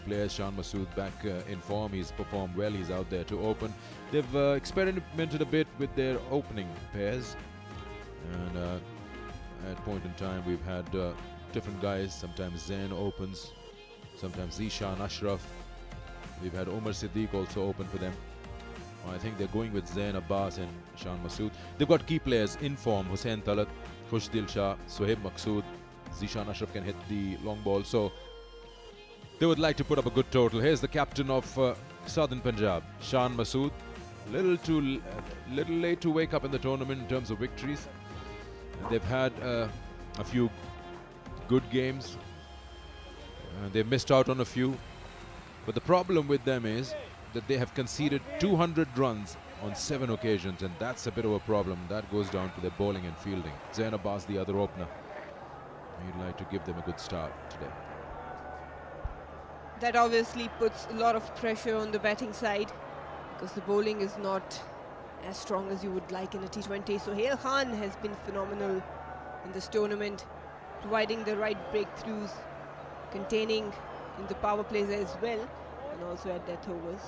players. Shan Masood back in form. He's performed well. He's out there to open. They've experimented a bit with their opening pairs. And at point in time, we've had different guys. Sometimes Zain opens. Sometimes Zishan, Ashraf. We've had Umar Siddiq also open for them. I think they're going with Zain Abbas and Shan Masood. They've got key players in form. Hussain Talat, Khushdil Shah, Sohaib Maqsood. Zishan Ashraf can hit the long ball. So they would like to put up a good total. Here's the captain of Southern Punjab, Shan Masood. Little late to wake up in the tournament in terms of victories. They've had a few good games. They've missed out on a few. But the problem with them is that they have conceded 200 runs on 7 occasions, and that's a bit of a problem. That goes down to their bowling and fielding. Zain Abbas, the other opener. We'd like to give them a good start today. That obviously puts a lot of pressure on the batting side because the bowling is not as strong as you would like in a T20. So Sohail Khan has been phenomenal in this tournament, providing the right breakthroughs, containing in the power plays as well, and also at death overs.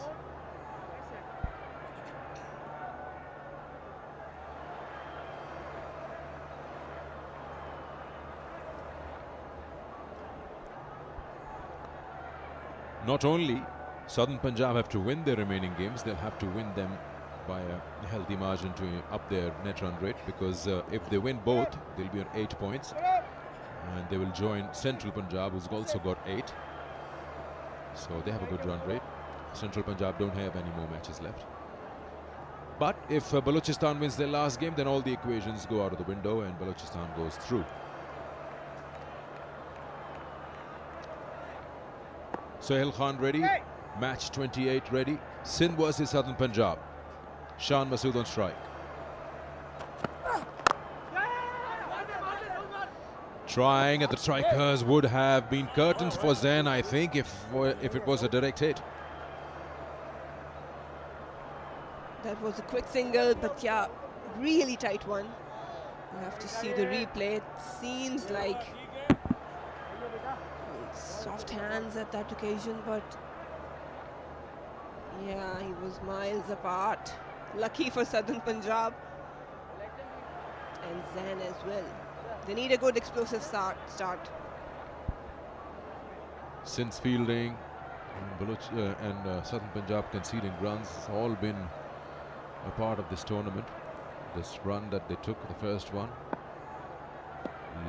Not only Southern Punjab have to win their remaining games, they'll have to win them by a healthy margin to up their net run rate, because if they win both, they'll be on 8 points, and they will join Central Punjab, who's also got 8. So they have a good run rate. Central Punjab don't have any more matches left. But if Balochistan wins their last game, then all the equations go out of the window and Balochistan goes through. Sohail Khan ready. Match 28 ready. Sindh versus Southern Punjab. Shan Masood on strike. Trying at the strikers would have been curtains for Zain, I think, if it was a direct hit. That was a quick single, but yeah, really tight one. You have to see the replay. It seems like soft hands at that occasion, but yeah, he was miles apart. Lucky for Southern Punjab and Zain as well. They need a good explosive start. Since fielding and Southern Punjab conceding runs, it's all been a part of this tournament. This run that they took, the first one,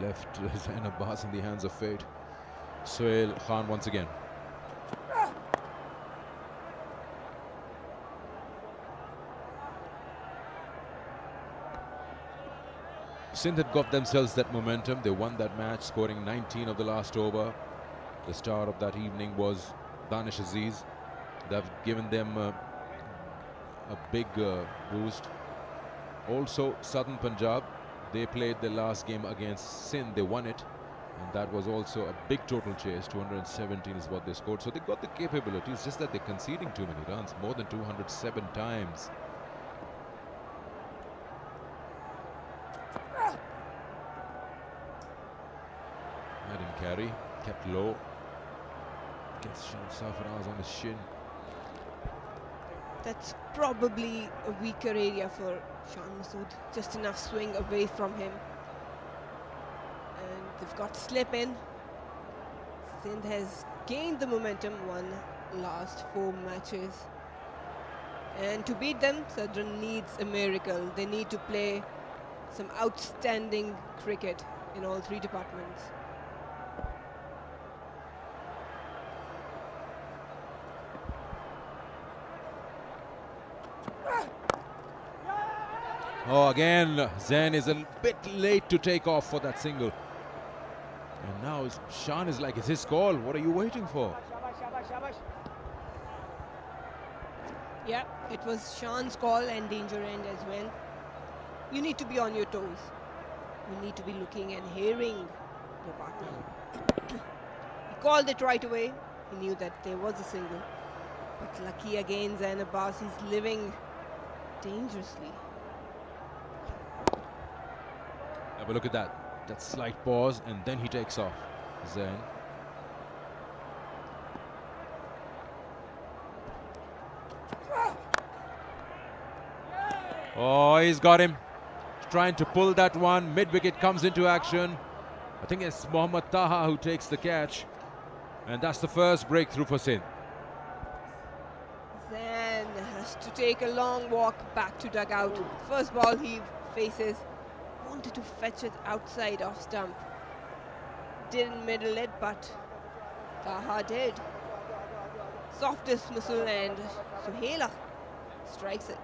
left Zain Abbas in the hands of fate. Sohail Khan once again. Sindh had got themselves that momentum. They won that match, scoring 19 of the last over. The star of that evening was Danish Aziz. They've given them a big boost. Also, Southern Punjab, they played their last game against Sindh. They won it, and that was also a big total chase. 217 is what they scored. So they've got the capabilities, just that they're conceding too many runs, more than 207 times. Didn't carry, kept low. Gets Sarfaraz on the shin. That's probably a weaker area for Shan Masood. Just enough swing away from him. And they've got slip in. Sindh has gained the momentum, won last 4 matches. And to beat them, Southern needs a miracle. They need to play some outstanding cricket in all 3 departments. Oh, again, Zain is a bit late to take off for that single. And now Shan is like, it's his call. What are you waiting for? Yeah, it was Shan's call and danger end as well. You need to be on your toes. You need to be looking and hearing your partner. He called it right away. He knew that there was a single. But lucky again, Zain Abbas, he's living dangerously. Have a look at that. That slight pause, and then he takes off. Zain. Oh, he's got him. Trying to pull that one. Mid-wicket comes into action. I think it's Mohammad Taha who takes the catch. And that's the first breakthrough for Sindh. Zan has to take a long walk back to dugout. First ball he faces. Wanted to fetch it outside off stump. Didn't middle it, but Taha did. Soft dismissal and Suhaila strikes it.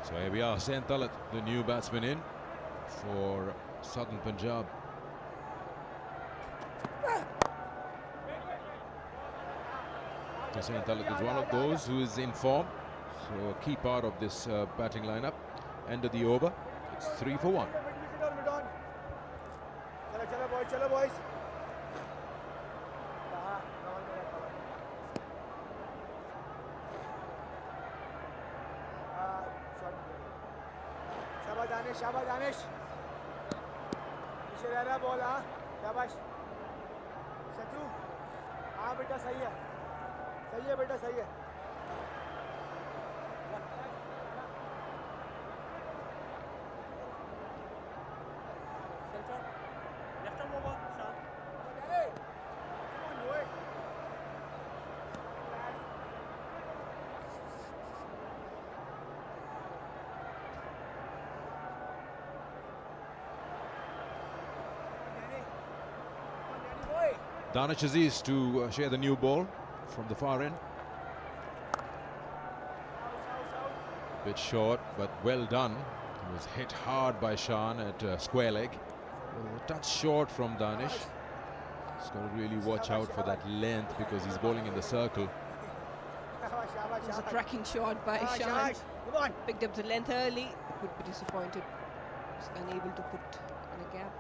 So here we are, Sindh, the new batsman in for Southern Punjab. Sindh is one of those who is in form, so a key part of this batting lineup. End of the over, it's 3 for 1. Chalo boys. शाबाश दानिश पीछे रह रहा ball हाँ शाबाश सचू हाँ बेटा सही है बेटा सही है Danish Aziz to share the new ball from the far end. Bit short, but well done. He was hit hard by Shan at square leg. A touch short from Danish. He's got to really watch out for that length because he's bowling in the circle. It was a cracking shot by Shan. Picked up the length early. Would be disappointed. Was unable to put in a gap.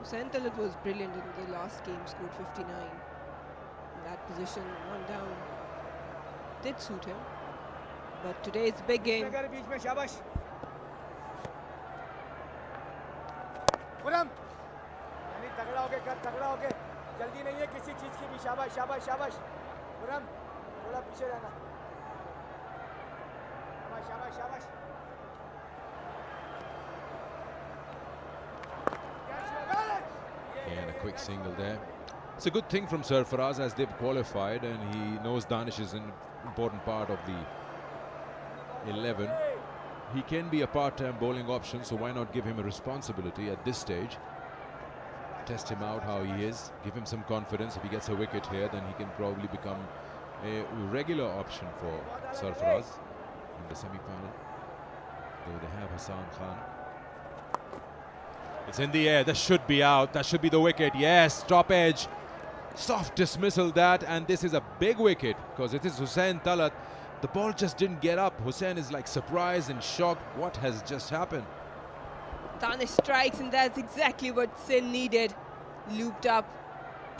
Sindh was brilliant in the last game, scored 59. In that position, one down, did suit him. But today it's a big game. And a quick single there. It's a good thing from Sarfaraz as they've qualified, and he knows Danish is an important part of the 11. He can be a part-time bowling option, so why not give him a responsibility at this stage? Test him out how he is, give him some confidence. If he gets a wicket here, then he can probably become a regular option for Sarfaraz in the semi-final, though they have Hassan Khan. It's in the air, that should be out, that should be the wicket, yes, top edge. Soft dismissal that, and this is a big wicket because it is Hussain Talat. The ball just didn't get up. Hussain is like surprised and shocked. What has just happened? Danish strikes, and that's exactly what Sindh needed. Looped up,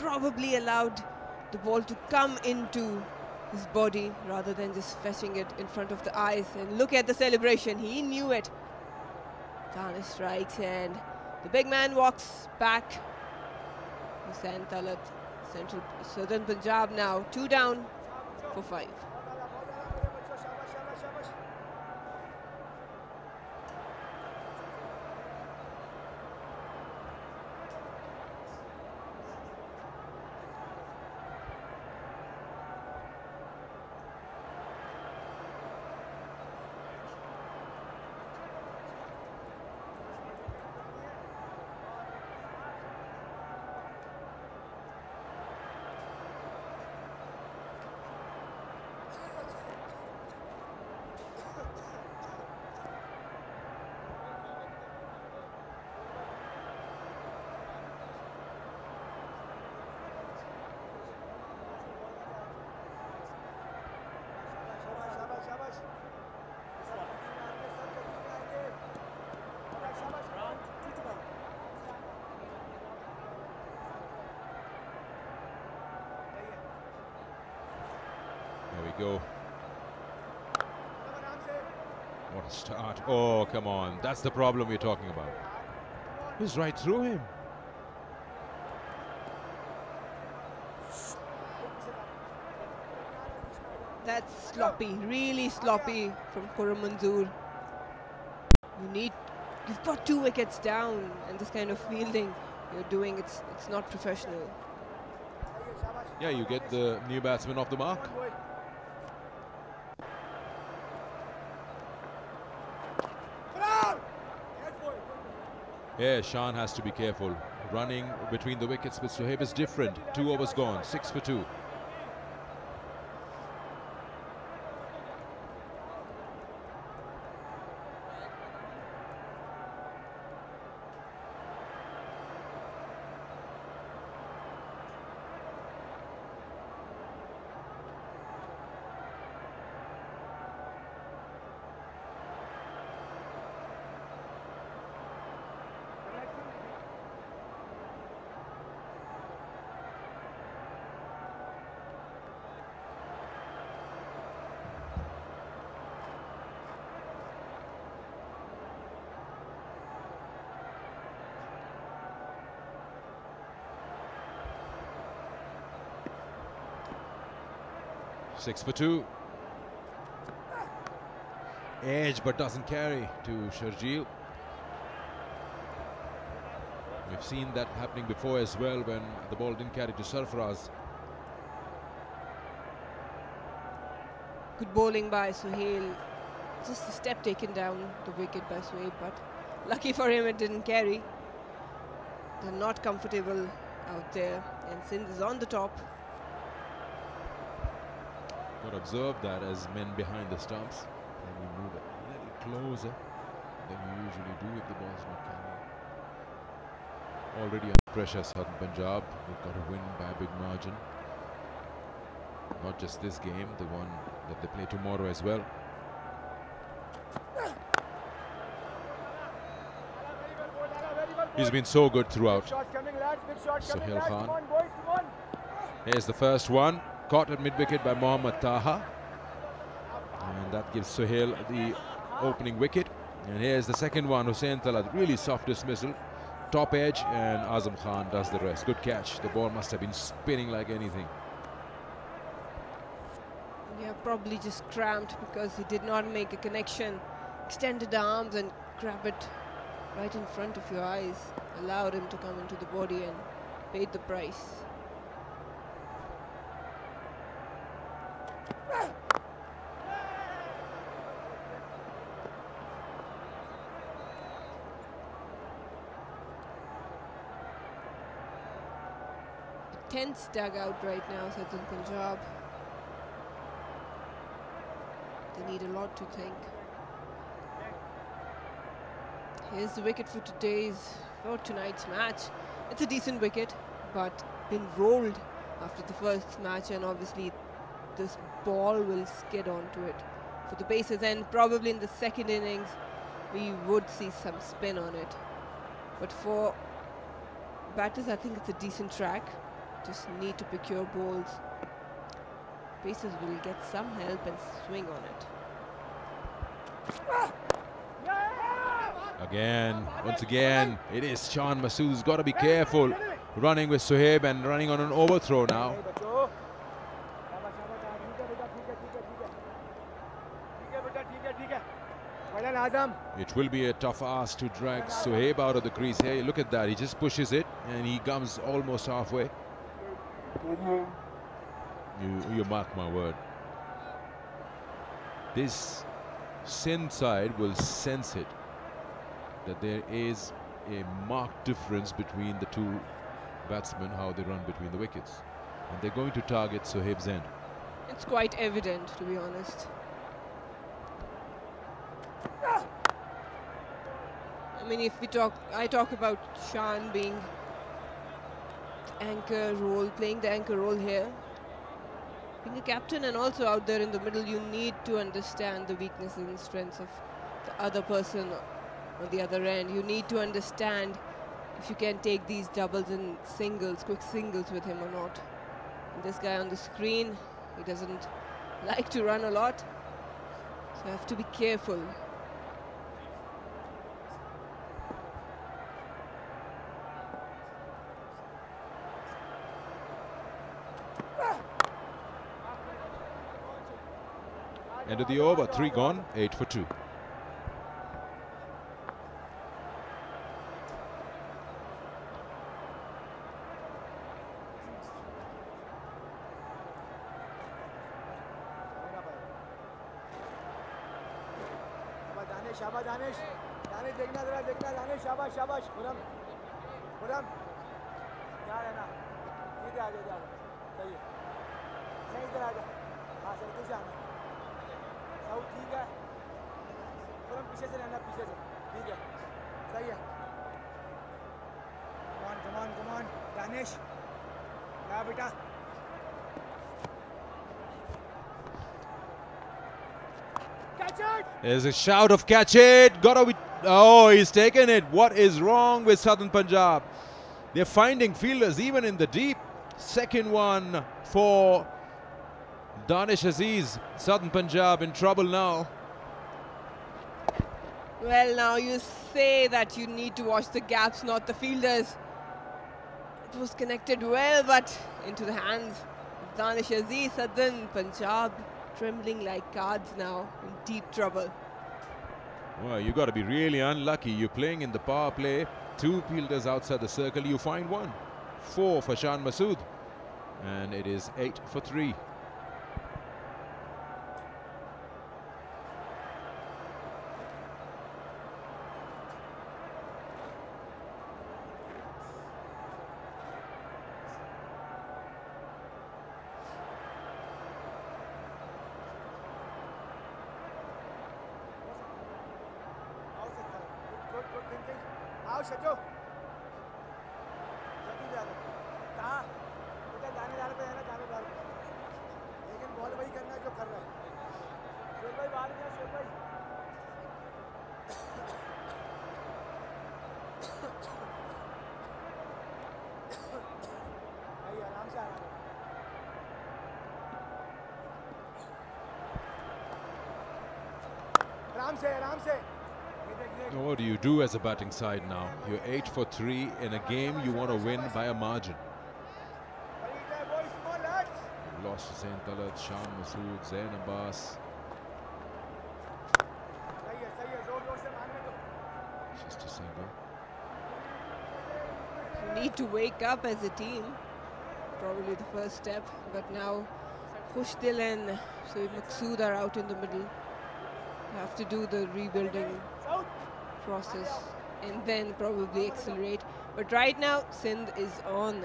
probably allowed the ball to come into his body rather than just fetching it in front of the eyes. And look at the celebration, he knew it. Danish strikes and the big man walks back. Hussain Talat, Southern Punjab now 2 down for 5. There we go. What a start. Oh, come on. That's the problem we're talking about. He's right through him. That's sloppy, really sloppy from Khurram Manzoor. You've got 2 wickets down, and this kind of fielding you're doing, it's not professional. Yeah, you get the new batsman off the mark. Yeah, Shan has to be careful. Running between the wickets with Sohaib is different. 2 overs gone, 6 for 2. Six for 2. Edge but doesn't carry to Sharjeel. We've seen that happening before as well when the ball didn't carry to Sarfaraz. Good bowling by Sohail. Just a step taken down the wicket by Sohail, but lucky for him it didn't carry. They're not comfortable out there, and Sindh is on the top. Got to observe that as men behind the stumps. And we move it a little closer than you usually do if the ball's not carrying. Already under pressure, Southern Punjab. They've got to win by a big margin. Not just this game, the one that they play tomorrow as well. He's been so good throughout. Sohail Khan. Here's the first one. Caught at mid-wicket by Mohammad Taha. And that gives Sohail the opening wicket. And here's the second one, Hussain Talat. Really soft dismissal. Top edge, and Azam Khan does the rest. Good catch. The ball must have been spinning like anything. Yeah, probably just cramped because he did not make a connection. Extended arms and grab it right in front of your eyes. Allowed him to come into the body and paid the price. Tense dugout right now, Southern Punjab. They need a lot to think. Here's the wicket for tonight's match. It's a decent wicket, but been rolled after the first match, and obviously this ball will skid onto it for the bases, and probably in the second innings we would see some spin on it. But for batters, I think it's a decent track. Just need to pick your balls. Pacers will get some help and swing on it. Again, once again, it is Shan Masood's got to be careful. Running with Sohaib and running on an overthrow now. It will be a tough ask to drag Sohaib out of the crease here. Look at that, he just pushes it and he comes almost halfway. You mark my word. This Sindh side will sense it, that there is a marked difference between the two batsmen, how they run between the wickets. And they're going to target Sohaib's end. It's quite evident, to be honest. I mean, if I talk about Shan being anchor role, playing the anchor role here. Being a captain and also out there in the middle, you need to understand the weaknesses and strengths of the other person on the other end. You need to understand if you can take these doubles and singles, quick singles with him or not. And this guy on the screen, he doesn't like to run a lot, so I have to be careful. End of the over, 3 gone, 8 for 2. शाबाश दानिश दानिश देखना जरा देखना दानिश शाबाश शाबाश खुरम खुरम यार है ना इधर आ जा सही है नहीं इधर आ जा हाँ सर तू से आना सब ठीक है खुरम पीछे से रहना पीछे से ठीक है सही है कम ऑन दानिश क्या बेटा There's a shout of catch it. Gotta be. Oh, he's taken it. What is wrong with Southern Punjab? They're finding fielders even in the deep. Second one for Danish Aziz. Southern Punjab in trouble now. Well, now you say that you need to watch the gaps, not the fielders. It was connected well, but into the hands of Danish Aziz. Southern Punjab trembling like cards now, in deep trouble. Well, you got to be really unlucky. You're playing in the power play, 2 fielders outside the circle, you find 1. 4 for Shan Masood, and it is 8 for 3. आओ सजो सजो जाओ कहाँ बेटा दानेदार पे है ना दानेदार पे लेकिन बॉल वही करना है जो कर रहा है शेर भाई बाहर गया शेर भाई भाई आराम से आना आराम से What do you do as a batting side now? You're 8 for 3 in a game you want to win by a margin. You've lost to Zain Talat, Shan Masood, Zain Abbas. Just a single. You need to wake up as a team. Probably the first step, but now Khushdil and Maqsood are out in the middle. You have to do the rebuilding process and then probably accelerate. But right now, Sindh is on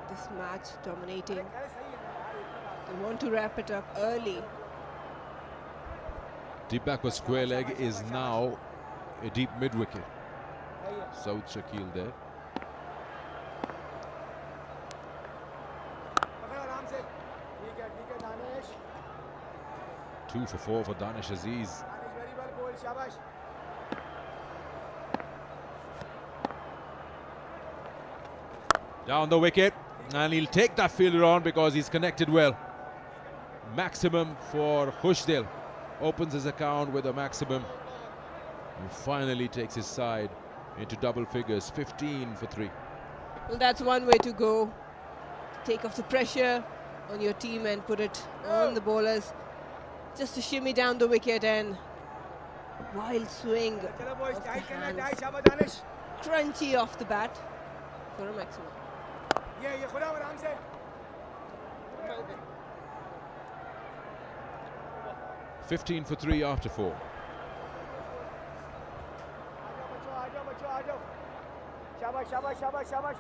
this match, dominating. They want to wrap it up early. Deep backward square leg is now a deep mid-wicket. Saud Shakil there. Two for 4 for Danish Aziz. Down the wicket. And he'll take that fielder on because he's connected well. Maximum for Khushdil. Opens his account with a maximum. He finally takes his side into double figures, 15 for 3. Well, that's one way to go. Take off the pressure on your team and put it on the bowlers. Just to shimmy down the wicket and wild swing of the hands. Crunchy off the bat for a maximum. 15 for 3 after 4. शाबाश शाबाश शाबाश शाबाश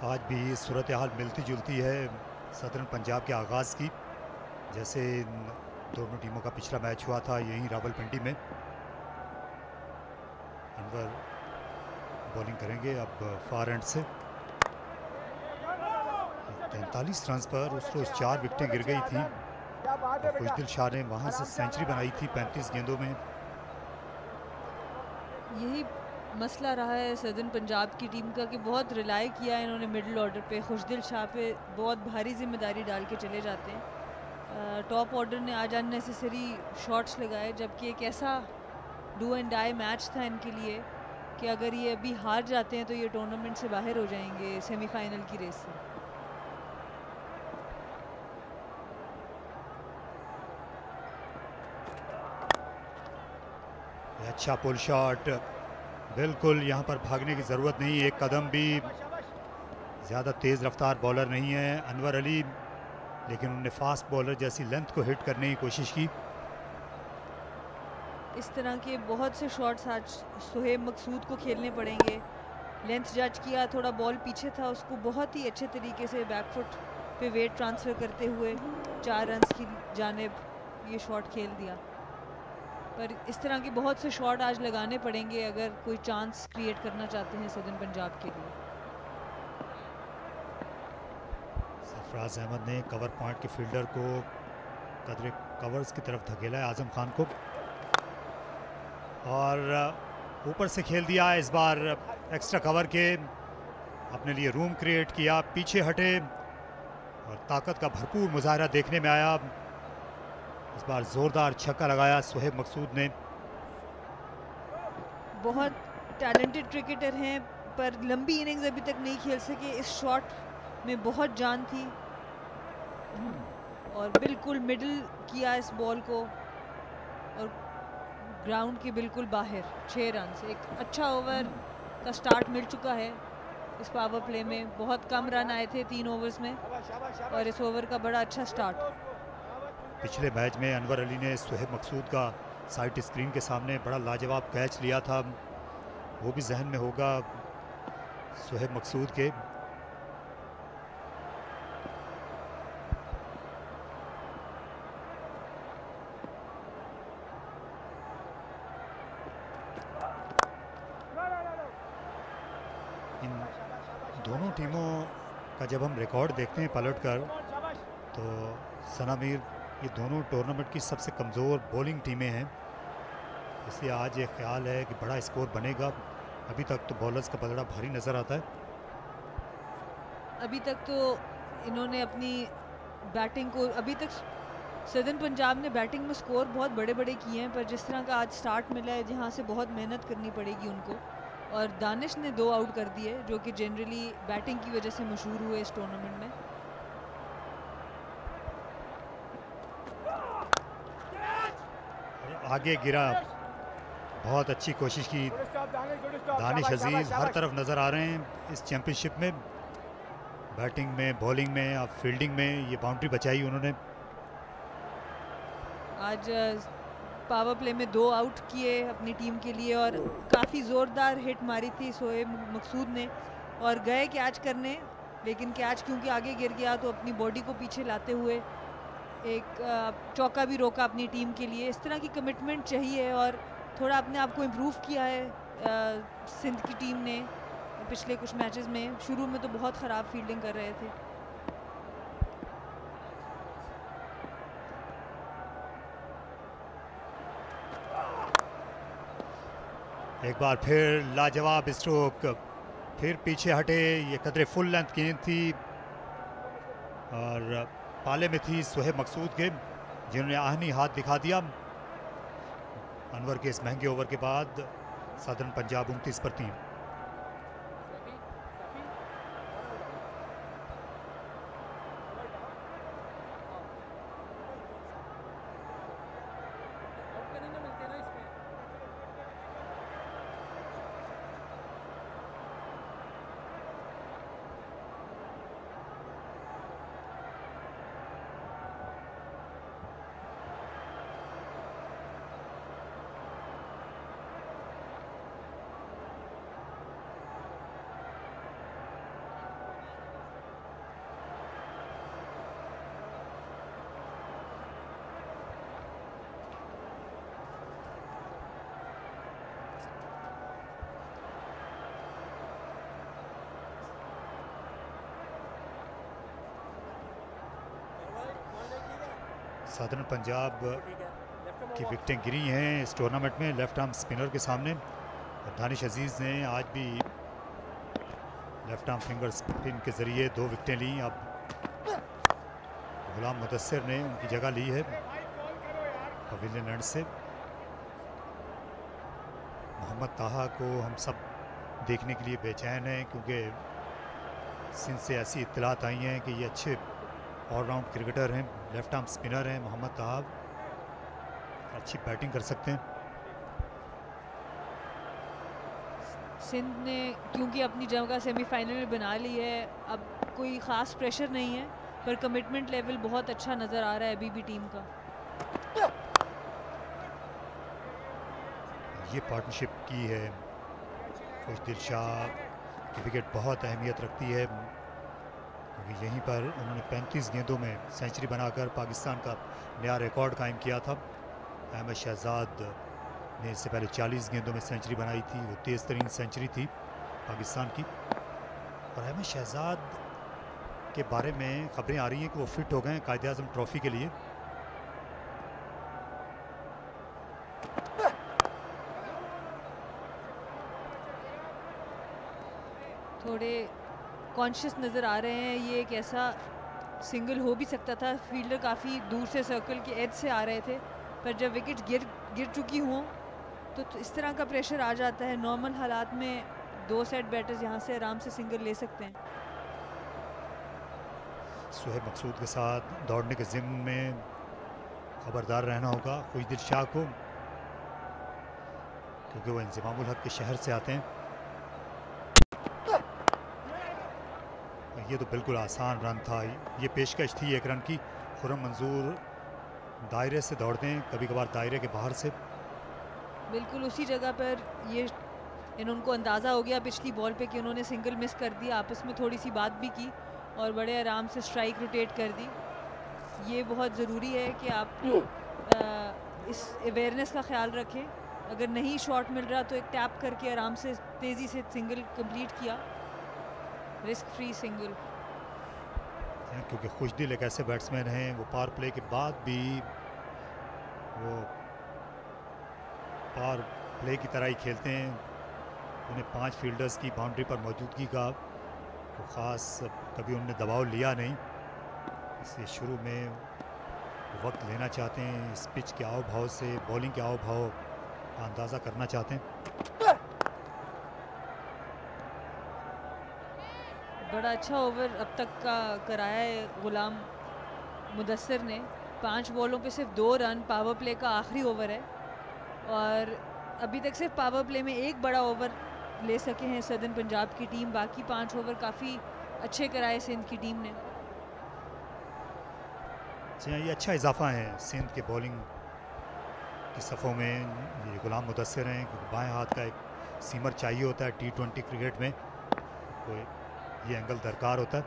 आज भी सूरत हाल मिलती जुलती है southern Punjab के आगाज़ की, जैसे दोनों टीमों का पिछला मैच हुआ था यहीं रावलपिंडी में। अनवर बॉलिंग करेंगे अब फार एंड से। 43 रन पर उस रोज़ 4 विकेटें गिर गई थी। खुशदिल शाह ने वहाँ से सेंचुरी बनाई थी 35 गेंदों में। यही मसला रहा है सदर्न पंजाब की टीम का कि बहुत रिलाई किया है इन्होंने मिडिल ऑर्डर पे। खुशदिल शाह पे बहुत भारी जिम्मेदारी डाल के चले जाते हैं। टॉप ऑर्डर ने आज अननेसेसरी शॉट्स लगाए, जबकि एक ऐसा डू एंड डाई मैच था इनके लिए कि अगर ये अभी हार जाते हैं तो ये टूर्नामेंट से बाहर हो जाएंगे सेमीफाइनल की रेस से। अच्छा पुल शॉट, बिल्कुल यहाँ पर भागने की ज़रूरत नहीं। एक कदम भी, ज़्यादा तेज़ रफ्तार बॉलर नहीं है अनवर अली, लेकिन उन्होंने फास्ट बॉलर जैसी लेंथ को हिट करने की कोशिश की। इस तरह के बहुत से शॉट्स आज सुहेब मकसूद को खेलने पड़ेंगे। लेंथ जज किया, थोड़ा बॉल पीछे था, उसको बहुत ही अच्छे तरीके से बैकफुट पे वेट ट्रांसफ़र करते हुए 4 रन की जानिब ये शॉट खेल दिया। पर इस तरह के बहुत से शॉट आज लगाने पड़ेंगे अगर कोई चांस क्रिएट करना चाहते हैं सदर्न पंजाब के लिए। सरफराज अहमद ने कवर पॉइंट के फील्डर को कदरे कवर्स की तरफ धकेला है आजम खान को, और ऊपर से खेल दिया। इस बार एक्स्ट्रा कवर के अपने लिए रूम क्रिएट किया, पीछे हटे और ताकत का भरपूर मुजाहरा देखने में आया। इस बार जोरदार छक्का लगाया सुहेब मकसूद ने। बहुत टैलेंटेड क्रिकेटर हैं पर लंबी इनिंग्स अभी तक नहीं खेल सके। इस शॉट में बहुत जान थी और बिल्कुल मिडिल किया इस बॉल को और ग्राउंड के बिल्कुल बाहर 6 रन से। एक अच्छा ओवर का स्टार्ट मिल चुका है इस पावर प्ले में। बहुत कम रन आए थे 3 ओवर्स में और इस ओवर का बड़ा अच्छा स्टार्ट। पिछले मैच में अनवर अली ने सुहेब मकसूद का साइड स्क्रीन के सामने बड़ा लाजवाब कैच लिया था, वो भी जहन में होगा सुहेब मकसूद के। इन दोनों टीमों का जब हम रिकॉर्ड देखते हैं पलटकर तो सनामीर ये दोनों टूर्नामेंट की सबसे कमज़ोर बॉलिंग टीमें हैं, इसलिए आज ये ख्याल है कि बड़ा स्कोर बनेगा। अभी तक तो बॉलर्स का पलड़ा भारी नज़र आता है। अभी तक तो इन्होंने अपनी बैटिंग को, अभी तक सदर्न पंजाब ने बैटिंग में स्कोर बहुत बड़े बड़े किए हैं, पर जिस तरह का आज स्टार्ट मिला है जहाँ से बहुत मेहनत करनी पड़ेगी उनको, और दानिश ने 2 आउट कर दिए जो कि जनरली बैटिंग की वजह से मशहूर हुए इस टूर्नामेंट में। आगे गिरा, बहुत अच्छी कोशिश की दानिश अजीज, हर तरफ नज़र आ रहे हैं इस चैंपियनशिप में। बैटिंग में, बॉलिंग में, अब फील्डिंग में ये बाउंड्री बचाई उन्होंने। आज पावर प्ले में 2 आउट किए अपनी टीम के लिए और काफ़ी ज़ोरदार हिट मारी थी शोएब मकसूद ने और गए कैच करने, लेकिन कैच क्योंकि आगे गिर गया तो अपनी बॉडी को पीछे लाते हुए एक चौका भी रोका अपनी टीम के लिए। इस तरह की कमिटमेंट चाहिए और थोड़ा अपने आप को इम्प्रूव किया है सिंध की टीम ने पिछले कुछ मैचेस में। शुरू में तो बहुत ख़राब फील्डिंग कर रहे थे। एक बार फिर लाजवाब स्ट्रोक, फिर पीछे हटे। ये कदरे फुल लेंथ गेंद थी और पाले में थी शोएब मकसूद के, जिन्होंने आहनी हाथ दिखा दिया। अनवर के इस महंगे ओवर के बाद सदर्न पंजाब 29 पर 3। सदर्न पंजाब की विकेटें गिरी हैं इस टूर्नामेंट में लेफ्ट आर्म स्पिनर के सामने। और दानिश अजीज़ ने आज भी लेफ्ट आर्म फिंगर स्पिन के ज़रिए 2 विकेटें ली। अब गुलाम मुदस्सिर ने उनकी जगह ली है पवेलियन एंड से। मोहम्मद ताहा को हम सब देखने के लिए बेचैन हैं, क्योंकि सिंध से ऐसी इत्तलात आई हैं कि ये अच्छे ऑलराउंड क्रिकेटर हैं, लेफ्ट आर्म स्पिनर हैं मोहम्मद ताहा, अच्छी बैटिंग कर सकते हैं। सिंध ने क्योंकि अपनी जगह सेमीफाइनल में बना ली है, अब कोई ख़ास प्रेशर नहीं है, पर कमिटमेंट लेवल बहुत अच्छा नज़र आ रहा है अभी भी टीम का। ये पार्टनरशिप की है खुशदिल शाह की विकेट बहुत अहमियत रखती है, क्योंकि यहीं पर उन्होंने 35 गेंदों में सेंचुरी बनाकर पाकिस्तान का नया रिकॉर्ड कायम किया था। अहमद शहजाद ने इससे पहले 40 गेंदों में सेंचुरी बनाई थी, वो तेज़ तरीन सेंचुरी थी पाकिस्तान की। और अहमद शहजाद के बारे में खबरें आ रही हैं कि वो फिट हो गए हैं कायद-ए-आज़म ट्रॉफी के लिए। थोड़े कॉन्शियस नज़र आ रहे हैं। ये एक ऐसा सिंगल हो भी सकता था, फील्डर काफ़ी दूर से सर्कल के एज से आ रहे थे, पर जब विकेट गिर चुकी हों तो इस तरह का प्रेशर आ जाता है। नॉर्मल हालात में 2 सेट बैटर्स यहाँ से आराम से सिंगल ले सकते हैं। शोएब मकसूद के साथ दौड़ने के ज़िम्न में खबरदार रहना होगा खुशदिल शाह को, क्योंकि वो इंज़िमामुल हक के शहर से आते हैं। ये तो बिल्कुल आसान रन था, ये पेशकश थी 1 रन की। खुर्रम मंजूर दायरे से दौड़ते हैं, कभी कभार दायरे के बाहर से। बिल्कुल उसी जगह पर ये उनको अंदाज़ा हो गया पिछली बॉल पे कि उन्होंने सिंगल मिस कर दिया। आपस में थोड़ी सी बात भी की और बड़े आराम से स्ट्राइक रोटेट कर दी। ये बहुत ज़रूरी है कि आप इस अवेयरनेस का ख्याल रखें। अगर नहीं शॉट मिल रहा तो एक टैप करके आराम से तेज़ी से सिंगल कंप्लीट किया, रिस्क फ्री सिंगल। क्योंकि खुशदिल एक ऐसे बैट्समैन हैं, वो पावर प्ले के बाद भी वो पावर प्ले की तरह ही खेलते हैं। उन्हें 5 फील्डर्स की बाउंड्री पर मौजूदगी का वो ख़ास कभी उन्होंने दबाव लिया नहीं, इसलिए शुरू में वक्त लेना चाहते हैं, इस पिच के आव भाव से बॉलिंग के आव भाव का अंदाज़ा करना चाहते हैं। बड़ा अच्छा ओवर अब तक का कराया है गुलाम मुदस्सिर ने। 5 बॉलों पे सिर्फ 2 रन। पावर प्ले का आखिरी ओवर है और अभी तक सिर्फ पावर प्ले में 1 बड़ा ओवर ले सके हैं सदर्न पंजाब की टीम। बाकी 5 ओवर काफ़ी अच्छे कराए सिंध की टीम ने। जी हाँ, ये अच्छा इजाफा है सिंध के बॉलिंग की सफ़ों में। ये गुलाम मुदस्सिर हैं, क्योंकि बाएं हाथ का एक सीमर चाहिए होता है T20 क्रिकेट में, तो ये एंगल दरकार होता है।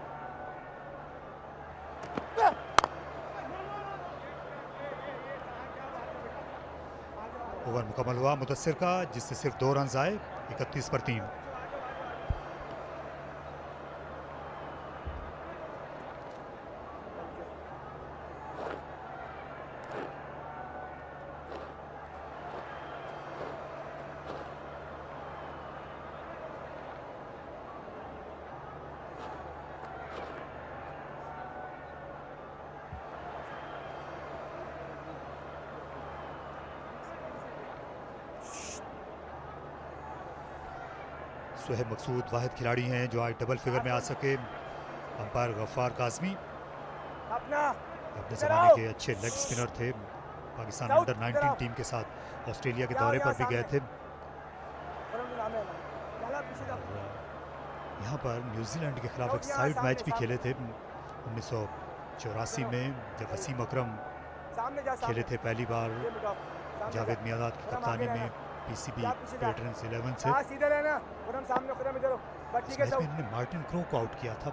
ओवर मुकम्मल हुआ मुदस्सिर का, जिससे सिर्फ 2 रन आए, 31 पर 3। सुहेब मकसूद वाहिद खिलाड़ी हैं जो आज डबल फिगर में आ सके। अंपायर गफ्फार काज़मी अपने ज़माने के अच्छे लेग स्पिनर थे, पाकिस्तान अंडर 19 टीम के साथ ऑस्ट्रेलिया के दौरे पर भी गए थे। यहाँ पर न्यूजीलैंड के खिलाफ एक साइड मैच भी खेले थे 1984 में, जब वसीम अकरम खेले थे पहली बार जावेद मियादाद की कप्तानी में PCB वेटरन्स 11 से। सीधे रहना, सामने इधर हो, इस मैच में इन्होंने मार्टिन क्रो को आउट किया था।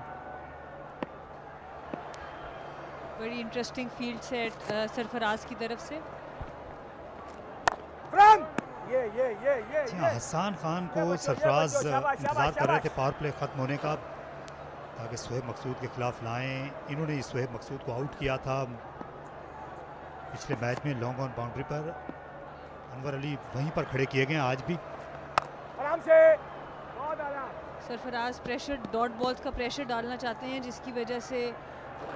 बड़ी इंटरेस्टिंग फील्ड सेट सरफराज की तरफ से। जी हाँ, हसन खान को सरफराज इंतजार कर रहे थे पावर प्ले खत्म होने का, ताकि सुहेब मकसूद के खिलाफ लाएं। इन्होंने सुहेब मकसूद को आउट किया था पिछले मैच में लॉन्ग ऑन बाउंड्री पर। अनवर अली वहीं पर खड़े किए गए आज भी। आराम से सरफराज प्रेशर, डॉट बॉल्स का प्रेशर डालना चाहते हैं, जिसकी वजह से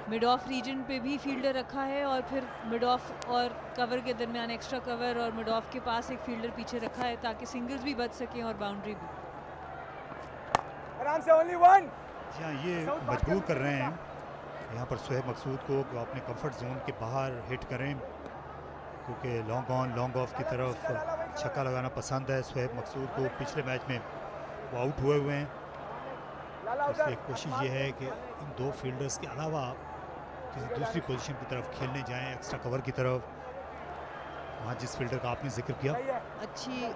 मिड ऑफ रीजन पे भी फील्डर रखा है और फिर मिड ऑफ और कवर के दरमियान एक्स्ट्रा कवर और मिड ऑफ के पास एक फील्डर पीछे रखा है, ताकि सिंगल्स भी बच सकें और बाउंड्री भी। आराम से, ओनली वन। जी हाँ, ये मजबूर कर रहे हैं यहाँ पर सुहेब मकसूद को अपने कंफर्ट जोन के बाहर हिट करें, क्योंकि लॉन्ग ऑन लॉन्ग ऑफ की तरफ छक्का लगाना पसंद है सुहेब मकसूद को। पिछले मैच में वो आउट हुए हैं, इसलिए कोशिश ये है कि इन 2 फील्डर्स के अलावा किसी दूसरी पोजीशन की तरफ खेलने जाएं, एक्स्ट्रा कवर की तरफ। वहाँ जिस फील्डर का आपने जिक्र किया, अच्छी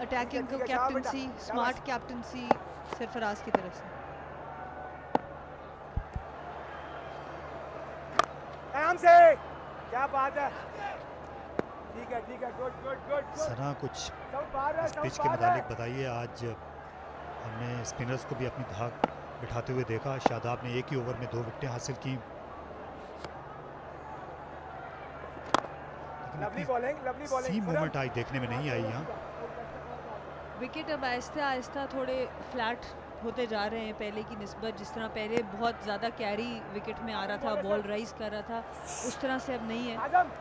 attacking captaincy, smart captaincy Sarfaraz की तरफ से। आराम से, क्या बात है, ठीक है, गुड गुड गुड। सना कुछ इस पिच के मुतालिक बताइए। आज हमने स्पिनर्स को भी अपनी धाक बिठाते हुए देखा। शादाब ने एक ही ओवर में 2 विकेटें हासिल की, लेकिन सीम मूवमेंट आज देखने में नहीं आई यहाँ। विकेट अब आहिस्ता आहिस्ता थोड़े फ्लैट होते जा रहे हैं पहले की निस्बत। जिस तरह पहले बहुत ज़्यादा कैरी विकेट में आ रहा था, बॉल राइज कर रहा था, उस तरह से अब नहीं है,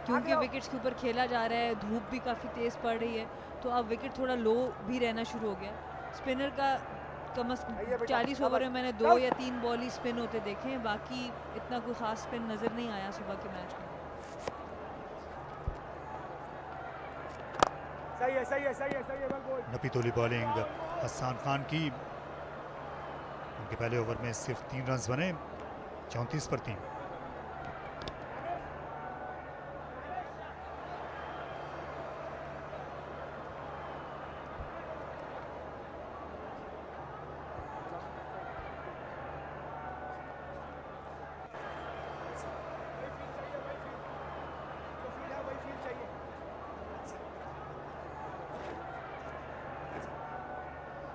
क्योंकि विकेट्स के ऊपर खेला जा रहा है, धूप भी काफ़ी तेज़ पड़ रही है, तो अब विकेट थोड़ा लो भी रहना शुरू हो गया। स्पिनर का कम से कम 40 ओवर में मैंने 2 या 3 बॉल ही स्पिन होते देखे हैं, बाकी इतना कोई ख़ास स्पिन नज़र नहीं आया सुबह के मैच में। सही है। नपी तोली बॉलिंग हसन खान की। उनके पहले ओवर में सिर्फ 3 रन बने, 34 पर 3।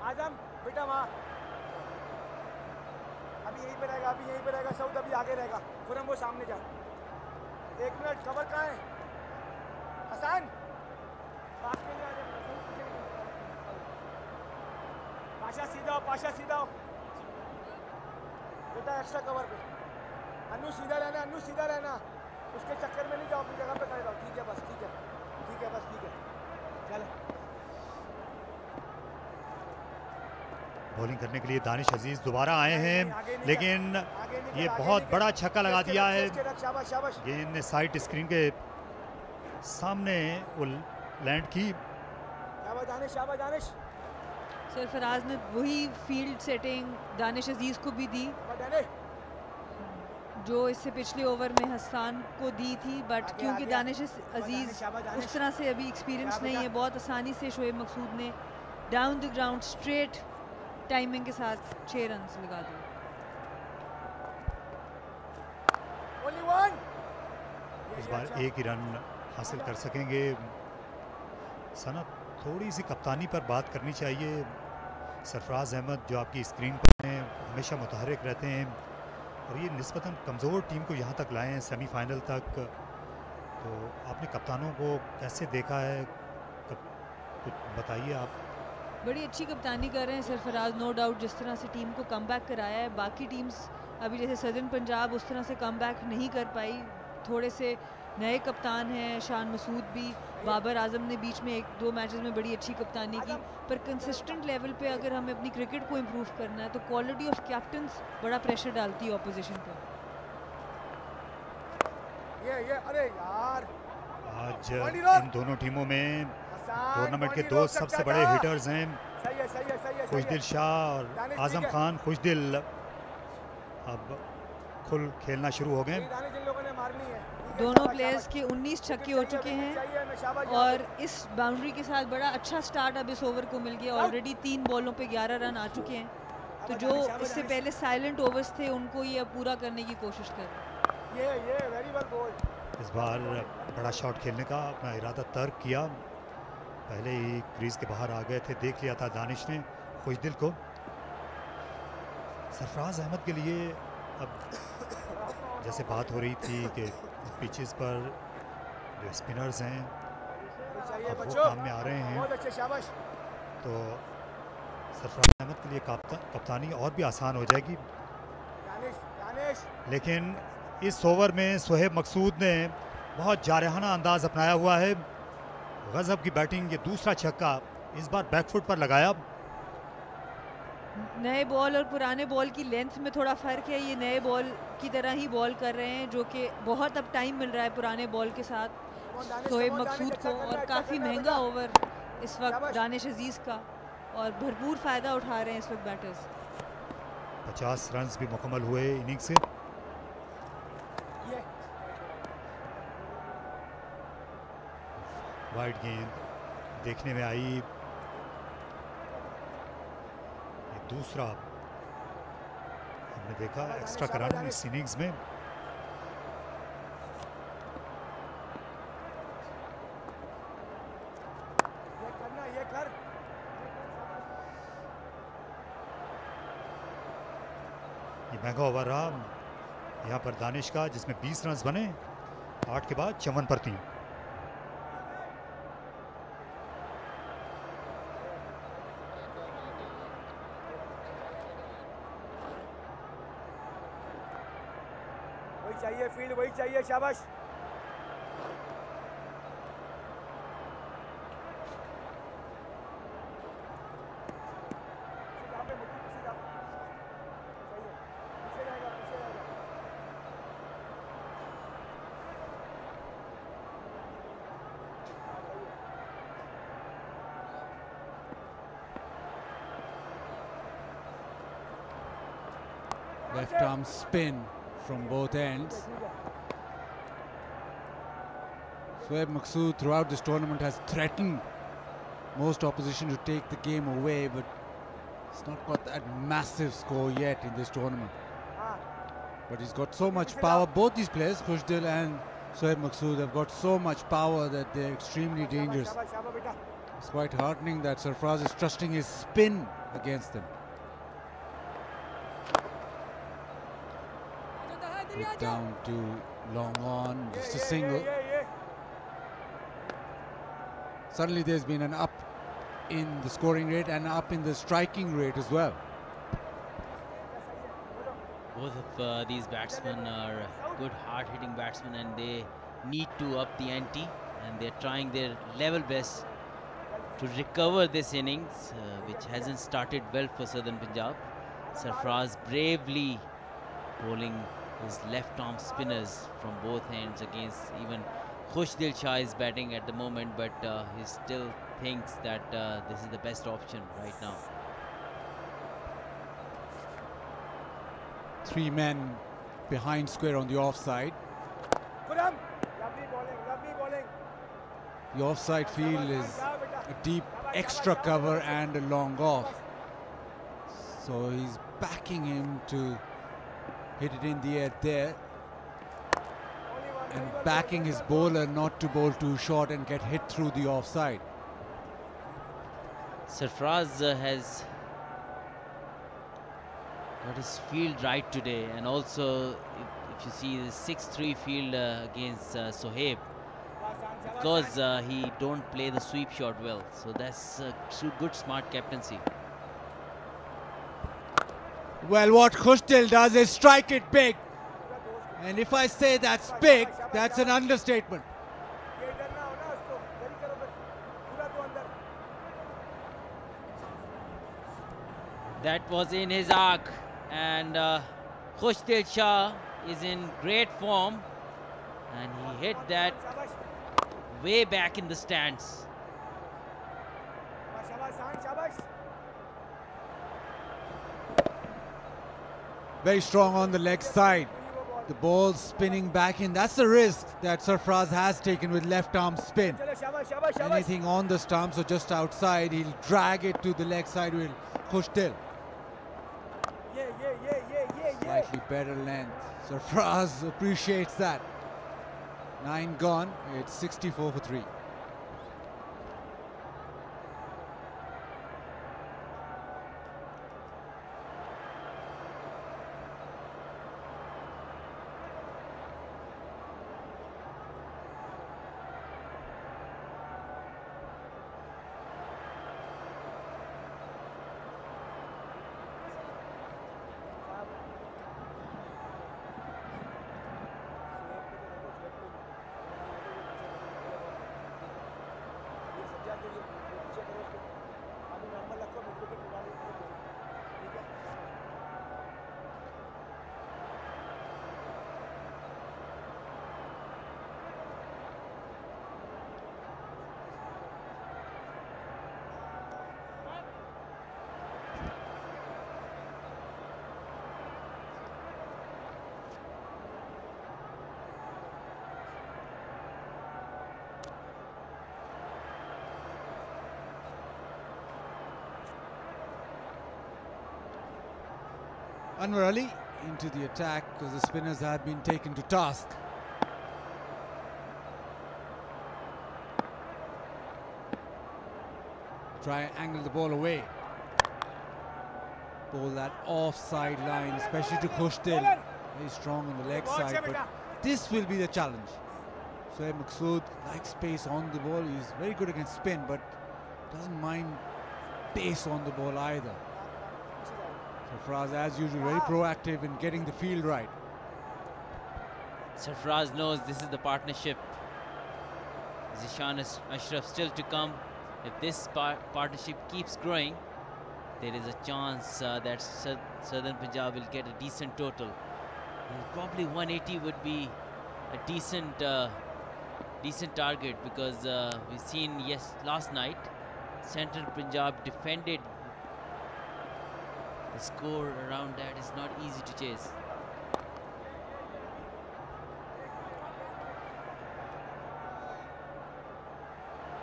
आजम बेटा वहाँ अभी यहीं पे रहेगा, सऊद अभी आगे रहेगा, खुरम वो सामने जा। 1 मिनट, कवर कहाँ है हसन? पाशा सीधा हो बेटा, एक्स्ट्रा कवर पे। अन्नू सीधा रहना, उसके चक्कर में नहीं जाओ, अपनी जगह पे खड़े रहो। ठीक है बस, ठीक है चले। बॉलिंग करने के लिए दानिश अजीज दोबारा आए हैं, लेकिन ये बहुत बड़ा छक्का लगा दिया है। गेंद ने साइड स्क्रीन के सामने वो लैंड की। शाबाश दानिश। सरफराज ने वही फील्ड सेटिंग दानिश अजीज को भी दी जो इससे पिछले ओवर में हसन को दी थी, बट क्योंकि दानिश अजीज उस तरह से अभी एक्सपीरियंस नहीं है, बहुत आसानी से शोएब मकसूद ने down the ground straight timing के साथ 6 रन लगा दिए। इस बार एक ही रन हासिल कर सकेंगे। सना, थोड़ी सी कप्तानी पर बात करनी चाहिए। सरफराज अहमद जो आपकी स्क्रीन पर हैं हमेशा मुतहर्रिक रहते हैं और ये निस्बतन कमज़ोर टीम को यहाँ तक लाए हैं सेमीफाइनल तक, तो आपने कप्तानों को कैसे देखा है, कुछ बताइए आप। बड़ी अच्छी कप्तानी कर रहे हैं सरफराज, नो डाउट। जिस तरह से टीम को कमबैक कराया है, बाकी टीम्स अभी जैसे सदर्न पंजाब उस तरह से कमबैक नहीं कर पाई। थोड़े से नए कप्तान हैं, शान मसूद भी, बाबर आजम ने बीच में 1-2 मैचेस में बड़ी अच्छी कप्तानी की, पर कंसिस्टेंट लेवल पे अगर हमें अपनी क्रिकेट को इम्प्रूव करना है तो क्वालिटी ऑफ कैप्टन्स बड़ा प्रेशर डालती है ऑपोजिशन पर। अरे यार, आज इन दोनों टीमों में टूर्नामेंट के 2 सबसे बड़े हिटर्स हैं, खुशदिल शाह और आजम खान। खुशदिल अब खुल खेलना शुरू हो गए। दोनों प्लेयर्स के 19 छक्के हो चुके हैं और इस बाउंड्री के साथ बड़ा अच्छा स्टार्ट अब इस ओवर को मिल गया। ऑलरेडी 3 बॉलों पे 11 रन आ चुके हैं, तो जो इससे पहले साइलेंट ओवर्स थे उनको ये अब पूरा करने की कोशिश कर रहे हैं। इस बार बड़ा शॉट खेलने का अपना इरादा तर्क किया, पहले ही क्रीज के बाहर आ गए थे, देख लिया था दानिश ने खुशदिल को। सरफराज अहमद के लिए अब जैसे बात हो रही थी कि पिचेस पर जो स्पिनर्स हैं अब वो काम में आ रहे हैं, तो सरफराज अहमद के लिए कप्तानी और भी आसान हो जाएगी। लेकिन इस ओवर में शोएब मकसूद ने बहुत जारहाना अंदाज अपनाया हुआ है। गजब की बैटिंग, ये दूसरा छक्का इस बार बैकफुट पर लगाया। नए बॉल और पुराने बॉल की लेंथ में थोड़ा फ़र्क है, ये नए बॉल की तरह ही बॉल कर रहे हैं, जो कि बहुत अब टाइम मिल रहा है पुराने बॉल के साथ शोएब मकसूद को, और काफ़ी महंगा ओवर इस वक्त दानिश अजीज़ का, और भरपूर फ़ायदा उठा रहे हैं इस वक्त बैटर्स। 50 रन भी मुकम्मल हुए इनिंग से। वाइड गेंद देखने में आई, ये दूसरा हमने देखा एक्स्ट्रा रन इस इनिंग्स में। ये महंगा ओवर रहा यहाँ पर दानिश का, जिसमें 20 रन बने, 8 के बाद 54 पर 3। चाहिए फील्ड, वही चाहिए, शाबाश। Left arm spin from both ends. Shoaib Maqsood throughout this tournament has threatened most opposition to take the game away, but it's not got that massive score yet in this tournament. But he's got so much power. Both these players, Khushdil and Shoaib Maqsood, have got so much power that they're extremely dangerous. It's quite heartening that Sarfraz is trusting his spin against them. Put down to long on, just a single. Suddenly there's been an up in the scoring rate and up in the striking rate as well. Both of these batsmen are good hard-hitting batsmen, and they need to up the ante, and they're trying their level best to recover this innings, which hasn't started well for Southern Punjab. Sarfraz bravely bowling his left arm spinners from both ends against even Khushdil Shah is batting at the moment, but he still thinks that this is the best option right now. 3 men behind square on the offside. Lovely bowling, lovely bowling. The offside field is a deep extra cover and a long off. So he's backing him to hit it in the air there, and backing his bowler not to bowl too short and get hit through the offside. Sarfraz has got his field right today, and also if you see the 6-3 field against Sohaib, because he don't play the sweep shot well, so that's good smart captaincy. Well, what Khushdil does is strike it big, and if I say that's big, that's an understatement. That was in his arc, and Khushdil Shah is in great form, and he hit that way back in the stands. Very strong on the leg side. The ball spinning back in. That's the risk that Sarfraz has taken with left arm spin. Anything on the stumps or just outside, he'll drag it to the leg side with Khushdil. Slightly better length. Sarfraz appreciates that. 9 gone. It's 64 for 3. Anwar Ali into the attack because the spinners had been taken to task. Try and angle the ball away. Ball that offside line, especially to Khushdil. Very strong on the leg side, but this will be the challenge. Shoaib Maqsood likes pace on the ball. He's very good against spin, but doesn't mind pace on the ball either. Sarfraz, as usual, very proactive in getting the field right. Sarfraz knows this is the partnership. Zishan Ashraf still to come. If this partnership keeps growing, there is a chance that Southern Punjab will get a decent total. Probably 180 would be a decent target, because we've seen last night Central Punjab defended. The score around that is not easy to chase.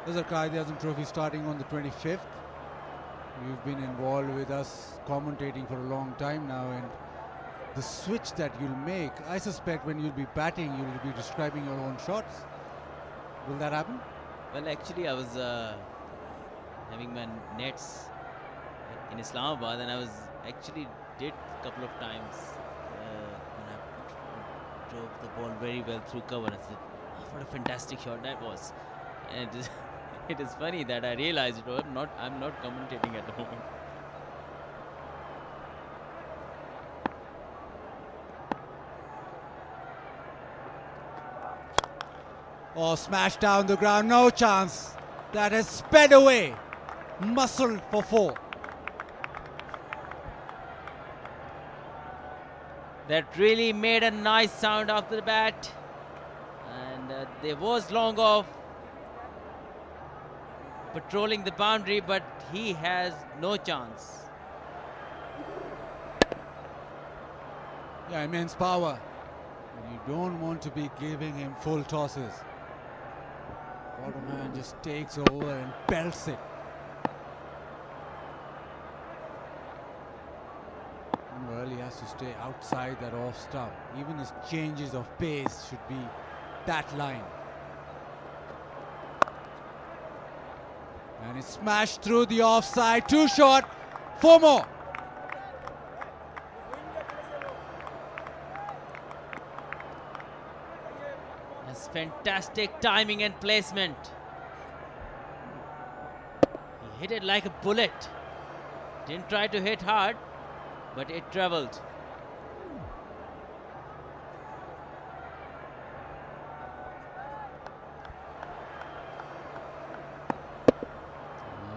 There's a Qaid-e-Azam Trophy starting on the 25th. You've been involved with us commentating for a long time now, and the switch that you'll make, I suspect when you'll be batting, you'll be describing your own shots. Will that happen? Well, actually, I was having my nets in Islamabad, and I was actually did a couple of times when I drove the ball very well through cover. I said, oh, what a fantastic shot that was. And it is funny that I realized I'm not commentating at the moment. Oh, smashed down the ground, no chance. That has sped away. Muscled for 4. That really made a nice sound after the bat. And They was long off, patrolling the boundary, but he has no chance. Yeah, immense power. And you don't want to be giving him full tosses. Waterman just takes over and belts it. Well, he has to stay outside that off stump. Even his changes of pace should be that line. And it's smashed through the offside. Too short. 4 more. That's fantastic timing and placement. He hit it like a bullet. Didn't try to hit hard, but it traveled.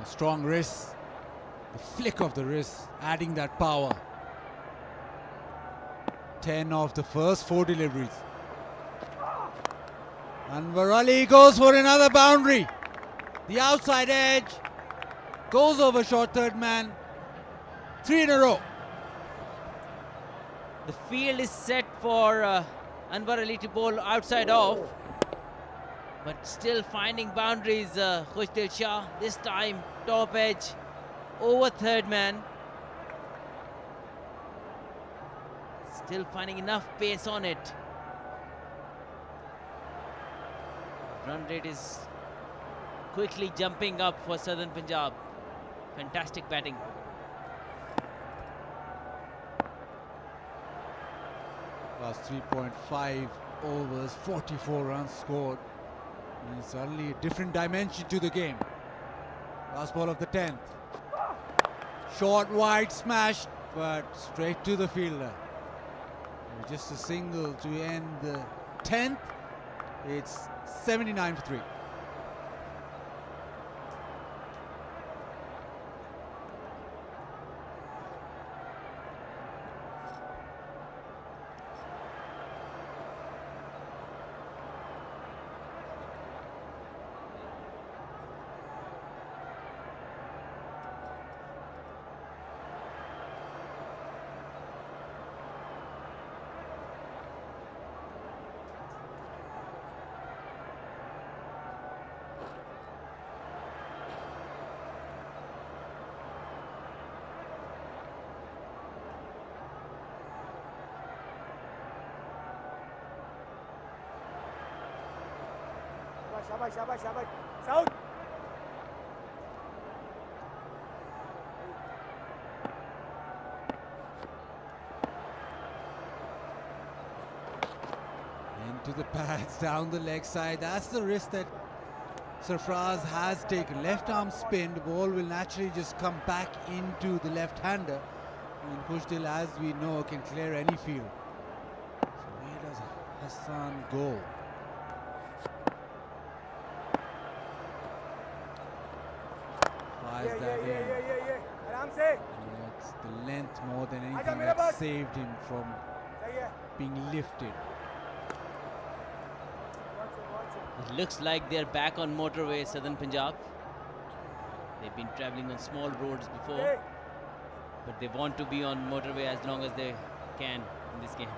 Strong wrist, the flick of the wrist, adding that power. 10 of the first 4 deliveries. Anwar Ali goes for another boundary. The outside edge goes over short third man. 3 in a row. The field is set for Anwar Ali to bowl outside off, but still finding boundaries. Khushdil Shah, this time top edge over third man. Still finding enough pace on it. Run rate is quickly jumping up for Southern Punjab. Fantastic batting. Last 3.5 overs, 44 runs scored. And suddenly a different dimension to the game. Last ball of the 10th. Short, wide, smashed, but straight to the fielder. Just a single to end the 10th. It's 79 for 3. Shabash, shabash, shabash. Sound. Into the pads, down the leg side. That's the risk that Sarfraz has taken. Left arm spin, the ball will naturally just come back into the left-hander. And Khushdil, as we know, can clear any field. So where does Hassan go? Fires that in. It's the length more than anything that saved him from being lifted. It looks like they're back on motorway, Southern Punjab. They've been traveling on small roads before, but they want to be on motorway as long as they can in this game.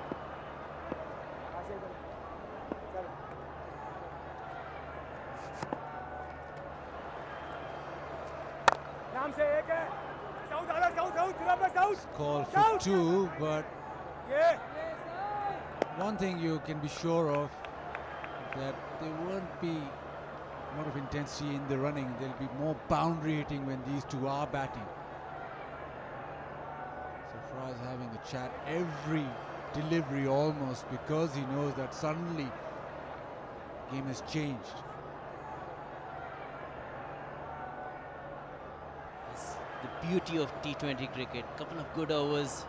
Call for 2, but one thing you can be sure of, that there won't be a lot of intensity in the running. There'll be more boundary hitting when these two are batting. Sarfraz having a chat every delivery almost, because he knows that suddenly game has changed. That's the beauty of T20 cricket. Couple of good overs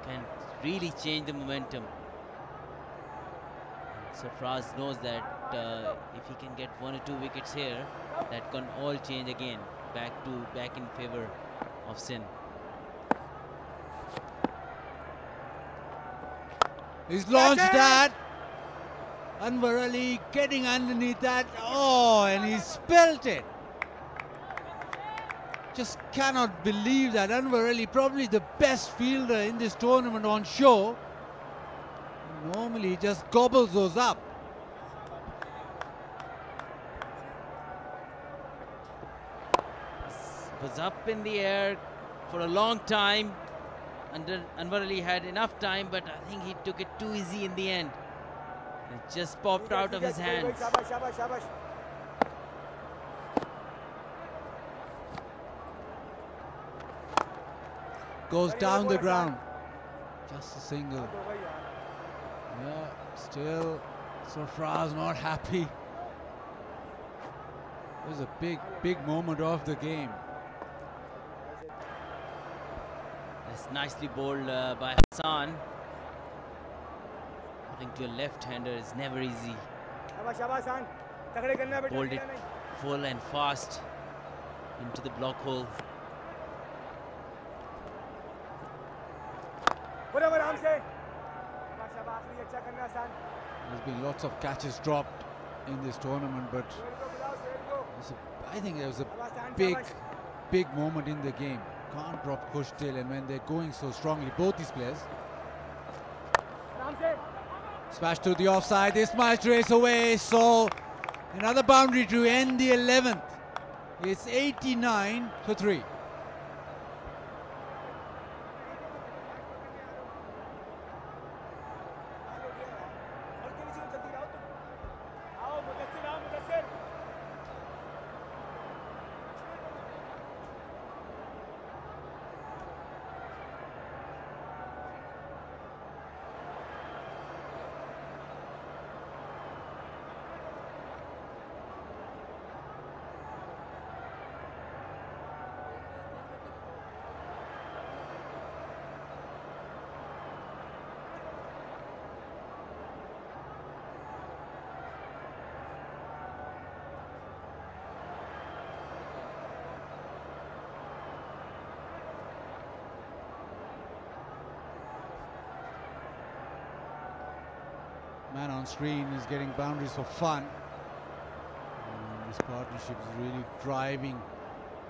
can really change the momentum. Sarfraz knows that if he can get 1 or 2 wickets here, that can all change again, back in favor of Sindh. He's launched that. Anwar Ali getting underneath that. Oh, and he spilt it. Just cannot believe that. Anwar Ali, probably the best fielder in this tournament on show. Normally he just gobbles those up. Was up in the air for a long time. Anwar Ali had enough time, but I think he took it too easy in the end. It just popped out of his hands. Goes down the ground. Just a single. Yeah, still Sarfraz not happy. It was a big moment of the game. That's nicely bowled by Hassan. Putting to a left-hander is never easy. Bowled it full and fast into the block hole. There's been lots of catches dropped in this tournament, but I think there was a big moment in the game. Can't drop Khushtil, and when they're going so strongly, both these players. Smash to the offside. This might race away, so another boundary to end the 11th. It's 89 for 3. Man on screen is getting boundaries for fun. And this partnership is really driving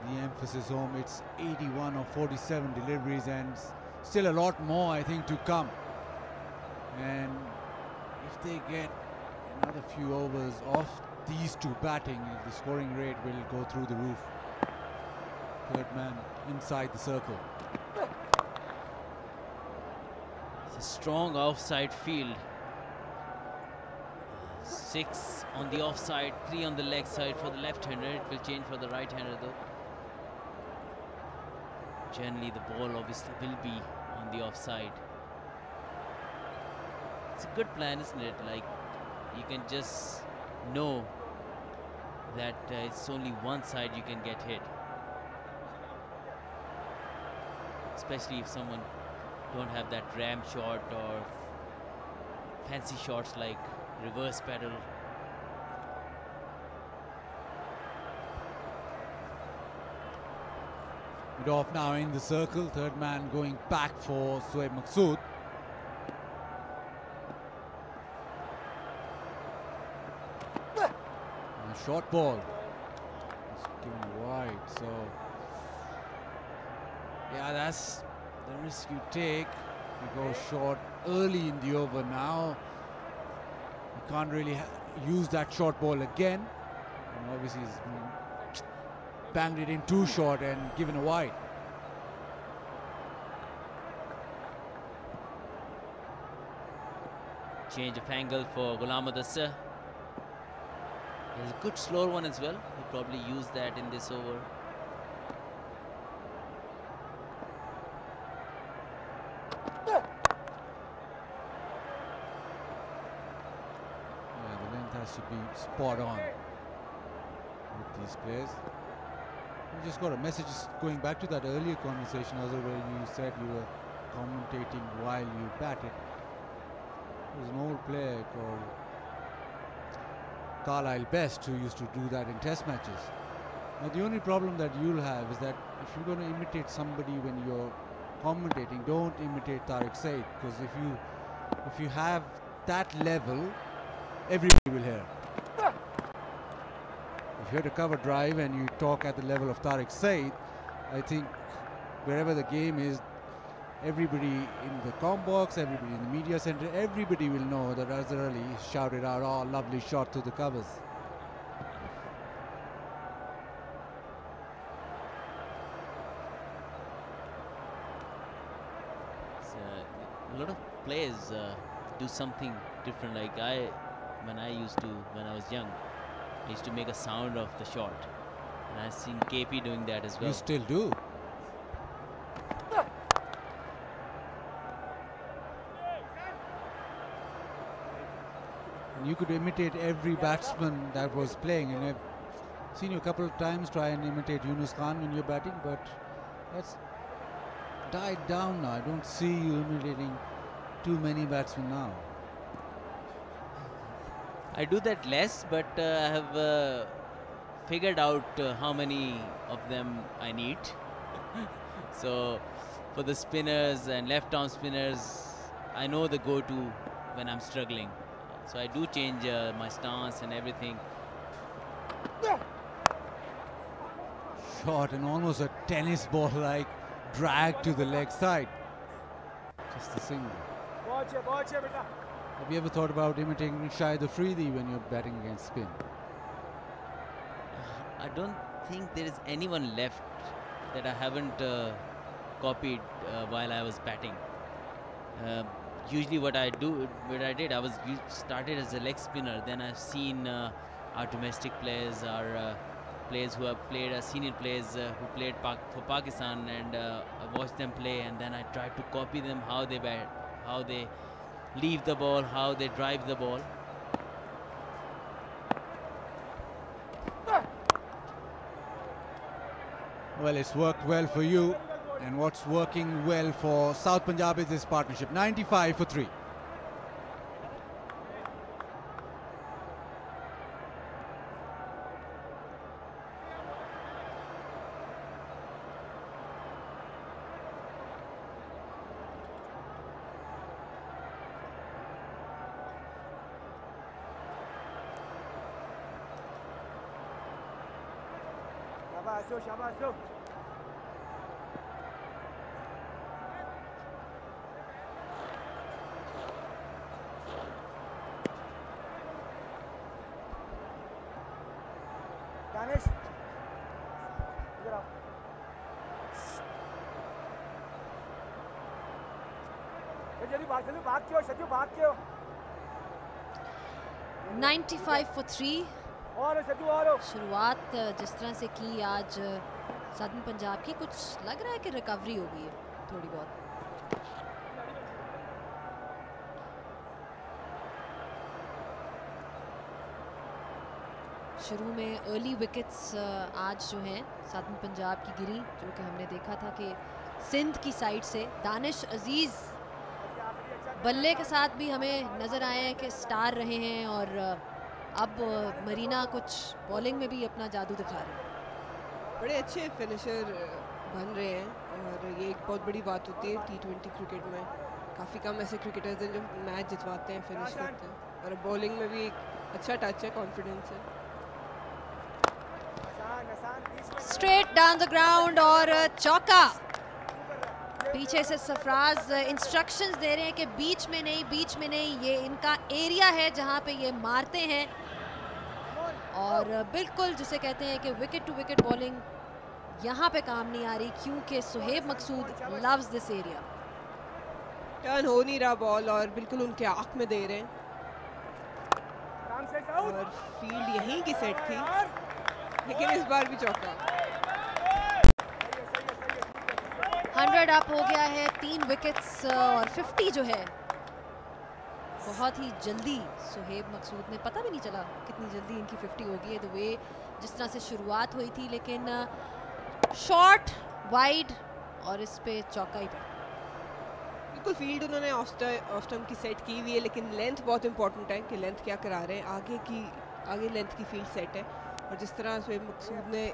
the emphasis home. It's 81 of 47 deliveries, and still a lot more, I think, to come. And if they get another few overs off these two batting, the scoring rate will go through the roof. Third man inside the circle. It's a strong offside field. 6 on the offside, 3 on the leg side for the left-hander. It will change for the right-hander though. Generally the ball obviously will be on the offside. It's a good plan, isn't it? Like, you can just know that it's only one side you can get hit. Especially if someone don't have that ram shot or fancy shots like reverse pedal. Mid off now in the circle. Third man going back for Shoaib Maqsood. A short ball. It's given wide. So yeah, that's the risk you take. You go short early in the over now. You can't really use that short ball again. And obviously he's banged it in too short and given a wide. Change of angle for Ghulam Mudassir. There's a good slower one as well. He'll probably use that in this over. To be spot on with these players. We just got a message going back to that earlier conversation, Azhar, where you said you were commentating while you batted. There's an old player called Carlisle Best who used to do that in test matches. Now the only problem that you'll have is that if you're going to imitate somebody when you're commentating, don't imitate Tariq Said, because if you have that level, everybody will hear. If you hit a cover drive and you talk at the level of Tariq Said, I think wherever the game is, everybody in the comm box, everybody in the media center, everybody will know that Azhar Ali shouted out, "Oh, lovely shot to the covers." A lot of players do something different. Like when I was young, I used to make a sound of the shot, and I've seen KP doing that as well. You still do. And you could imitate every batsman that was playing, and I've seen you a couple of times try and imitate Yunus Khan when you're batting, but that's died down now. I don't see you imitating too many batsmen now. I do that less, but I have figured out how many of them I need. So for the spinners and left arm spinners, I know the go-to when I'm struggling. So I do change my stance and everything. Shot and almost a tennis ball like drag to the leg side. Just a single. Have you ever thought about imitating Shahid Afridi when you're batting against spin? I don't think there is anyone left that I haven't copied while I was batting. Usually what I did, I started as a leg spinner. Then I've seen our domestic players, our players who have played, senior players who played for Pakistan, and I watched them play, and then I tried to copy them, how they bat, how they leave the ball, how they drive the ball. Well, it's worked well for you, and what's working well for South Punjab is this partnership. 95 for 3. शाबाश दानिश इधर आओ जल्दी भाग के हो सजू भाग के हो 95 for 3 और सजू और शुरुआत जिस तरह से की आज सदर्न पंजाब की, कुछ लग रहा है कि रिकवरी हो गई है थोड़ी बहुत। शुरू में अर्ली विकेट्स आज जो हैं सदर्न पंजाब की गिरी, जो कि हमने देखा था कि सिंध की साइड से दानिश अजीज बल्ले के साथ भी हमें नज़र आए हैं कि स्टार रहे हैं, और अब मरीना कुछ बॉलिंग में भी अपना जादू दिखा रहे हैं। बड़े अच्छे फिनिशर बन रहे हैं, और ये एक बहुत बड़ी बात होती है T20 क्रिकेट में। काफ़ी कम ऐसे क्रिकेटर्स हैं जो मैच जितवाते हैं, फिनिश करते हैं, और बॉलिंग में भी एक अच्छा टच है, कॉन्फिडेंस है। स्ट्रेट डाउन द ग्राउंड और चौका। पीछे से सरफराज इंस्ट्रक्शंस दे रहे हैं कि बीच में नहीं, ये इनका एरिया है जहां पे ये मारते हैं, और बिल्कुल जिसे कहते हैं कि विकेट टू विकेट बॉलिंग यहां पे काम नहीं आ रही, क्योंकि सुहेब मकसूद लव्स दिस एरिया। टर्न हो नहीं रहा बॉल, और बिल्कुल उनके आंख में दे रहे हैं, और फील्ड यहीं की सेट थी, लेकिन इस बार भी चौका। 100 अप हो गया है, 3 विकेट्स, और 50 जो है बहुत ही जल्दी सुहेब मकसूद ने, पता भी नहीं चला कितनी जल्दी इनकी 50 हो गई है। द वे जिस तरह से शुरुआत हुई थी, लेकिन शॉर्ट वाइड और इस पे चौका ही पड़ा। बिल्कुल फील्ड उन्होंने ऑफ स्टंप की सेट की हुई है, लेकिन लेंथ बहुत इंपॉर्टेंट है कि लेंथ क्या करा रहे हैं, आगे लेंथ की फील्ड सेट है। और जिस तरह सुहेब मकसूद ने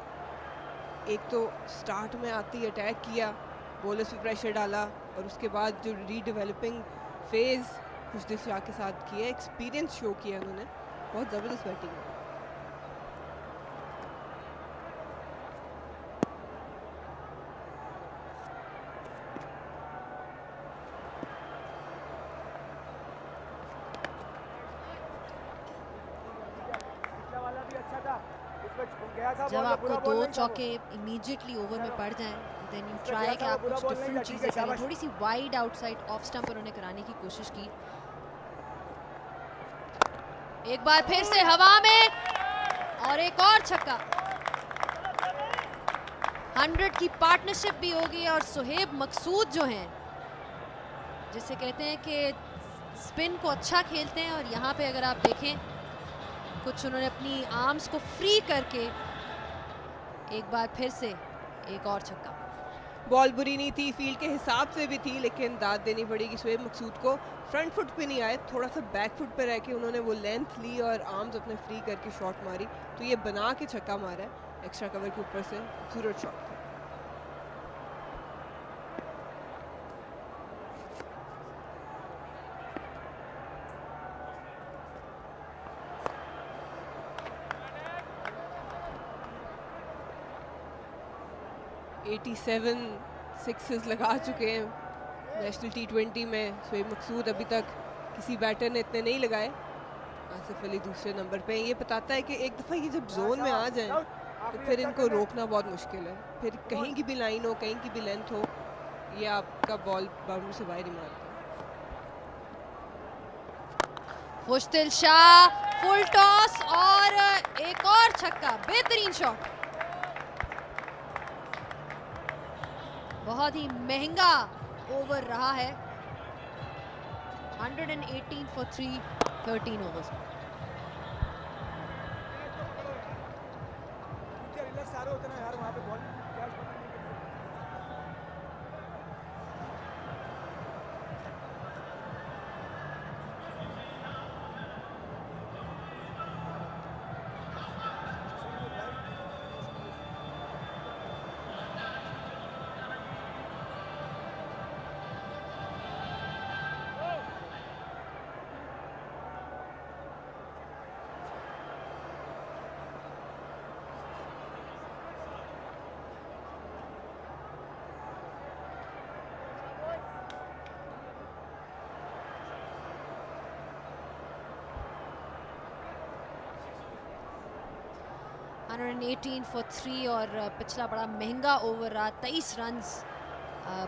एक तो स्टार्ट में आते ही अटैक किया, बॉलर्स पे प्रेशर डाला, और उसके बाद जो रीडेवलपिंग फेज़ खुशदिल शाह के साथ किया, एक्सपीरियंस शो किया उन्होंने। बहुत ज़बरदस्त बैटिंग है। जब आपको 2 चौके इमीडिएटली ओवर में पड़ जाएं, देन यू ट्राई कि आप कुछ डिफरेंट चीज़ें करें। थोड़ी सी वाइड आउटसाइड ऑफ स्टंप उन्होंने कराने की कोशिश की। एक बार फिर से हवा में और एक और छक्का। 100 की पार्टनरशिप भी होगी और सुहेब मकसूद जो हैं, जिसे कहते हैं कि स्पिन को अच्छा खेलते हैं, और यहाँ पे अगर आप देखें कुछ उन्होंने अपनी आर्म्स को फ्री करके एक बार फिर से एक और छक्का। बॉल बुरी नहीं थी, फील्ड के हिसाब से भी थी, लेकिन दाद देनी पड़ेगी सुहेब मकसूद को। फ्रंट फुट पे नहीं आए, थोड़ा सा बैक फुट पे रह के उन्होंने वो लेंथ ली और आर्म्स अपने फ्री करके शॉट मारी, तो ये बना के छक्का मारा है एक्स्ट्रा कवर के ऊपर से। खूबसूरत शॉट था। (87 सिक्सेस लगा चुके हैं नेशनल T20 में सुहेब मकसूद। अभी तक किसी बैटर ने इतने नहीं लगाए। आसिफ अली दूसरे नंबर पे। ये बताता है कि एक दफ़ा ये जब जोन में आ जाएं तो फिर इनको रोकना बहुत मुश्किल है। फिर कहीं की भी लाइन हो, कहीं की भी लेंथ हो, ये आपका बॉल बाउंड्री से बाहर ही मारता है। खुशदिल शाह फुल टॉस और एक और छक्का। बेहतरीन शॉट, बहुत ही महंगा ओवर रहा है। 118 फॉर 3, 13 ओवर्स में। for 3 और पिछला बड़ा महंगा ओवर रहा। 23 रन्स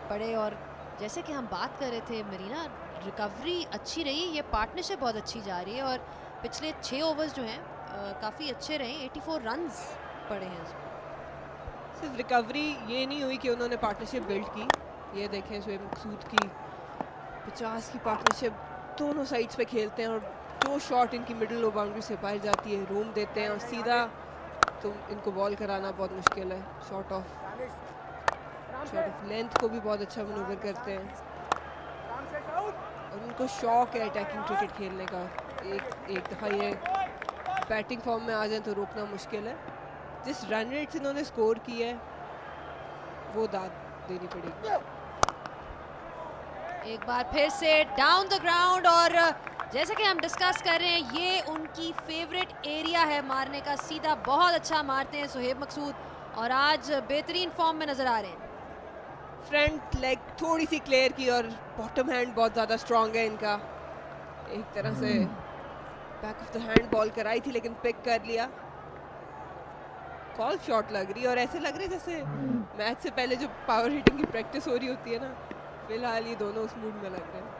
पड़े, और जैसे कि हम बात कर रहे थे मरीना, रिकवरी अच्छी रही, ये पार्टनरशिप बहुत अच्छी जा रही है, और पिछले 6 ओवर्स जो हैं काफ़ी अच्छे रहे। 84 रन्स पड़े हैं उसमें। सिर्फ रिकवरी ये नहीं हुई कि उन्होंने पार्टनरशिप बिल्ड की। ये देखें सुहेब मकसूद की 50 की पार्टनरशिप, दोनों साइड्स पे खेलते हैं, और जो शॉट इनकी मिडिल बाउंड्री से बाहर जाती है रूम देते हैं, और सीधा तो इनको बॉल कराना बहुत मुश्किल है। शॉट ऑफ लेंथ को भी बहुत अच्छा मनूवर करते हैं, और उनको शौक है अटैकिंग क्रिकेट खेलने का। एक दफ़ा ये बैटिंग फॉर्म में आ जाए तो रोकना मुश्किल है। जिस रन रेट से इन्होंने स्कोर किया है वो दाद देनी पड़ेगी। एक बार फिर से डाउन द ग्राउंड, और जैसे कि हम डिस्कस कर रहे हैं, ये उनकी फेवरेट एरिया है मारने का। सीधा बहुत अच्छा मारते हैं सुहेब मकसूद, और आज बेहतरीन फॉर्म में नजर आ रहे हैं। फ्रंट लेग थोड़ी सी क्लियर की, और बॉटम हैंड बहुत ज़्यादा स्ट्रॉन्ग है इनका। एक तरह से back of the hand ball कराई थी, लेकिन पिक कर लिया। कॉल शॉट लग रही है, और ऐसे लग रही है जैसे मैच से पहले जो पावर हिटिंग की प्रैक्टिस हो रही होती है ना, फिलहाल ये दोनों उस मूड में लग रहे हैं।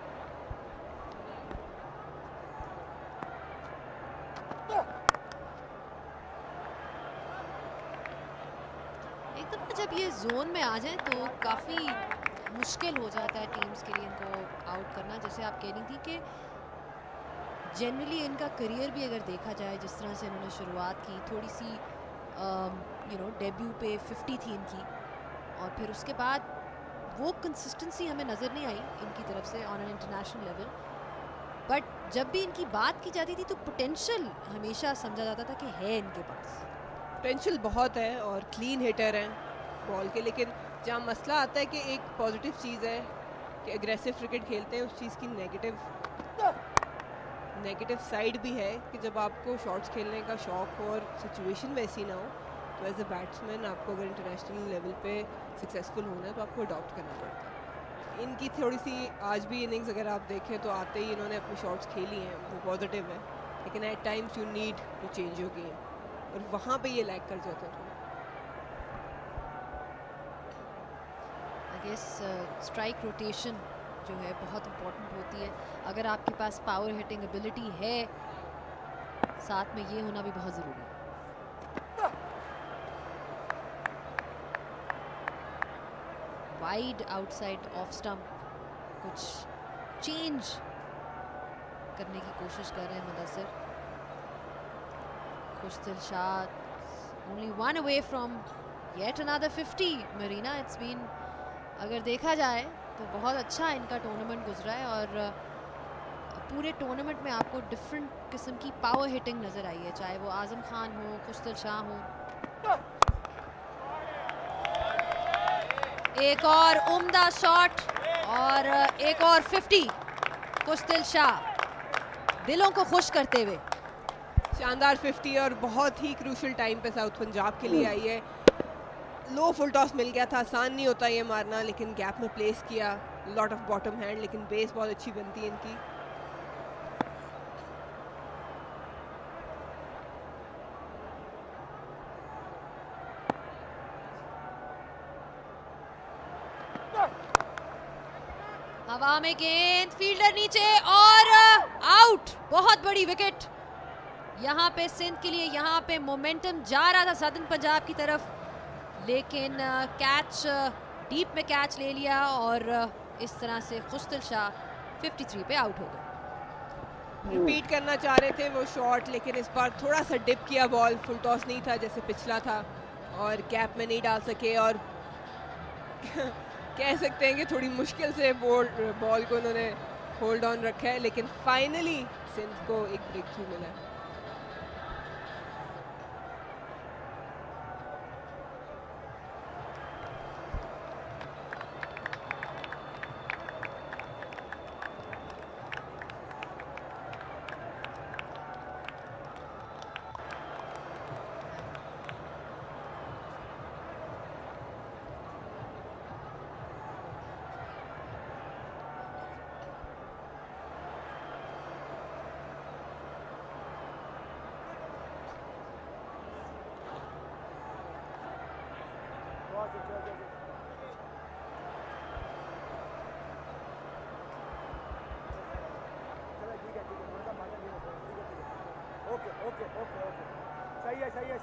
जब ये जोन में आ जाए तो काफ़ी मुश्किल हो जाता है टीम्स के लिए इनको आउट करना। जैसे आप कह रही थी कि जनरली इनका करियर भी अगर देखा जाए, जिस तरह से इन्होंने शुरुआत की, थोड़ी सी डेब्यू पे 50 थी इनकी, और फिर उसके बाद वो कंसिस्टेंसी हमें नज़र नहीं आई इनकी तरफ से on an international level. But जब भी इनकी बात की जाती थी तो पोटेंशियल हमेशा समझा जाता था कि है इनके पास। पोटेंशियल बहुत है और क्लीन हिटर हैं बॉल के, लेकिन जहाँ मसला आता है कि एक पॉजिटिव चीज़ है कि एग्रेसिव क्रिकेट खेलते हैं, उस चीज़ की नेगेटिव साइड भी है कि जब आपको शॉट्स खेलने का शौक हो और सिचुएशन वैसी ना हो, तो एज अ बैट्समैन आपको अगर इंटरनेशनल लेवल पे सक्सेसफुल होना है तो आपको अडॉप्ट करना पड़ता है। इनकी थोड़ी सी आज भी इनिंग्स अगर आप देखें तो आते ही इन्होंने अपनी शॉट्स खेली हैं, वो पॉजिटिव है, लेकिन at times you need to change your game, और वहाँ पे ये लैग कर जाते हैं। आई गेस स्ट्राइक रोटेशन जो है बहुत इम्पोर्टेंट होती है। अगर आपके पास पावर हिटिंग एबिलिटी है, साथ में ये होना भी बहुत ज़रूरी है। वाइड आउटसाइड ऑफ स्टंप, कुछ चेंज करने की कोशिश कर रहे हैं Mudassir. Khushdil Shah only one away from yet another 50 मरीना। इट्स बीन, अगर देखा जाए तो बहुत अच्छा इनका टूर्नामेंट गुजरा है, और पूरे टूर्नामेंट में आपको डिफरेंट किस्म की पावर हिटिंग नज़र आई है, चाहे वो आजम खान हो, खुशदिल शाह हो। एक और उम्दा शॉट और एक और 50 खुशदिल शाह दिलों को खुश करते हुए। शानदार 50 और बहुत ही क्रूशल टाइम पे साउथ पंजाब के लिए आई है। लो फुल टॉस मिल गया था, आसान नहीं होता ये मारना, लेकिन गैप में प्लेस किया, लॉट ऑफ बॉटम हैंड, लेकिन बेस बहुत अच्छी बनती है इनकी। हवा में गेंद, फील्डर नीचे और आउट। बहुत बड़ी विकेट यहाँ पे सिंध के लिए। यहाँ पे मोमेंटम जा रहा था सदर्न पंजाब की तरफ, लेकिन कैच, डीप में कैच ले लिया और इस तरह से खुशदिल शाह 53 पे आउट हो गए। रिपीट करना चाह रहे थे वो शॉट, लेकिन इस बार थोड़ा सा डिप किया बॉल, फुल टॉस नहीं था जैसे पिछला था, और गैप में नहीं डाल सके, और कह सकते हैं कि थोड़ी मुश्किल से बॉल को उन्होंने होल्ड ऑन रखा है, लेकिन फाइनली सिंध को एक ब्रेक थ्रू मिला है।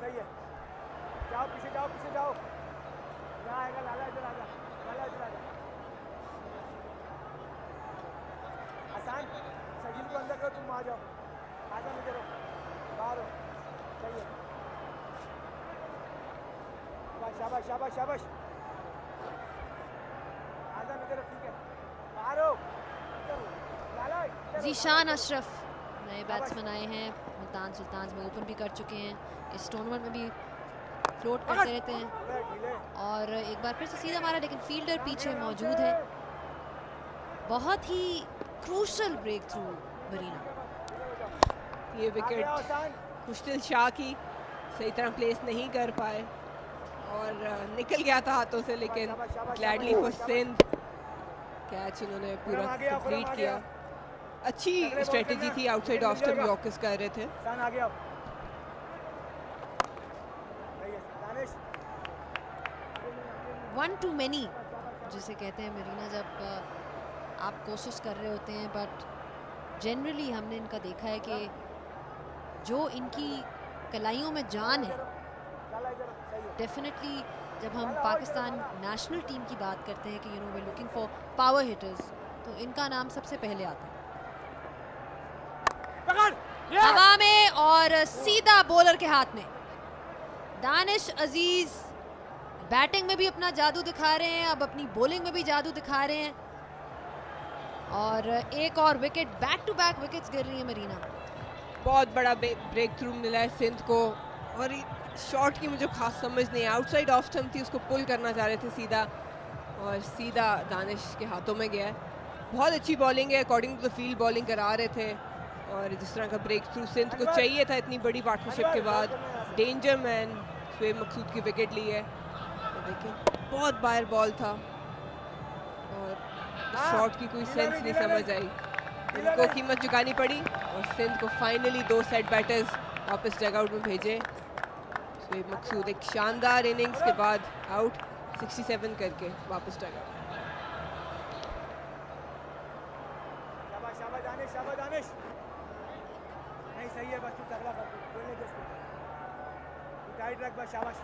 सही है। जाओ पीछे जाओ, पीछे जाओ। यहाँ आएगा लाला, इधर आजा, लाला इधर आजा। आसान, सजील को अंदर करो, तुम आ जाओ। आजा इधर हो, बाहर हो। सही है। शाबाश शाबाश शाबाश। आजा इधर, ठीक है। बाहर हो, इधर हो। लाला ज़ीशान अशरफ नए बैट्समैन आए हैं, मुल्तान सुल्तान्स में ओपन भी कर चुके हैं, इस टूर्नामेंट में भी फ्लोट करते रहते हैं, और एक बार फिर से सीधा मारा, लेकिन फील्डर पीछे मौजूद है। बहुत ही क्रूशल ब्रेक थ्रू मरीना। ये विकेट खुशदिल शाह की सही तरह प्लेस नहीं कर पाए और निकल गया था हाथों से, लेकिन ग्लैडली फॉर सिंध कैच इन्होंने पूरा कंप्लीट किया। अच्छी स्ट्रेटेजी थी, आउटसाइड ऑफ स्टंप यॉर्कर्स कर रहे थे। वन टू मैनी जिसे कहते हैं मरीना, जब आप कोशिश कर रहे होते हैं, बट जनरली हमने इनका देखा है कि जो इनकी कलाइयों में जान है, डेफिनेटली जब हम पाकिस्तान नेशनल टीम की बात करते हैं कि we looking for power hitters, तो इनका नाम सबसे पहले आता है। हवा में और सीधा बॉलर के हाथ में। दानिश अजीज बैटिंग में भी अपना जादू दिखा रहे हैं, अब अपनी बॉलिंग में भी जादू दिखा रहे हैं, और एक और wicket, back to back wickets गिर रही है मरीना। बहुत बड़ा ब्रेक थ्रू मिला है सिंध को, और शॉट की मुझे खास समझ नहीं, आउटसाइड ऑफ स्टंप थी, उसको पुल करना चाह रहे थे सीधा, और सीधा दानिश के हाथों में गया है। बहुत अच्छी बॉलिंग है, according to the field bowling करा रहे थे, और जिस तरह का ब्रेक थ्रू सिंध को चाहिए था इतनी बड़ी पार्टनरशिप के बाद, डेंजर मैन शुएब मकसूद की विकेट ली है। तो देखिए बहुत बाहर बॉल था और शॉट की कोई सेंस नहीं समझ आई, उनको कीमत चुकानी पड़ी और सिंध को फाइनली 2 सेट बैटर्स वापस डगआउट में भेजे। शुएब मकसूद एक शानदार इनिंग्स के बाद आउट 67 करके वापस डगआउट। शाबाश दानिश, शाबाश दानिश। नहीं सही है, बस तू तगड़ा कर, बोलने दे उसको, तू टाइट रख बस, शाबाश।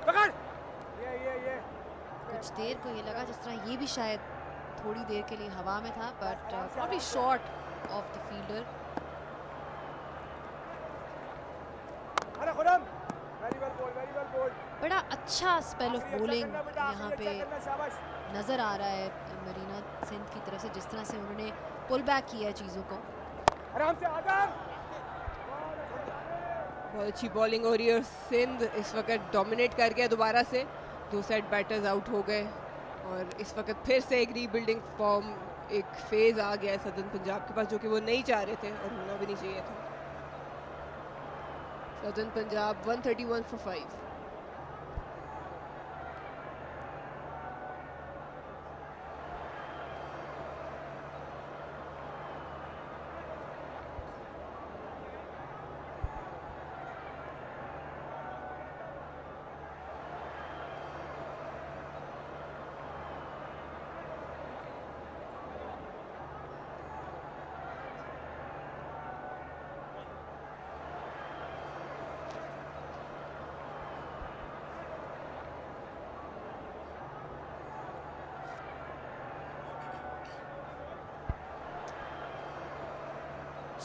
पकड़ ये कुछ देर को ये लगा जिस तरह ये भी शायद थोड़ी देर के लिए हवा में था, but probably short of the fielder. अरे Khurram, very well bowled, very well bowled. बड़ा अच्छा स्पेल ऑफ बॉलिंग यहाँ पे नजर आ रहा है मरीना सिंध की तरफ से, जिस तरह से उन्होंने पुल बैक किया है चीज़ों को। आराम से आदम। बहुत अच्छी बॉलिंग हो रही है और सिंध इस वक्त डोमिनेट कर गया दोबारा से। 2 सेट बैटर्स आउट हो गए और इस वक्त फिर से एक रीबिल्डिंग फॉर्म, एक फेज आ गया है सदर्न पंजाब के पास, जो कि वो नहीं चाह रहे थे और होना भी नहीं चाहिए था। Southern Punjab 131 for 5।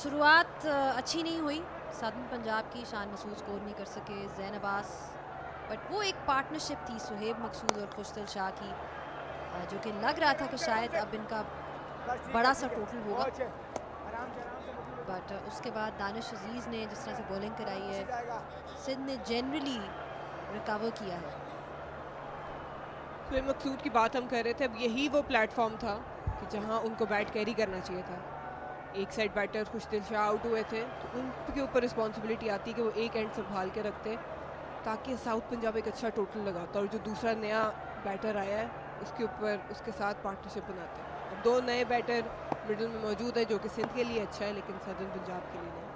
शुरुआत अच्छी नहीं हुई, सदर्न पंजाब की शान मसूद स्कोर नहीं कर सके, ज़ैन अब्बास, बट वो एक पार्टनरशिप थी सुहेब मकसूद और खुशदिल शाह की, जो कि लग रहा था कि शायद अब इनका बड़ा सा टोटल होगा, बट उसके बाद दानिश अजीज़ ने जिस तरह से बॉलिंग कराई है, सिंध ने जनरली रिकवर किया है। शुएब मकसूद की बात हम कर रहे थे, अब यही वो प्लेटफॉर्म था कि जहां उनको बैट कैरी करना चाहिए था। एक साइड बैटर खुशदिल शाह आउट हुए थे तो उनके ऊपर रिस्पॉन्सिबिलिटी आती कि वो एक एंड संभाल के रखते ताकि साउथ पंजाब एक अच्छा टोटल लगाता और जो दूसरा नया बैटर आया है उसके ऊपर उसके साथ पार्टनरशिप बनाते। अब 2 नए बैटर मिडिल में मौजूद है जो कि सिंध के लिए अच्छा है लेकिन सदर्न पंजाब के लिए नहीं।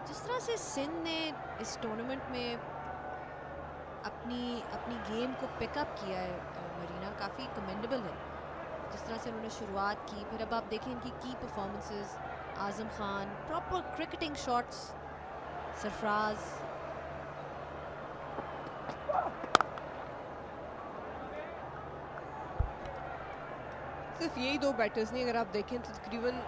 जिस तरह से सिंध ने इस टूर्नामेंट में अपनी गेम को पिकअप किया है मरीना, काफ़ी कमेंडेबल है जिस तरह से उन्होंने शुरुआत की। फिर अब आप देखें इनकी की performances, Azam Khan proper cricketing shots, Sarfaraz, सिर्फ यही 2 बैटर्स नहीं, अगर आप देखें तो तकरीबन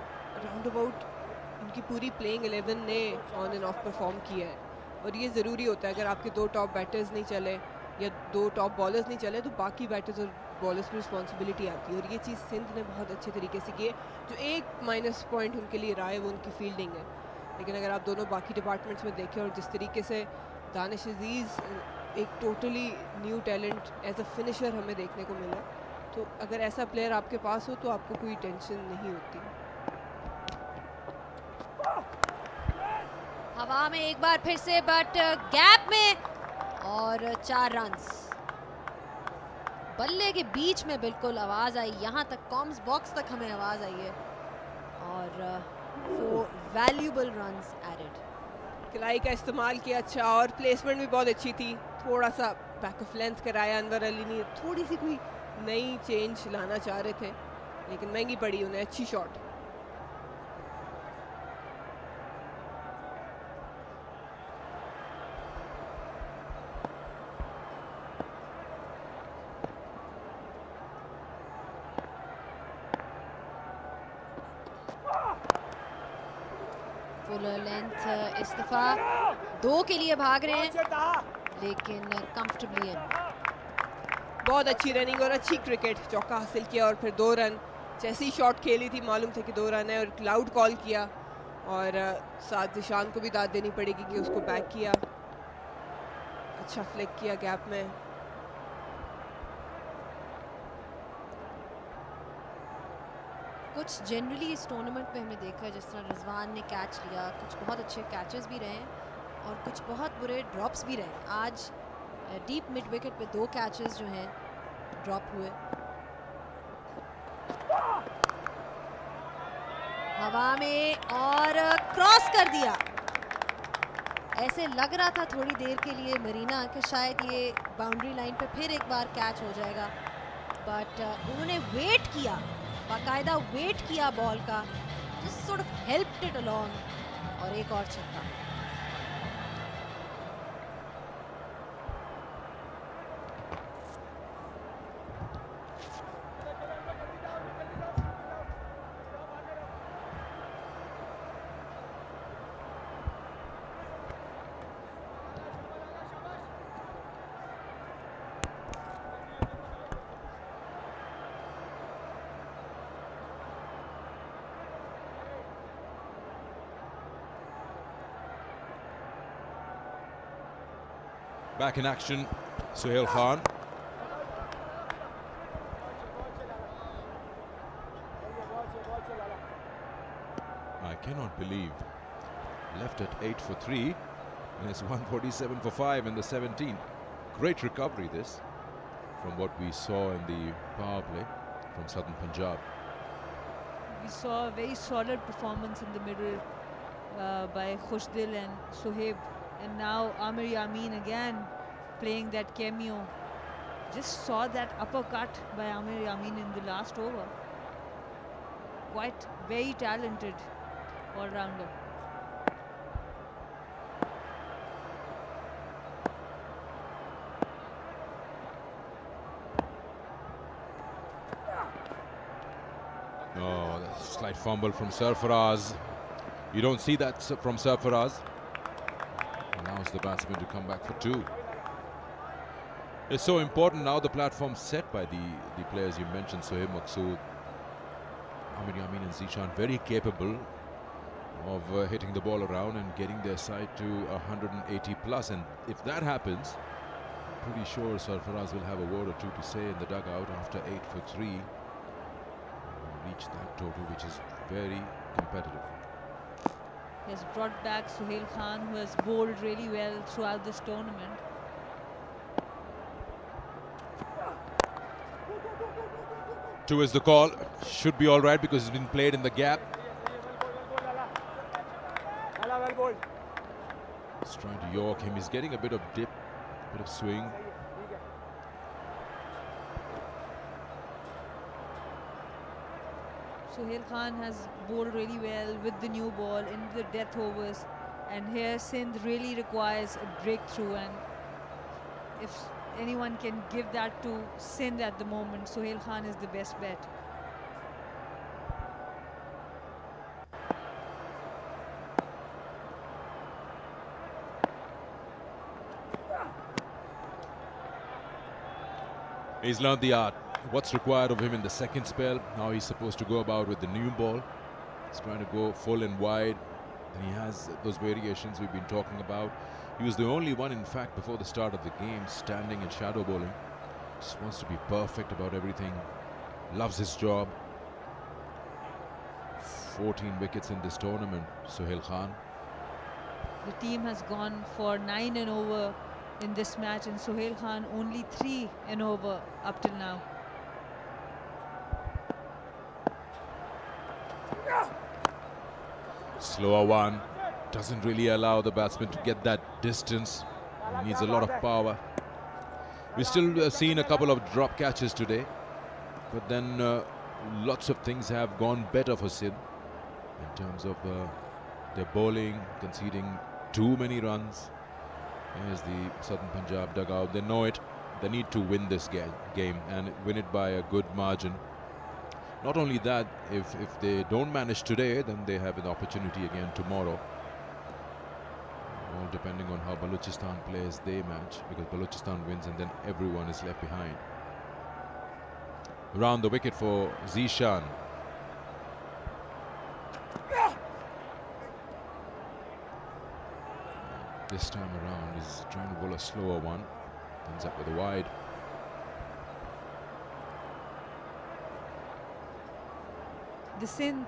राउंड अबाउट इनकी पूरी प्लेइंग 11 ने ऑन एंड ऑफ परफॉर्म किया है और ये ज़रूरी होता है। अगर आपके 2 टॉप बैटर्स नहीं चले या 2 टॉप बॉलर्स नहीं चले तो बाकी बैटर्स और बॉलर्स पर रिस्पॉन्सिबिलिटी आती है और ये चीज़ सिंध ने बहुत अच्छे तरीके से की है। जो एक माइनस पॉइंट उनके लिए रहा है वो उनकी फील्डिंग है, लेकिन अगर आप दोनों बाकी डिपार्टमेंट्स में देखें और जिस तरीके से दानिश अजीज़ एक totally new talent as a finisher हमें देखने को मिला, तो अगर ऐसा प्लेयर आपके पास हो तो आपको कोई टेंशन नहीं होती। हवा में एक बार फिर से, बट गैप में और 4 रन्स। बल्ले के बीच में बिल्कुल आवाज़ आई, यहाँ तक कॉम्स बॉक्स तक हमें आवाज़ आई है और 4 वैल्यूबल रन्स एडेड। खिलाई का इस्तेमाल किया अच्छा और प्लेसमेंट भी बहुत अच्छी थी। थोड़ा सा बैक ऑफ लेंथ कराया अनवर अली ने, थोड़ी सी कोई नई चेंज लाना चाह रहे थे लेकिन महंगी पड़ी उन्हें। अच्छी शॉट। फुल लेंथ इस दफा 2 के लिए भाग रहे हैं लेकिन कंफर्टेबली इन। बहुत अच्छी रनिंग और अच्छी क्रिकेट, चौका हासिल किया और फिर 2 रन। जैसी शॉट खेली थी मालूम था कि 2 रन है और लाउड कॉल किया और साथ जिशान को भी दाद देनी पड़ेगी कि उसको बैक किया, अच्छा फ्लिक किया गैप में। कुछ जनरली इस टूर्नामेंट में हमें देखा जिस तरह रिजवान ने कैच लिया, कुछ बहुत अच्छे कैचेस भी रहे और कुछ बहुत बुरे ड्रॉप्स भी रहे। आज डीप मिड विकेट पे 2 कैचेस जो हैं ड्रॉप हुए। हवा में और क्रॉस कर दिया। ऐसे लग रहा था थोड़ी देर के लिए मरीना कि शायद ये बाउंड्री लाइन पे फिर एक बार कैच हो जाएगा, बट उन्होंने वेट किया, बाकायदा वेट किया बॉल का, just sort of helped it along और एक और छक्का। Back in action, Suhail Khan. I cannot believe. Left at 8 for 3 and it's 147 for 5 in the 17. Great recovery this from what we saw in the power play from Southern Punjab. We saw a very solid performance in the middle by Khushdil and Sohaib. And now Amir Yamin again playing that cameo. Just saw that uppercut by Amir Yamin in the last over. Quite very talented all-rounder. Oh, that's a slight fumble from Sarfaraz. You don't see that from Sarfaraz. Allows the batsman to come back for 2. It's so important now, the platform set by the players you mentioned, Sohaib Maqsood, Amir Yamin and Zishan, very capable of hitting the ball around and getting their side to 180 plus. And if that happens, I'm pretty sure Sarfaraz will have a word or two to say in the dugout after 8 for 3. Reach that total, which is very competitive. He has brought back Suhail Khan, who has bowled really well throughout this tournament. 2 is the call. Should be all right because it's been played in the gap. He's trying to york him. He's getting a bit of dip, a bit of swing. Suhail Khan has bowled really well with the new ball in the death overs, and here Sindh really requires a breakthrough, and if anyone can give that to Sindh at the moment, Suhail Khan is the best bet. He's learned the art. What's required of him in the second spell, how he's supposed to go about with the new ball. He's trying to go full and wide, and he has those variations we've been talking about. He was the only one, in fact, before the start of the game, standing and shadow bowling. Just wants to be perfect about everything. Loves his job. 14 wickets in this tournament, Suhail Khan. The team has gone for 9 and over in this match, and Suhail Khan only 3 and over up till now. Slower one, doesn't really allow the batsman to get that distance. He needs a lot of power. We've still seen a couple of drop catches today, but then lots of things have gone better for Sindh in terms of their bowling, conceding too many runs. Here's the Southern Punjab dugout. They know it. They need to win this game and win it by a good margin. Not only that, if they don't manage today, then they have an opportunity again tomorrow all depending on how Balochistan plays their match, because Balochistan wins and then everyone is left behind. Around the wicket for Zishan. This time around he's trying to bowl a slower one. Ends up with a wide. The Sindh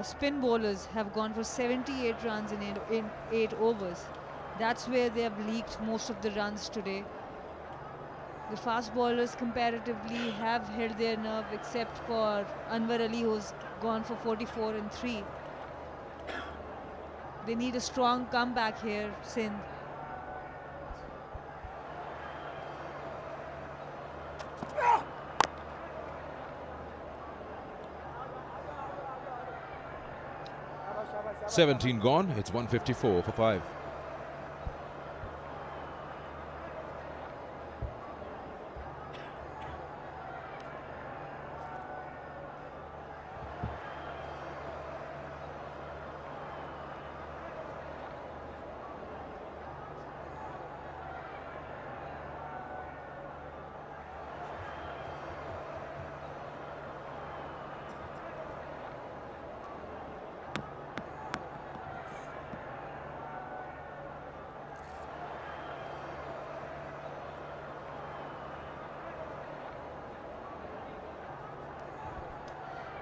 spin bowlers have gone for 78 runs in 8 overs. That's where they have leaked most of the runs today. The fast bowlers comparatively have held their nerve, except for Anwar Ali, who's gone for 44 and 3. They need a strong comeback here, Sindh. शाबाश 17 gone. It's 154 for 5.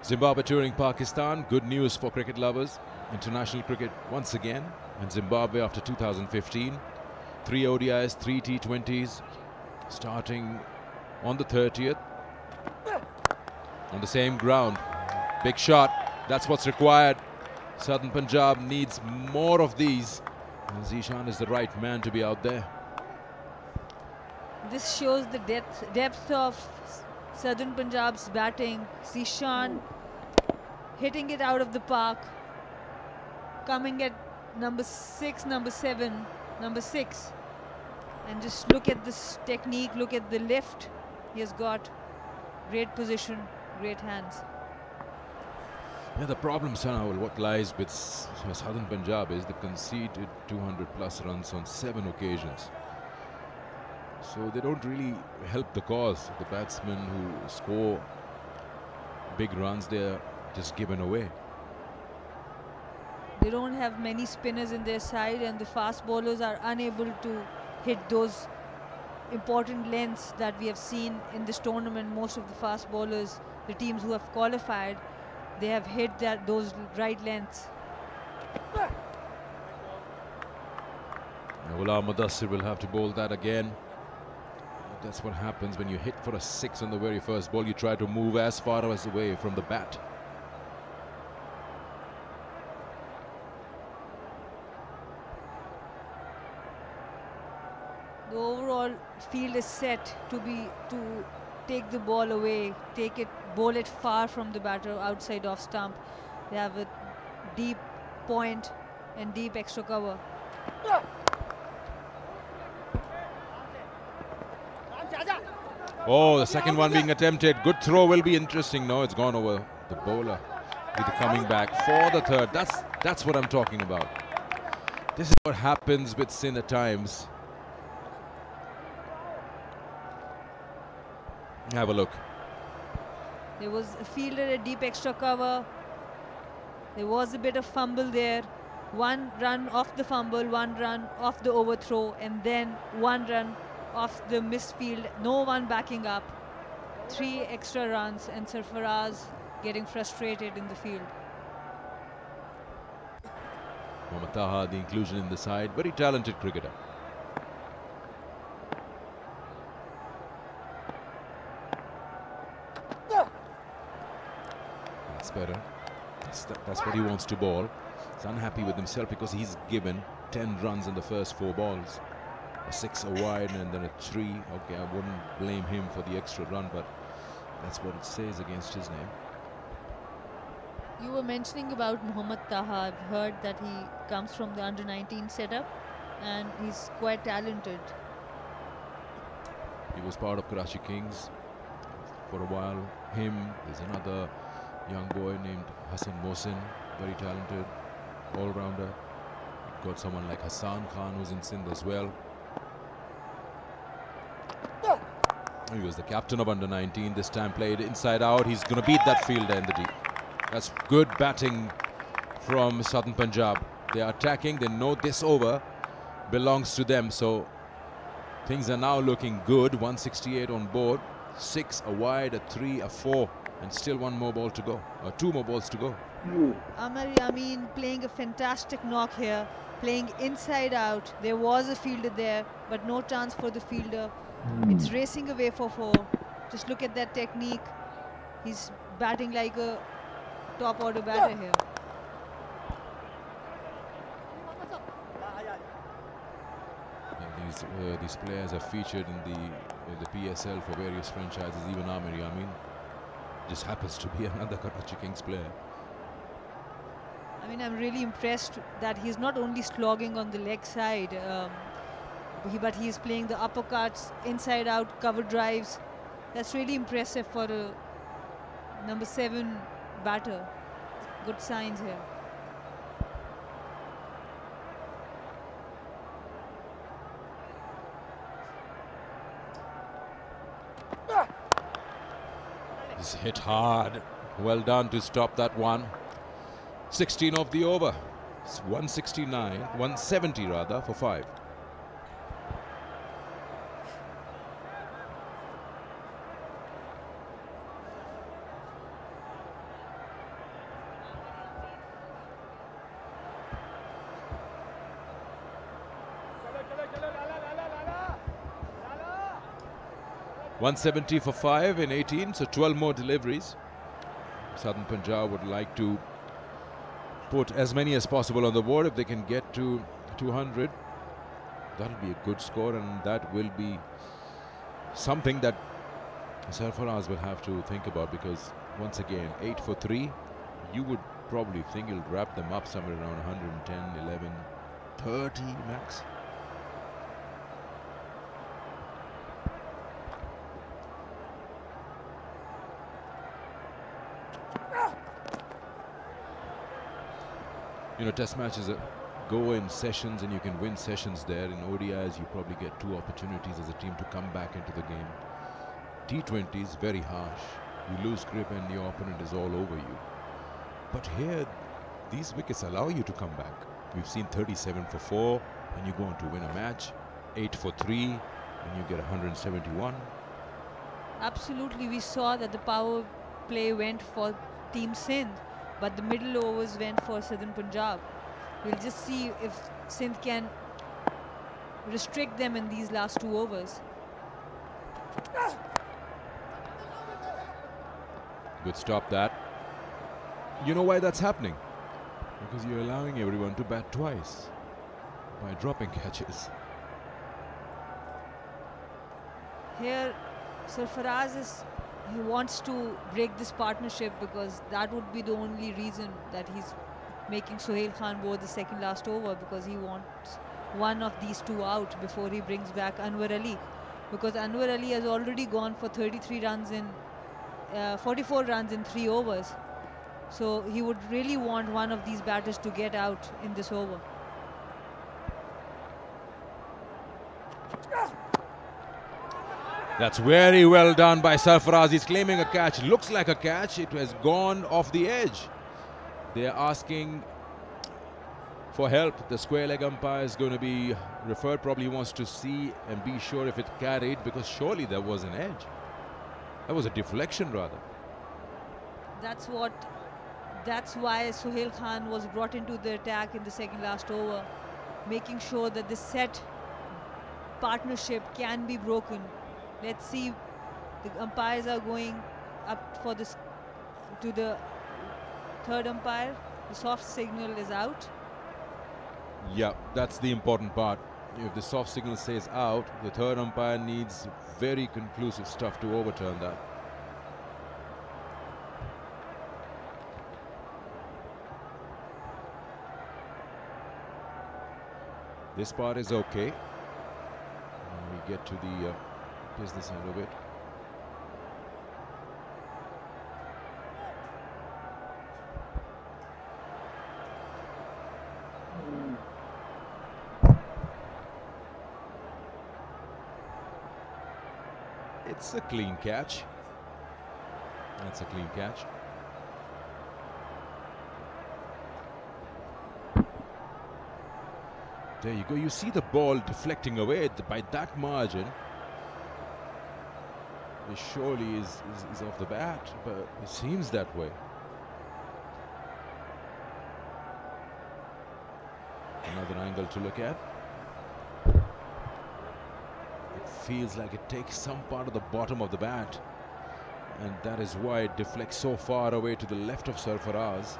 Zimbabwe touring Pakistan. Good news for cricket lovers. International cricket once again in Zimbabwe after 2015. 3 ODIs, 3 T20s, starting on the 30th on the same ground. Big shot. That's what's required. Southern Punjab needs more of these. And Zishan is the right man to be out there. This shows the depth of Southern Punjab's batting. Zishan hitting it out of the park, coming at number 6, number 7, number 6. And just look at this technique, look at the lift. He has got great position, great hands. Yeah, the problem, Sanawal, what lies with Southern Punjab is they conceded 200 plus runs on 7 occasions. So they don't really help the cause. The batsmen who score big runs, they're just given away. They don't have many spinners in their side, and the fast bowlers are unable to hit those important lengths that we have seen in this tournament. Most of the fast bowlers, the teams who have qualified, they have hit those right lengths. Ghulam Mudassir will have to bowl that again. That's what happens when you hit for a 6 on the very first ball. You try to move as far as away from the bat. The overall field is set to take the ball away, bowl it far from the batter outside off stump. They have a deep point and deep extra cover. Oh, the second one being attempted. Good throw will be interesting. No, it's gone over the bowler. With the coming back for the third. That's what I'm talking about. This is what happens with Sindh at times. Have a look. There was a fielder at deep extra cover. There was a bit of fumble there. 1 run off the fumble, 1 run off the overthrow, and then 1 run off the misfield. No one backing up. 3 extra runs, and Sarfaraz getting frustrated in the field. Mohammad Taha, the inclusion in the side. Very talented cricketer. That's better. That's what he wants to bowl. He's unhappy with himself because he's given 10 runs in the first 4 balls. A 6, a wide, and then a 3. Okay, I wouldn't blame him for the extra run, but that's what it says against his name. You were mentioning about Mohammad Taha. I've heard that he comes from the under-19 setup, and he's quite talented. He was part of Karachi Kings for a while. There's another young boy named Hassan Mohsin, very talented all-rounder. got someone like Hassan Khan who's in Sindh as well. He was the captain of under-19 this time, played inside out. He's going to beat that fielder in the deep. That's good batting from Southern Punjab. They are attacking. They know this over belongs to them. So things are now looking good. 168 on board. 6 a wide, a 3, a 4, and still one more ball to go. Or 2 more balls to go. Amar Yamin playing a fantastic knock here, playing inside out. There was a fielder there, but no chance for the fielder. It's racing away for 4. Just look at that technique. He's batting like a top order batter here. These players are featured in the PSL for various franchises. Even Amir Yamin just happens to be another Karachi Kings player. I mean, I'm really impressed that he's not only slogging on the leg side, but he's playing the uppercuts, inside out, cover drives. That's really impressive for a number 7 batter. Good signs here. He's hit hard. Well done to stop that one. 16 of the over. It's 170 rather, for 5. $170 for 5 in 18, so 12 more deliveries. Southern Punjab would like to put as many as possible on the board. If they can get to 200, that'll be a good score, and that will be something that Sarfaraz will have to think about, because once again, 8 for 3, you would probably think he'll wrap them up somewhere around 110, 11, 30 max. You know, test matches go in sessions, and you can win sessions there. In ODIs, you probably get 2 opportunities as a team to come back into the game. T20 is very harsh. You lose grip and your opponent is all over you. But here, these wickets allow you to come back. We've seen 37 for 4, and you go on to win a match. 8 for 3, and you get 171. Absolutely, we saw that the power play went for Team Sindh, but the middle overs went for Southern Punjab. We'll just see if Sindh can restrict them in these last 2 overs. Good stop that. You know why that's happening? Because you're allowing everyone to bat twice by dropping catches. Here, Sarfaraz he wants to break this partnership, because that would be the only reason that he's making Sohail Khan bowl the second last over, because he wants one of these 2 out before he brings back Anwar Ali, because Anwar Ali has already gone for 33 runs in 44 runs in 3 overs. So he would really want one of these batters to get out in this over. That's very well done by Sarfaraz. He's claiming a catch. Looks like a catch. It has gone off the edge. They're asking for help. The square leg umpire is going to be referred. Probably wants to see and be sure if it carried, because surely there was an edge. That was a deflection rather. That's why Sohail Khan was brought into the attack in the second last over, making sure that this set partnership can be broken. Let's see, the umpires are going up for this to the 3rd umpire. The soft signal is out. Yeah, that's the important part. If the soft signal says out, the 3rd umpire needs very conclusive stuff to overturn that. This part is okay. And we get to the business end of it. That's a clean catch. That's a clean catch. There you go. You see the ball deflecting away by that margin. It surely is off the bat, but it seems that way. Another angle to look at. It feels like it takes some part of the bottom of the bat, and that is why it deflects so far away to the left of Sarfaraz.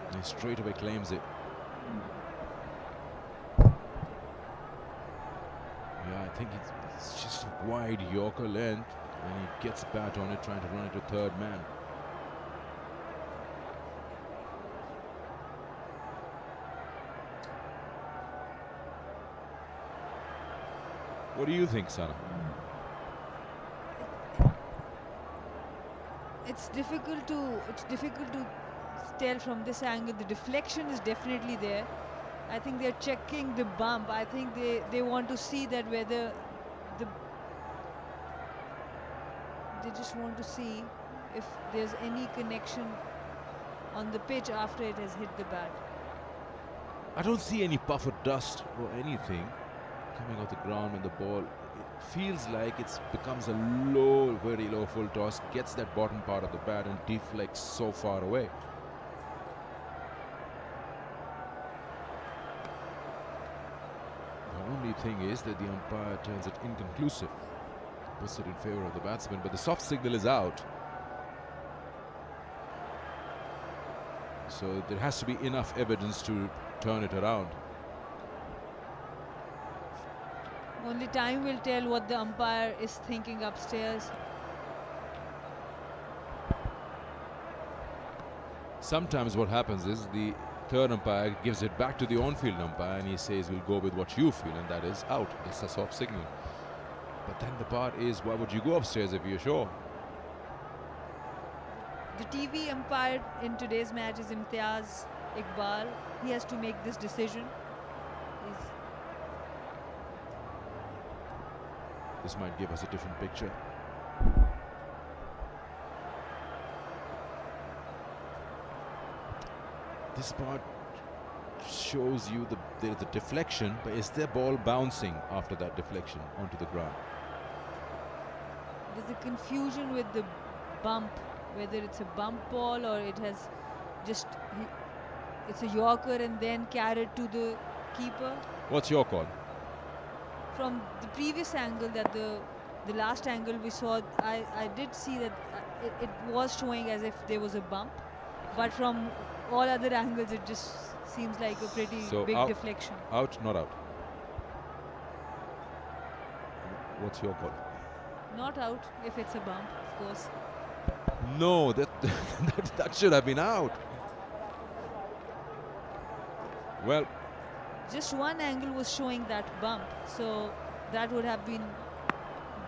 And he straight away claims it. Yeah, I think it's just a wide Yorker length, and he gets bat on it, trying to run it to third man. What do you think, Sana? It's difficult to tell from this angle. The deflection is definitely there. I think they're checking the bump. I think they want to see that whether they just want to see if there's any connection on the pitch after it has hit the bat. I don't see any puff of dust or anything coming off the ground when the ball, it feels like it becomes a low, very low full toss, gets that bottom part of the bat and deflects so far away. The only thing is that the umpire turns it inconclusive, puts it in favor of the batsman, but the soft signal is out. So there has to be enough evidence to turn it around. Only time will tell what the umpire is thinking upstairs. Sometimes what happens is the third umpire gives it back to the on-field umpire and he says, we'll go with what you feel, and that is out. It's a soft signal. But then the part is, why would you go upstairs if you're sure? The TV umpire in today's match is Imtiaz Iqbal. He has to make this decision. This might give us a different picture. This part shows you there's a deflection, but is the ball bouncing after that deflection onto the ground? There's a confusion with the bump, whether it's a bump ball or it has just, it's a Yorker and then carried to the keeper. What's your call? From the previous angle, that the last angle we saw, I did see that it was showing as if there was a bump, but from all other angles it just seems like a pretty big deflection. Out, not out. What's your call? Not out if it's a bump, of course. No, that should have been out. Well, just one angle was showing that bump, so that would have been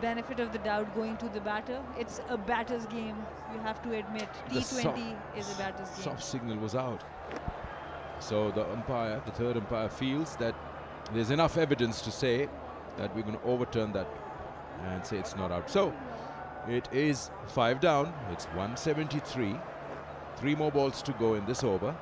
benefit of the doubt going to the batter. It's a batter's game, you have to admit. T20 is a batter's game. Soft signal was out. So the umpire, the third umpire, feels that there's enough evidence to say that we're going to overturn that and say it's not out. So it is 5 down, it's 173. 3 more balls to go in this over.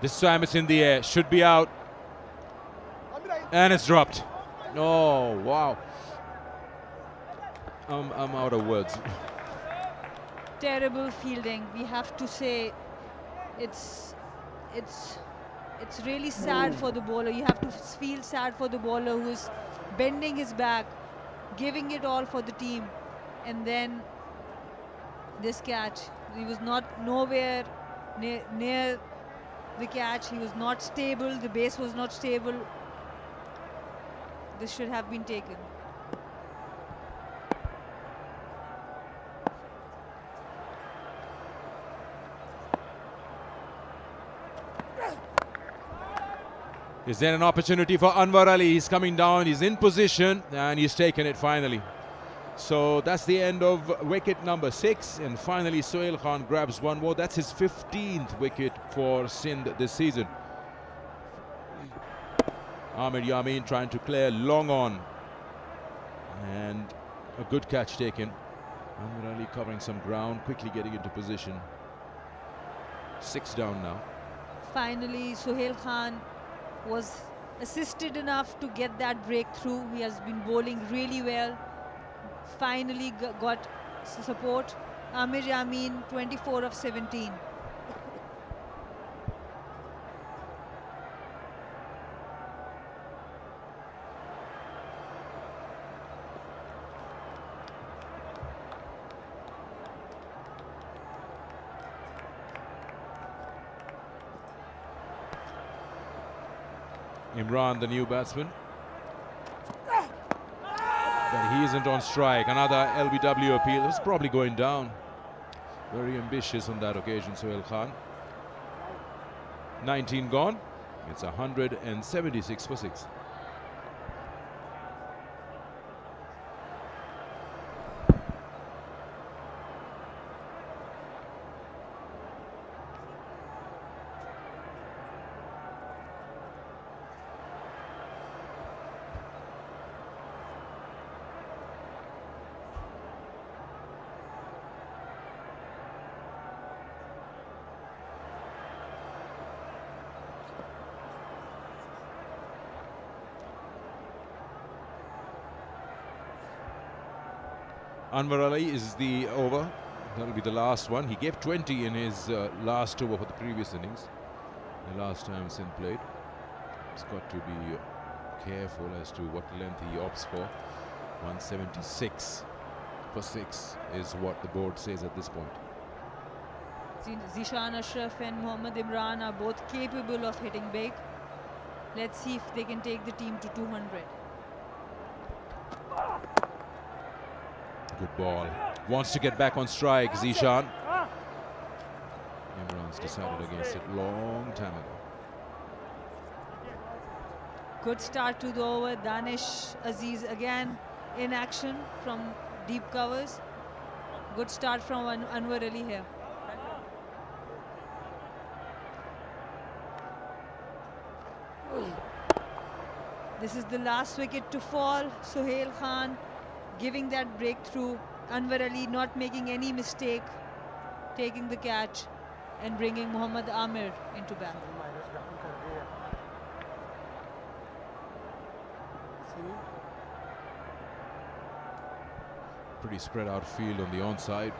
This time it's in the air, should be out. And it's dropped. Oh, wow. I'm out of words. Terrible fielding, we have to say. It's really sad for the bowler. You have to feel sad for the bowler who's bending his back, giving it all for the team, and then this catch. He was nowhere near the catch. He was not stable. The base was not stable. This should have been taken. Is there an opportunity for Anwar Ali? He's coming down, he's in position, and he's taken it finally. So that's the end of wicket number 6, and finally Sohail Khan grabs one more. That's his 15th wicket for Sindh this season. Ahmed Yamin trying to clear long on, and a good catch taken. Anwar Ali covering some ground, quickly getting into position. 6 down now. Finally, Sohail Khan was assisted enough to get that breakthrough. He has been bowling really well. Finally got support. Amir Yamin, 24 of 17. Imran, the new batsman. But he isn't on strike. Another LBW appeal. It's probably going down. Very ambitious on that occasion, Sohail Khan. 19 gone. It's 176 for 6. Anwar Ali is the over. That'll be the last one. He gave 20 in his last over for the previous innings. The last time Sindh played. He's got to be careful as to what length he opts for. 176 for 6 is what the board says at this point. Zishan Ashraf and Mohammad Imran are both capable of hitting big. Let's see if they can take the team to 200. Good ball. Wants to get back on strike, Zishan. Imran's decided against it long time ago. Good start to the over. Danish Aziz again in action from deep covers. Good start from Anwar Ali here. This is the last wicket to fall. Sohail Khan giving that breakthrough. Anwar Ali not making any mistake, taking the catch and bringing Muhammad Amir into bat. Pretty spread out field on the onside.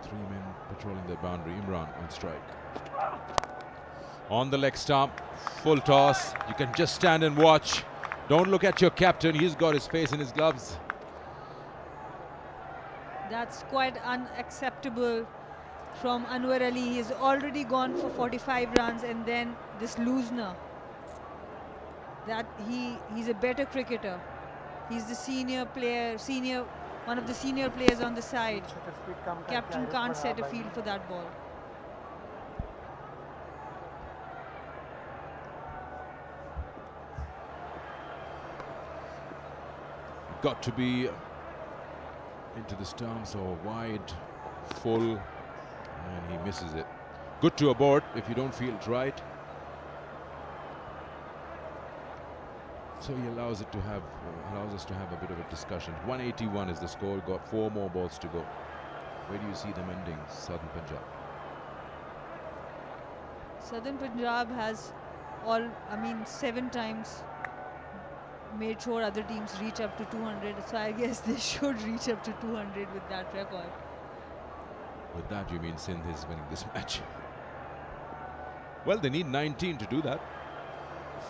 3 men patrolling their boundary. Imran on strike. On the leg stump, full toss. You can just stand and watch. Don't look at your captain. He's got his face in his gloves. That's quite unacceptable from Anwar Ali. He's already gone for 45 runs, and then this loosener. That he's a better cricketer. He's the senior player, one of the senior players on the side. Captain can't set a field for that ball. Got to be into the stumps or wide, full, and he misses it. Good to abort if you don't feel it right. So he allows us to have a bit of a discussion. 181 is the score. Got 4 more balls to go. Where do you see them ending, Southern Punjab? Southern Punjab has 7 times made sure other teams reach up to 200. So I guess they should reach up to 200 with that record. With that, you mean Sindh is winning this match? Well, they need 19 to do that.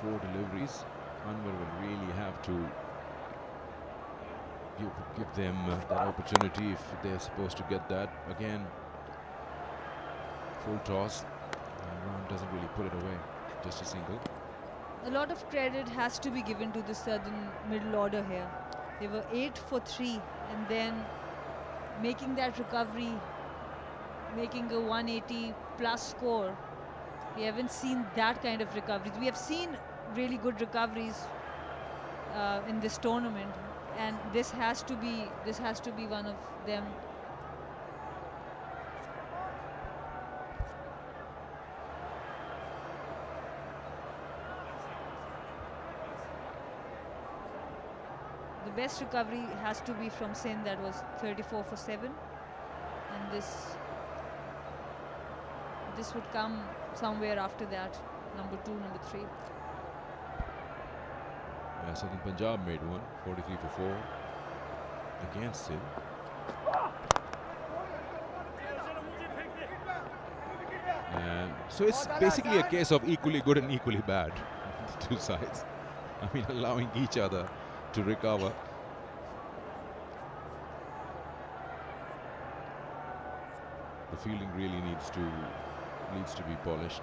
4 deliveries. Anwar will really have to give them that opportunity if they're supposed to get that. Again, full toss. Imran doesn't really put it away. Just a single. A lot of credit has to be given to the Southern middle order here. They were 8 for 3, and then making that recovery making a 180 plus score. We haven't seen that kind of recoveries. We have seen really good recoveries in this tournament, and this has to be one of them. The best recovery has to be from Sindh. That was 34 for 7, and this would come somewhere after that, number 2, number 3. Yeah, Southern Punjab made one, 43 for 4 against Sindh. And so it's basically a case of equally good and equally bad, the two sides. I mean, allowing each other to recover. The fielding really needs to be polished.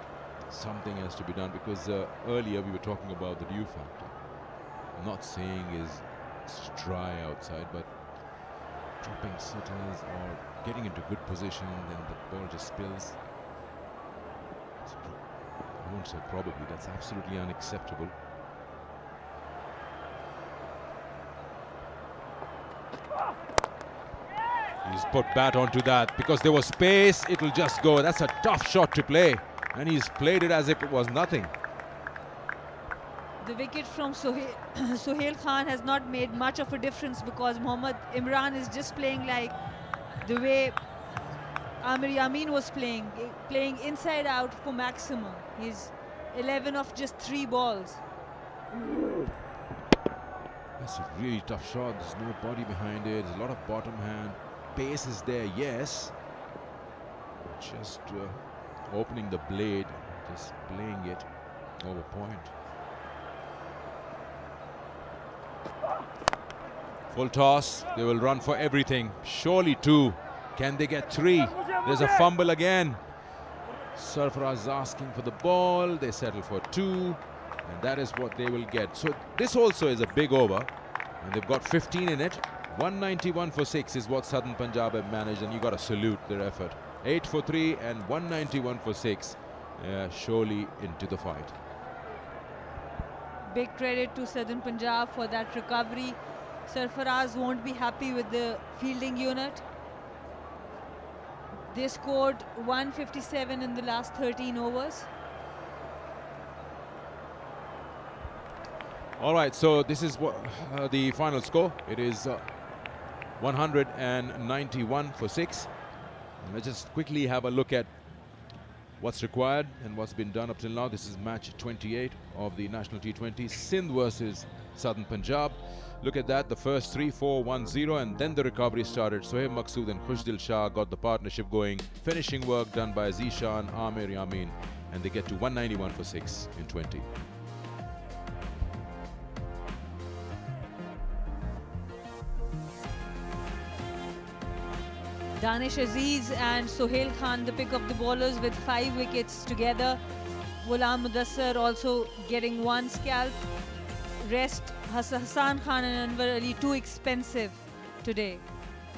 Something has to be done, because earlier we were talking about the dew factor. I'm not saying it's dry outside, but dropping sitters or getting into good position, then the ball just spills. I won't say probably, that's absolutely unacceptable. He's put bat onto that because there was space. It will just go. That's a tough shot to play, and he's played it as if it was nothing. The wicket from Sohail Khan has not made much of a difference, because Mohammad Imran is just playing like the way Amir Yamin was playing inside out for maximum. He's 11 of just 3 balls. That's a really tough shot. There's no body behind it. There's a lot of bottom hand. Pace is there, yes. Just opening the blade, just playing it over point. Full toss. They will run for everything. Surely 2. Can they get 3? There's a fumble again. Sarfaraz is asking for the ball. They settle for 2. And that is what they will get. So this also is a big over. And they've got 15 in it. 191 for 6 is what Southern Punjab have managed. And you got to salute their effort. 8 for 3 and 191 for 6. Surely into the fight. Big credit to Southern Punjab for that recovery. Sarfaraz won't be happy with the fielding unit. They scored 157 in the last 13 overs. All right, so this is what the final score. It is 191 for 6. And let's just quickly have a look at what's required and what's been done up till now. This is match 28 of the National T20, Sindh versus Southern Punjab. Look at that, the first 3, 4, 1, 0, and then the recovery started. Sohaib Maqsood and Khushdil Shah got the partnership going. Finishing work done by Zishan, Amir Yamin, and they get to 191 for 6 in 20. Danish Aziz and Sohail Khan, the pick of the bowlers, with 5 wickets together. Ghulam Mudassar also getting 1 scalp. Rest Hassan Khan and Anwar Ali too expensive today.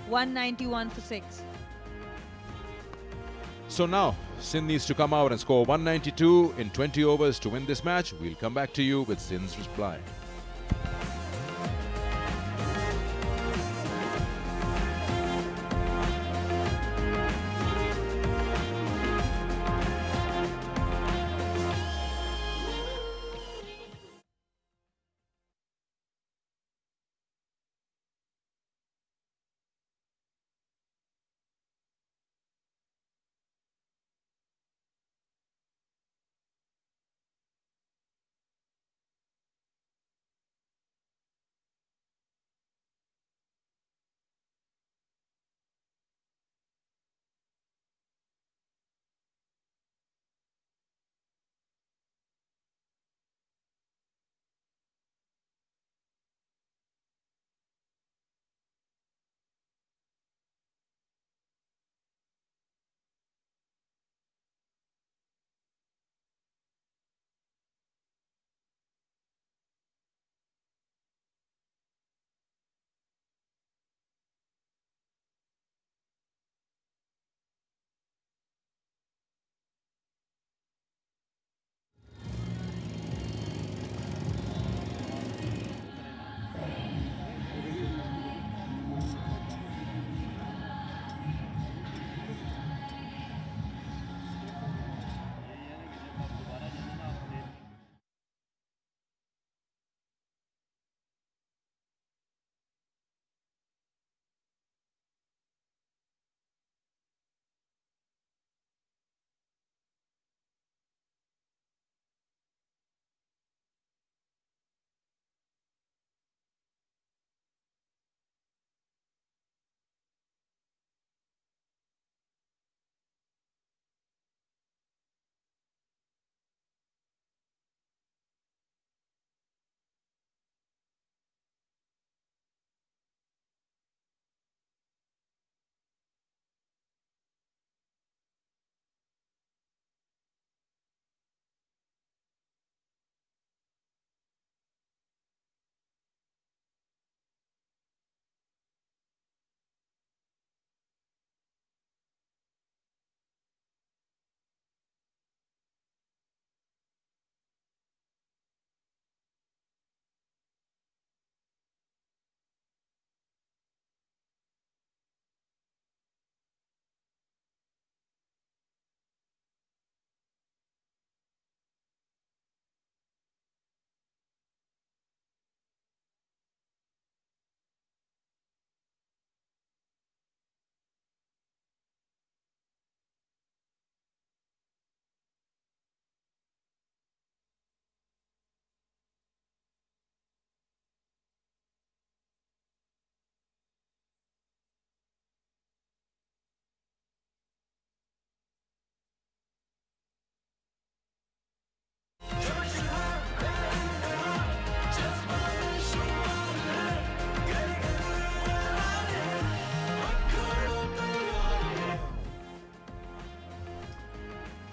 191 for 6. So now Sindh needs to come out and score 192 in 20 overs to win this match. We'll come back to you with Sindh's reply.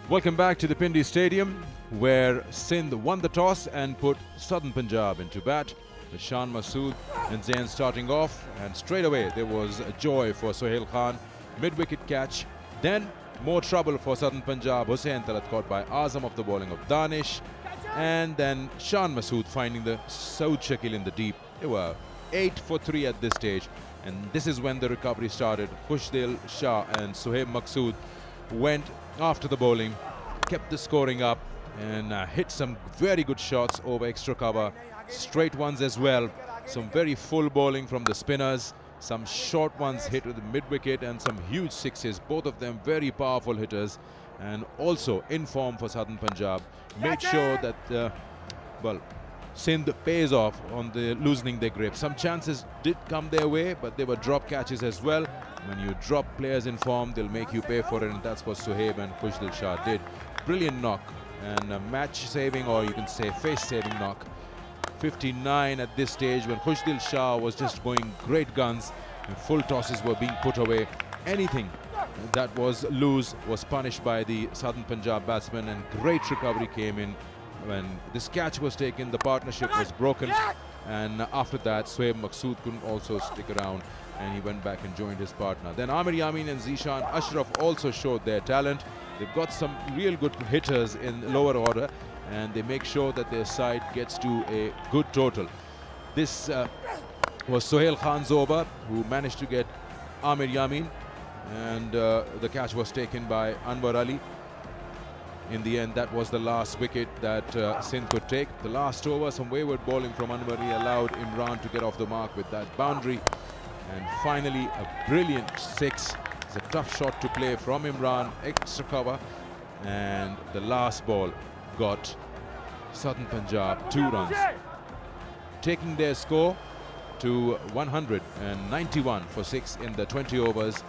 Welcome back to the Pindi Stadium, where Sindh won the toss and put Southern Punjab into bat. The Shan Masood and Zain starting off, and straight away there was a joy for Sohail Khan. Mid-wicket catch. Then more trouble for Southern Punjab. Hussain Talat caught by Azam of the bowling of Danish. And then Shan Masood finding the Saud Shakil in the deep. They were 8 for 3 at this stage. And this is when the recovery started. Khushdil Shah and Suhaib Maqsood went after the bowling, kept the scoring up, and hit some very good shots over extra cover. Straight ones as well. Some very full bowling from the spinners. Some short ones hit with the mid-wicket and some huge sixes. Both of them very powerful hitters and also in form for Southern Punjab. Made sure that, well, Sindh pays off on the loosening their grip. Some chances did come their way, but they were drop catches as well. When you drop players in form, they'll make you pay for it, and that's what Suhaib and Khushdil Shah did. Brilliant knock and a match-saving, or you can say face-saving knock. 59 at this stage when Khushdil Shah was just going great guns and full tosses were being put away. Anything that was loose was punished by the Southern Punjab batsmen, and great recovery came in when this catch was taken. The partnership was broken, and after that Suhaib Maqsood couldn't also stick around and he went back and joined his partner. Then Amir Yamin and Zishan Ashraf also showed their talent. They've got some real good hitters in lower order, and they make sure that their side gets to a good total. This was Sohail Khan's over, who managed to get Amir Yamin, and the catch was taken by Anwar Ali. In the end, that was the last wicket that Sindh could take. The last over, some wayward bowling from Anwar Ali allowed Imran to get off the mark with that boundary. And finally, a brilliant six. It's a tough shot to play from Imran, extra cover, and the last ball got Southern Punjab 2 runs, taking their score to 191 for 6 in the 20 overs,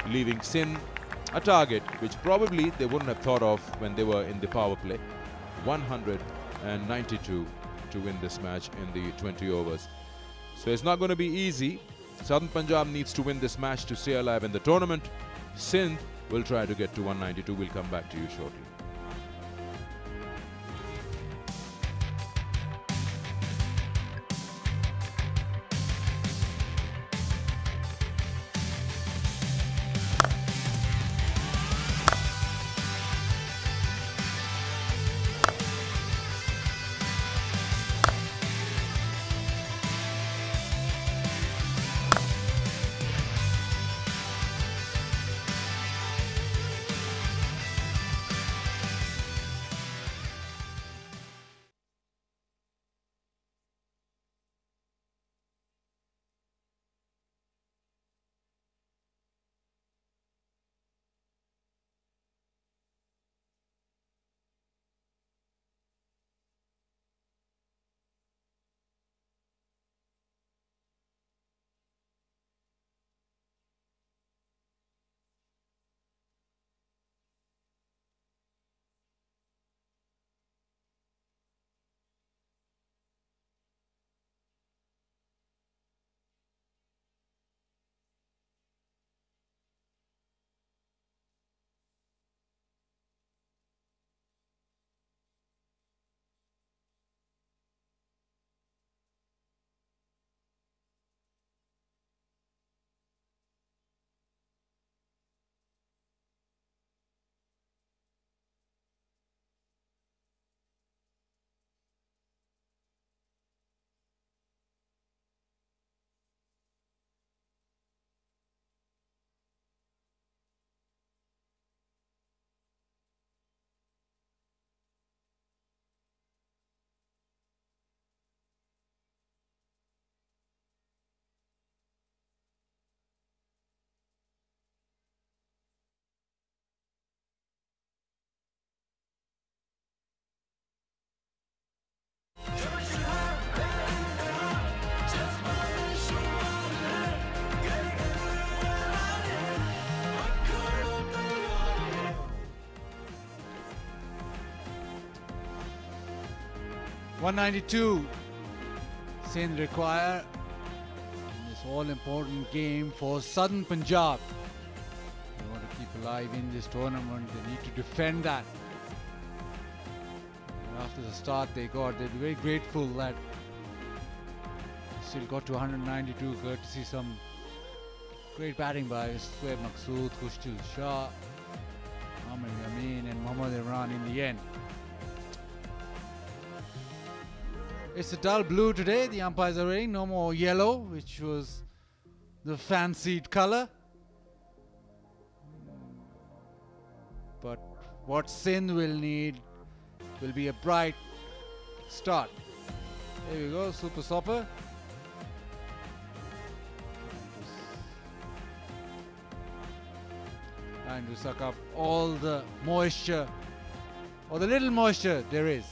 leaving Sindh a target which probably they wouldn't have thought of when they were in the power play. 192 to win this match in the 20 overs. So it's not going to be easy. Southern Punjab needs to win this match to stay alive in the tournament. Sindh will try to get to 192. We'll come back to you shortly. .192 Sindh require in this all-important game for Southern Punjab. They want to keep alive in this tournament. They need to defend that. And after the start they got, they're very grateful that they still got to 192, courtesy some great batting by Shoaib Maqsood, Khushtil Shah, Amir Yamin and Mohammad Imran in the end. It's a dull blue today. The umpires are wearing no more yellow, which was the fancied color. But what Sindh will need will be a bright start. There we go, super stopper. Trying to suck up all the moisture, or the little moisture there is.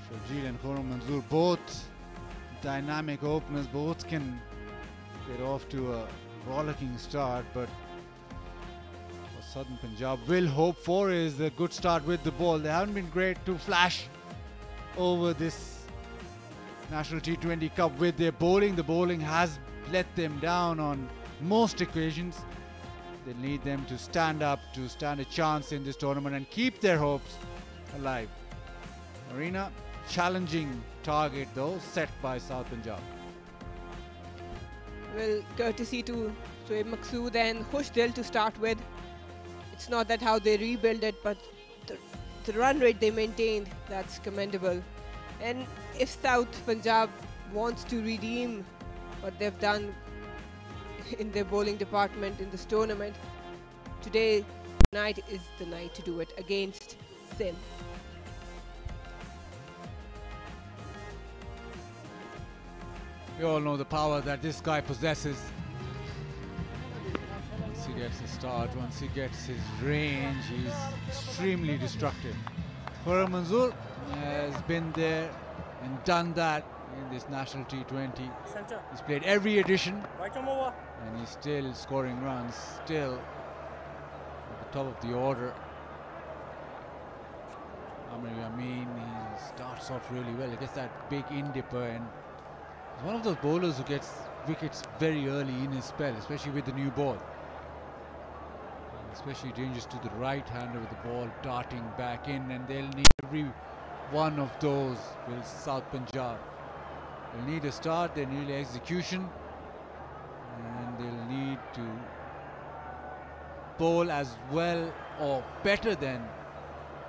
Shajil and Khurram Manzoor, both dynamic openers, both can get off to a rollicking start, but what Southern Punjab will hope for is a good start with the ball. They haven't been great to flash over this National T20 Cup with their bowling. The bowling has let them down on most occasions. They need them to stand up to stand a chance in this tournament and keep their hopes alive. Marina, challenging target though, set by South Punjab. Well, courtesy to Shoaib Maqsood and Khushtil to start with. It's not that how they rebuild it, but the run rate they maintained, that's commendable. And if South Punjab wants to redeem what they've done in their bowling department in this tournament, tonight is the night to do it against Sindh. We all know the power that this guy possesses. Once he gets a start, once he gets his range, he's extremely destructive. Khurram Manzoor has been there and done that in this National T20. He's played every edition and he's still scoring runs, still at the top of the order. Amir Yamin, he starts off really well. He gets that big in-dipper and he's one of those bowlers who gets wickets very early in his spell, especially with the new ball. And especially dangerous to the right-hander with the ball darting back in, and they'll need every one of those will South Punjab. They'll need a start, they'll need execution, and they'll need to bowl as well or better than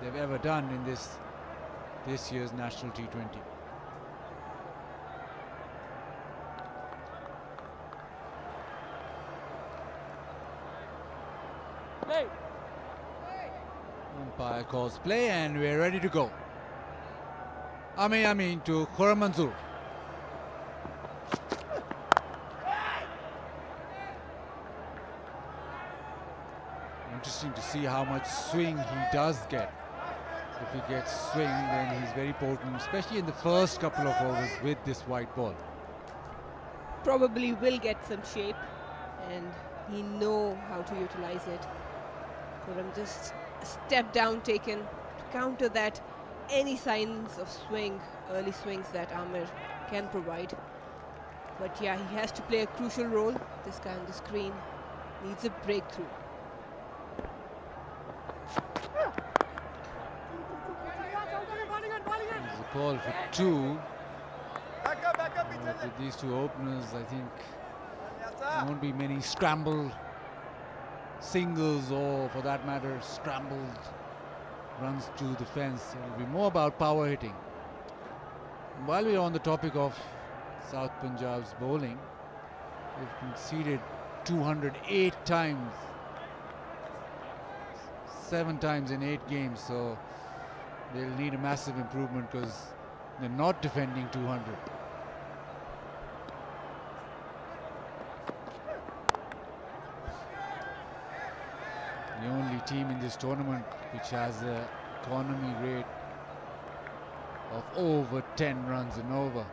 they've ever done in this year's National T20. Umpire calls play and we're ready to go. Amir Yamin to Khurram Manzoor. Interesting to see how much swing he does get. If he gets swing, then he's very potent, especially in the first couple of overs with this white ball. Probably will get some shape and he know how to utilize it. Khurram just a step down taken to counter that, any signs of swing, early swings that Amir can provide. But yeah, he has to play a crucial role. This guy on the screen needs a breakthrough. There's a call for two. With these two openers, I think there won't be many scrambled singles or, for that matter, scrambled runs to the fence. It will be more about power hitting. And while we are on the topic of South Punjab's bowling, they've conceded 208 times, 7 times in 8 games, so they'll need a massive improvement because they're not defending 200. The only team in this tournament which has an economy rate of over 10 runs and over.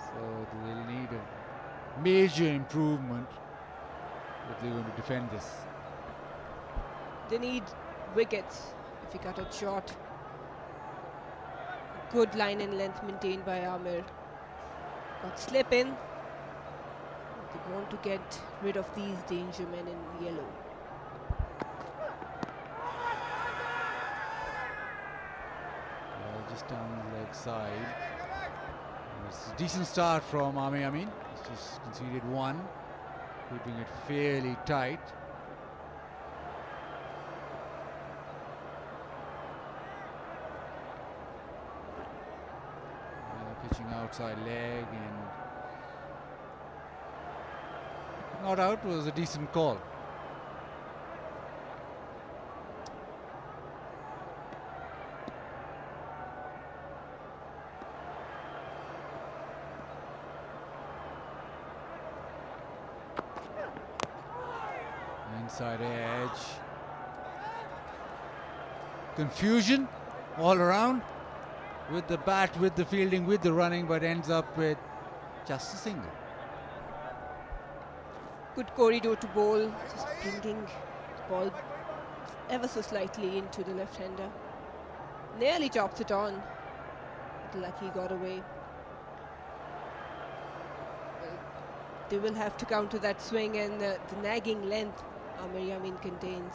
So they'll need a major improvement if they're going to defend this. They need wickets if he cut it short. Good line and length maintained by Amir. Got slip in, They want to get rid of these danger men in yellow. Just down the leg side. It's a decent start from Amir Amin. He's just conceded one, keeping it fairly tight. Pitching outside leg and not out was a decent call. Inside edge. Confusion all around with the bat, with the fielding, with the running, but ends up with just a single. Good corridor to bowl, just bringing the ball ever so slightly into the left-hander. Nearly chops it on, but lucky got away. They will have to counter that swing and the nagging length Amir Amin contains.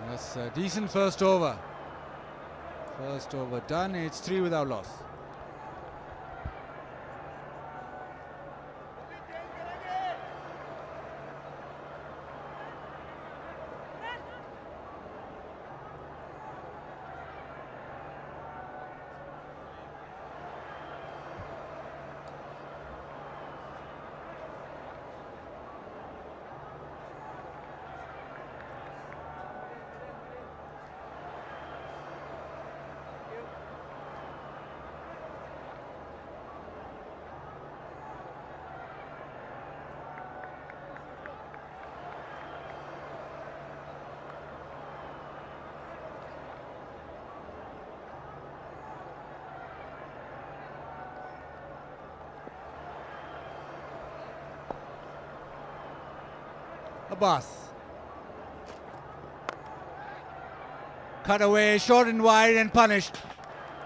That's a decent first over. First over done. It's 3 without loss. Abbas. Cut away, short and wide and punished.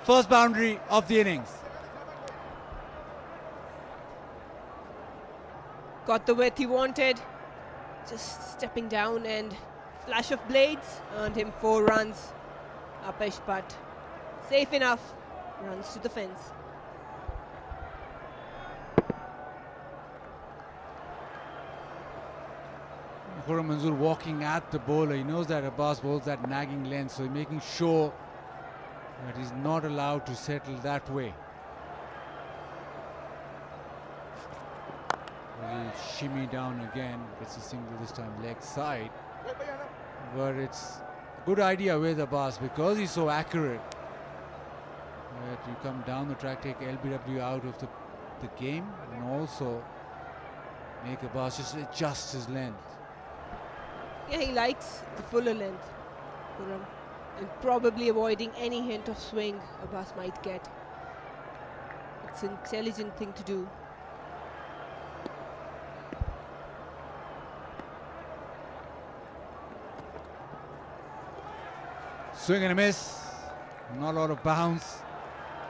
First boundary of the innings. Got the width he wanted. Just stepping down and flash of blades earned him 4 runs. Uppish but safe enough. Runs to the fence. Khurram Manzoor walking at the bowler. He knows that Abbas bowls that nagging length, so he's making sure that he's not allowed to settle that way. He'll shimmy down again, gets a single this time leg side. But it's a good idea with Abbas because he's so accurate that you come down the track, take LBW out of the game, and also make Abbas just adjust his length. Yeah, he likes the fuller length, Khurram, and probably avoiding any hint of swing Abbas might get. It's an intelligent thing to do. Swing and a miss, not a lot of bounce.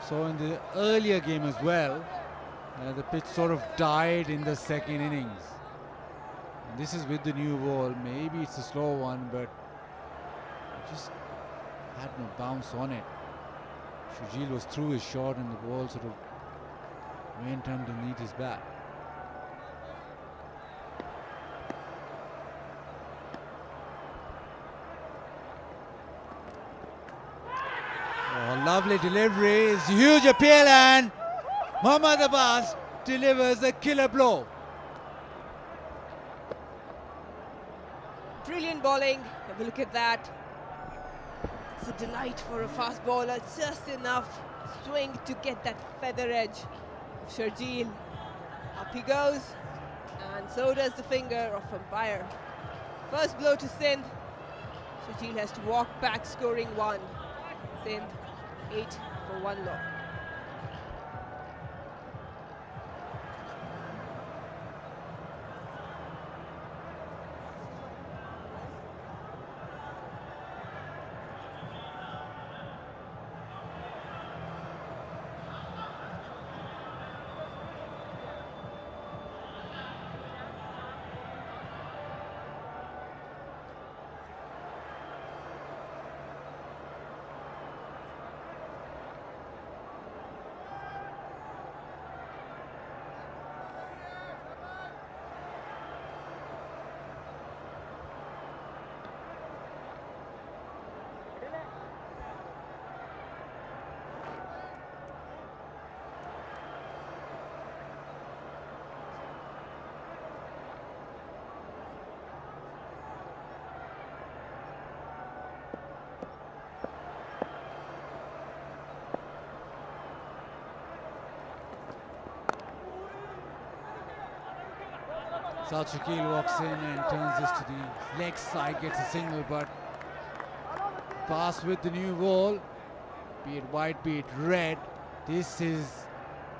So in the earlier game as well, the pitch sort of died in the second innings. And this is with the new ball. Maybe it's a slow one, but it just had no bounce on it. Shujeel was through his shot and the ball sort of went underneath his bat. Oh, lovely delivery. It's a huge appeal and Mohammad Abbas delivers a killer blow. Brilliant bowling. Have a look at that. It's a delight for a fast bowler. Just enough swing to get that feather edge of Sharjeel. Up he goes. And so does the finger of umpire. First blow to Sindh. Sharjeel has to walk back scoring 1. Sindh 8 for 1 low. South Shakil walks in and turns this to the leg side, gets a single, but pass with the new ball, be it white, be it red. This is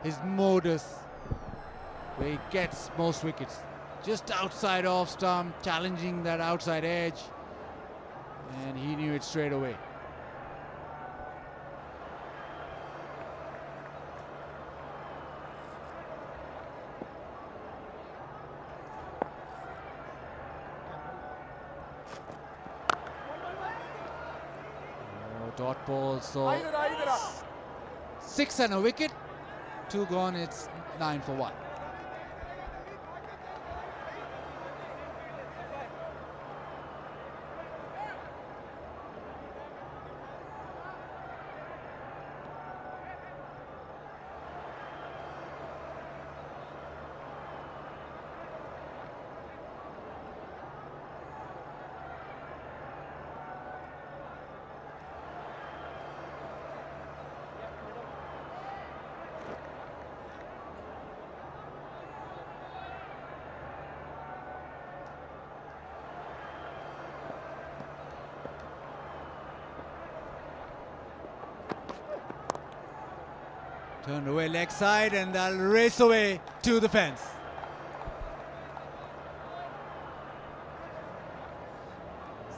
his modus where he gets most wickets. Just outside off stump, challenging that outside edge, and he knew it straight away. Dot ball, so 6 and a wicket, 2 gone, it's 9 for 1. Turned away leg side, and they'll race away to the fence.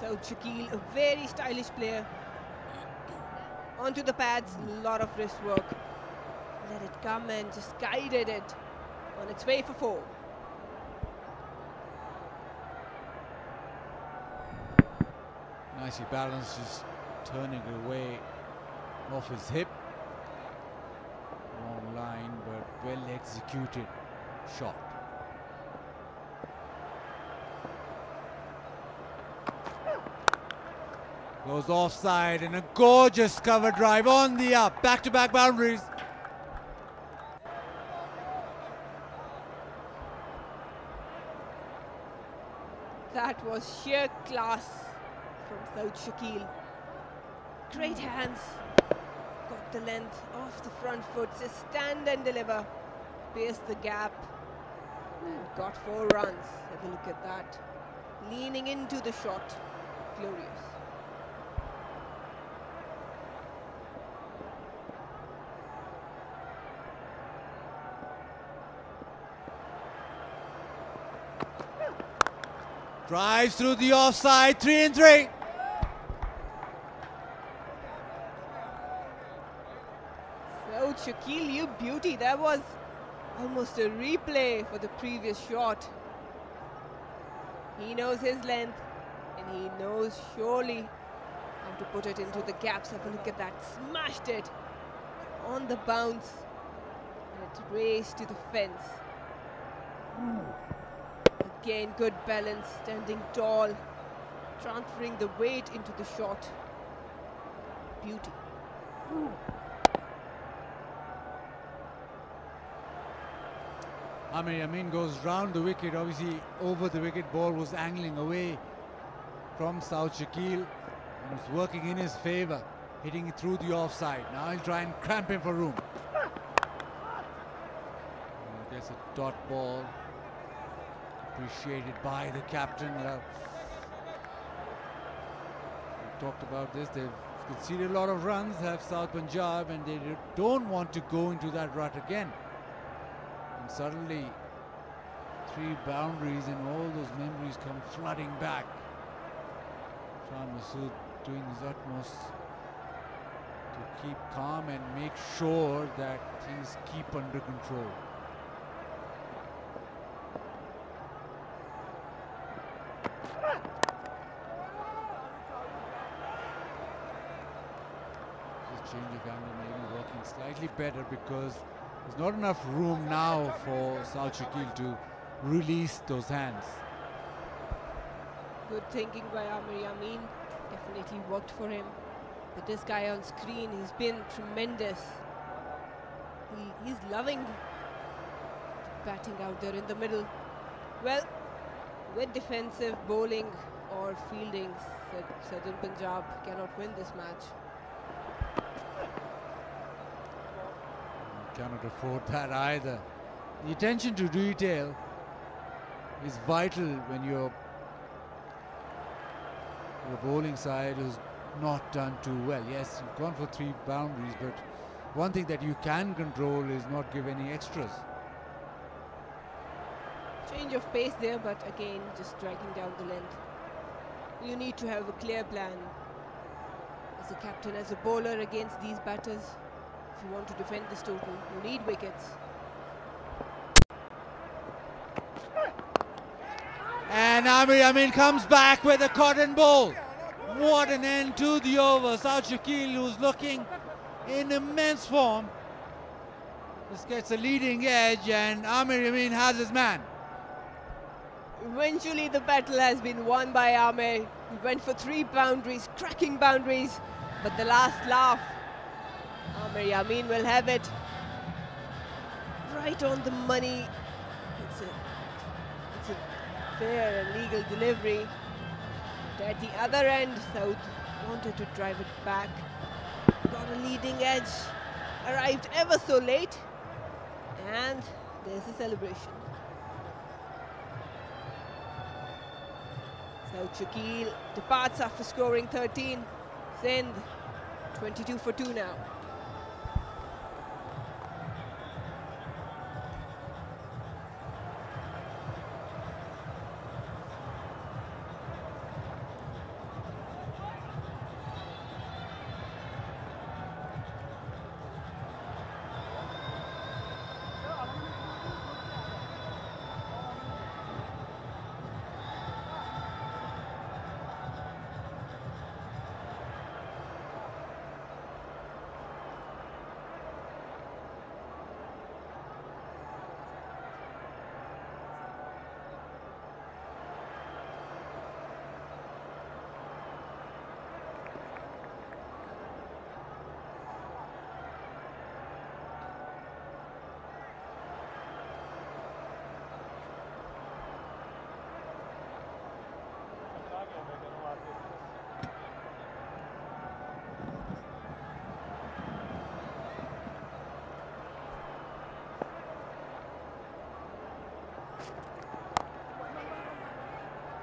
So Shakil, a very stylish player. Onto the pads, a lot of wrist work. Let it come and just guided it on its way for 4. Nicely balanced, just turning it away off his hip. Long line, but well executed shot. Goes offside, and a gorgeous cover drive on the up. Back-to-back boundaries. That was sheer class from South Shakil. Great hands. Got the length off the front foot, just stand and deliver. Pierced the gap and got 4 runs. Have a look at that. Leaning into the shot. Glorious. Drives through the offside, 3 and 3. So Shakil, you beauty. That was almost a replay for the previous shot. He knows his length and he knows surely how to put it into the gaps. Have a look at that. Smashed it on the bounce and it raced to the fence. Again, good balance, standing tall, transferring the weight into the shot. Beauty. Amin goes round the wicket, obviously over the wicket. Ball was angling away from South Shakil and it's working in his favour, hitting it through the offside. Now he'll try and cramp him for room. There's a dot ball, appreciated by the captain. We've talked about this. They've conceded a lot of runs, have South Punjab, and they don't want to go into that rut again. And suddenly 3 boundaries and all those memories come flooding back. Shan Masood doing his utmost to keep calm and make sure that things keep under control. Change of angle maybe working slightly better because there's not enough room now for South Shakil to release those hands. Good thinking by Amir Yamin. Definitely worked for him. But this guy on screen, he's been tremendous. He's loving batting out there in the middle. Well, with defensive bowling or fielding, Southern Punjab cannot win this match. Cannot afford that either. The attention to detail is vital when your bowling side is not done too well. Yes, you've gone for 3 boundaries, but one thing that you can control is not give any extras. Change of pace there, but again just dragging down the length. You need to have a clear plan as a captain, as a bowler against these batters. If you want to defend this total, you need wickets. And Amir Amin comes back with a cotton ball. What an end to the over. Saad Shakil, who's looking in immense form, just gets a leading edge, and Amir Amin has his man. Eventually the battle has been won by Amir. He went for 3 boundaries, cracking boundaries, but the last laugh, Amir Yamin will have it. Right on the money. It's a fair and legal delivery. But at the other end, Saud wanted to drive it back. Got a leading edge. Arrived ever so late. And there's a celebration. Saud Shakil departs after scoring 13. Sindh 22 for 2 now.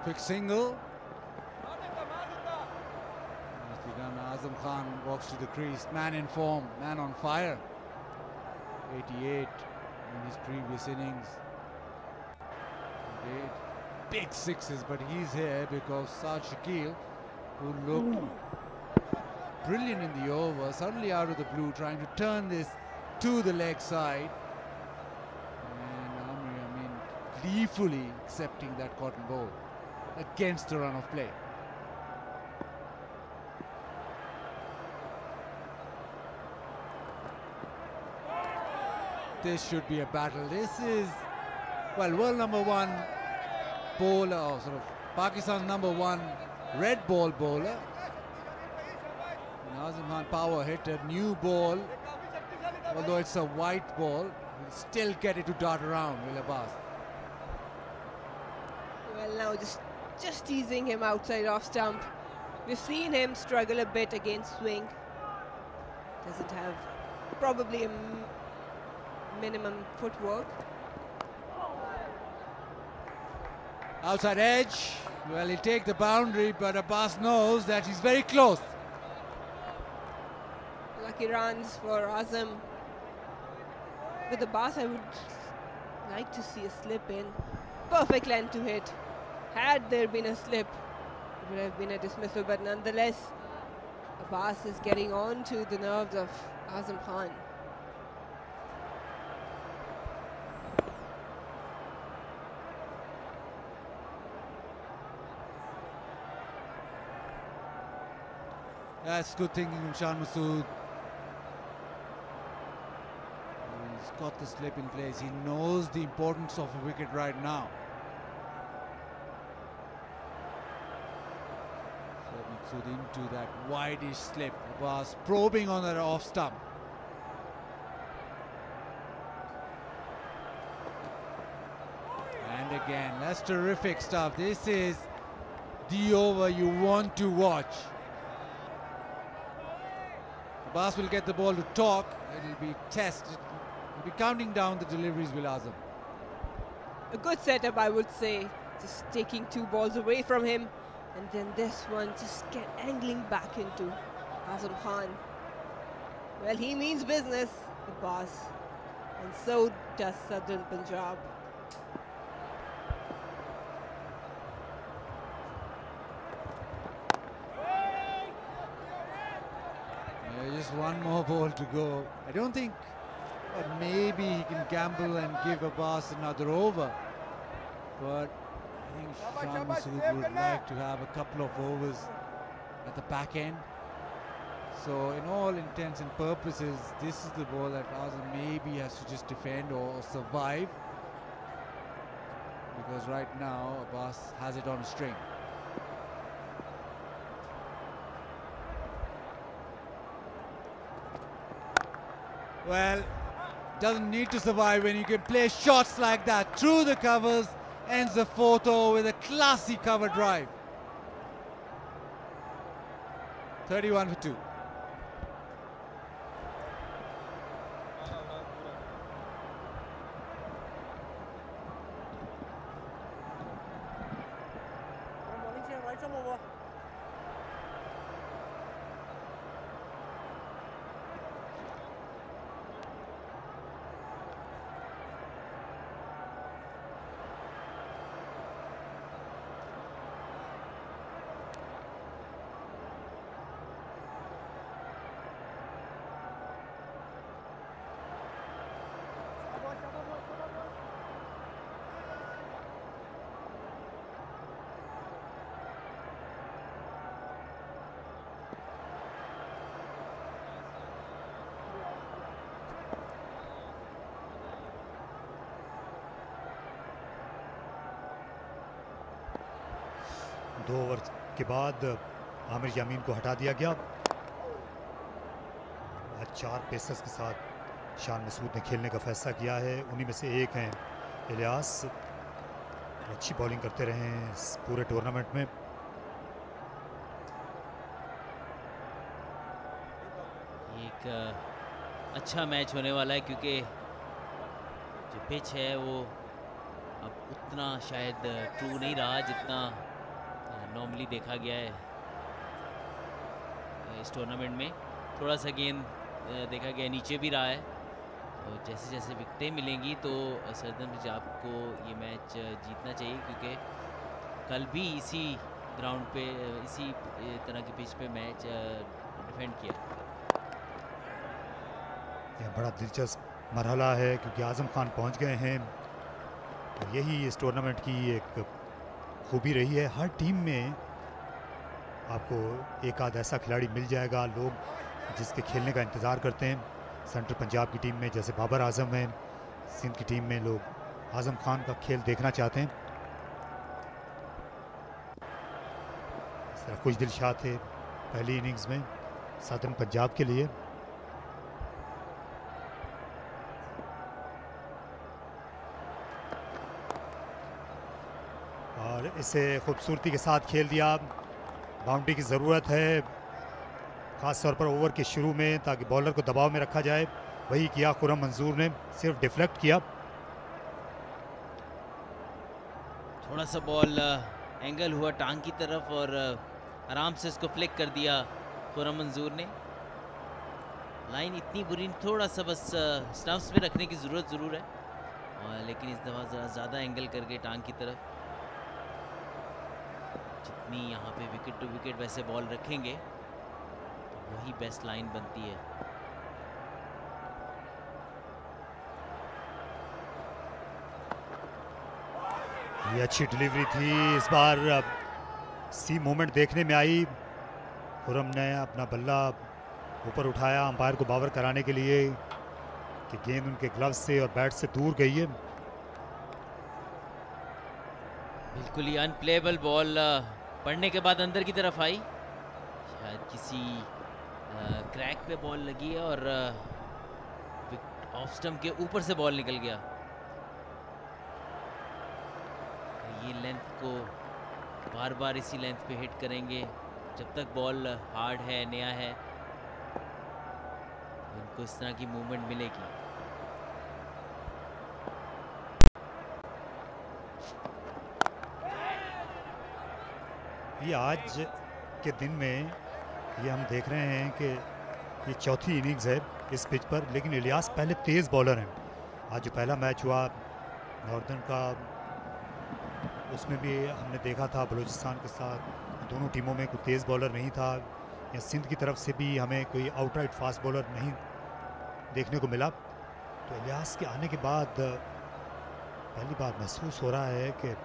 Quick single. Has begun. Azam Khan walks to the crease. Man in form, man on fire. 88 in his previous innings. Eight big sixes, but he's here because Saad Shakil, who looked brilliant in the over, suddenly out of the blue, trying to turn this to the leg side. And Amir Amin gleefully accepting that cotton ball against the run of play. This should be a battle. This is, well, world number 1 bowler, or sort of Pakistan number 1 red ball bowler. And Azam Khan power hit a new ball, although it's a white ball, he'll still get it to dart around, Will Abbas. Well, now just teasing him outside off stump. We've seen him struggle a bit against swing. Doesn't have probably a minimum footwork. Outside edge. Well, he'll take the boundary, but Abbas knows that he's very close. Lucky runs for Azam. With Abbas, I would like to see a slip in. Perfect length to hit. Had there been a slip, it would have been a dismissal, but nonetheless, Abbas is getting on to the nerves of Azam Khan. That's good thinking from Shan Masood. He's got the slip in place. He knows the importance of a wicket right now. So Masood into that wideish slip. Was probing on that off stump. And again, that's terrific stuff. This is the over you want to watch. Abbas will get the ball to talk. It'll be tested. He'll be counting down the deliveries, Will Azam. A good setup, I would say. Just taking 2 balls away from him, and then this one just angling back into Azam Khan. Well, he means business, the boss, and so does Southern Punjab. Just one more ball to go. I don't think, but maybe he can gamble and give Abbas another over. But I think Shan Masood would like to have a couple of overs at the back end. So in all intents and purposes, this is the ball that Azam maybe has to just defend or survive. Because right now, Abbas has it on a string. Well, doesn't need to survive when you can play shots like that through the covers. Ends the 4th over with a classy cover drive. 31 for 2. दो over के बाद आमिर यामीन को हटा दिया गया। आज 4 pacers के साथ शान मसूद ने खेलने का फैसला किया है। उन्हीं में से एक हैं इलियास, अच्छी बॉलिंग करते रहे हैं इस पूरे टूर्नामेंट में। एक अच्छा मैच होने वाला है क्योंकि जो पिच है वो अब उतना शायद ट्रू नहीं रहा जितना नॉर्मली देखा गया है इस टूर्नामेंट में। थोड़ा सा गेंद देखा गया नीचे भी रहा है, तो जैसे जैसे विकेटें मिलेंगी तो सर्दन पंजाब को ये मैच जीतना चाहिए क्योंकि कल भी इसी ग्राउंड पे इसी तरह की पिच पे मैच डिफेंड किया। यह बड़ा दिलचस्प मरहला है क्योंकि आज़म खान पहुंच गए हैं और यही इस टूर्नामेंट की एक खूबी रही है। हर टीम में आपको एक आध ऐसा खिलाड़ी मिल जाएगा, लोग जिसके खेलने का इंतज़ार करते हैं। सेंट्रल पंजाब की टीम में जैसे बाबर आजम हैं, सिंध की टीम में लोग आज़म खान का खेल देखना चाहते हैं। इस तरह खुश दिल शाह थे पहली इनिंग्स में सदर्न पंजाब के लिए। और इसे खूबसूरती के साथ खेल दिया। बाउंड्री की ज़रूरत है ख़ास तौर पर ओवर के शुरू में ताकि बॉलर को दबाव में रखा जाए। वही किया खुरम मंजूर ने, सिर्फ डिफ्लेक्ट किया। थोड़ा सा बॉल एंगल हुआ टांग की तरफ और आराम से इसको फ्लिक कर दिया खुरम मंजूर ने। लाइन इतनी बुरी, थोड़ा सा बस स्टंप्स में रखने की ज़रूरत ज़रूर है, लेकिन इस दफ़ा ज़्यादा एंगल करके टांग की तरफ। जितनी यहाँ पे विकेट टू विकेट वैसे बॉल रखेंगे तो वही बेस्ट लाइन बनती है। ये अच्छी डिलीवरी थी। इस बार सी मूवमेंट देखने में आई। खुरम ने अपना बल्ला ऊपर उठाया अंपायर को बावर कराने के लिए कि गेंद उनके ग्लव्स से और बैट से दूर गई है। बिल्कुल ही अनप्लेबल बॉल पड़ने के बाद अंदर की तरफ आई, शायद किसी क्रैक पे बॉल लगी है और ऑफ स्टंप के ऊपर से बॉल निकल गया। ये लेंथ को बार बार इसी लेंथ पे हिट करेंगे जब तक बॉल हार्ड है, नया है, उनको इस तरह की मूवमेंट मिलेगी। ये आज के दिन में ये हम देख रहे हैं कि ये चौथी इनिंग्स है इस पिच पर, लेकिन इलियास पहले तेज़ बॉलर हैं। आज जो पहला मैच हुआ नॉर्दर्न का, उसमें भी हमने देखा था बलूचिस्तान के साथ दोनों टीमों में कोई तेज़ बॉलर नहीं था। या सिंध की तरफ से भी हमें कोई आउटराइट फास्ट बॉलर नहीं देखने को मिला। तो इलियास के आने के बाद पहली बार महसूस हो रहा है कि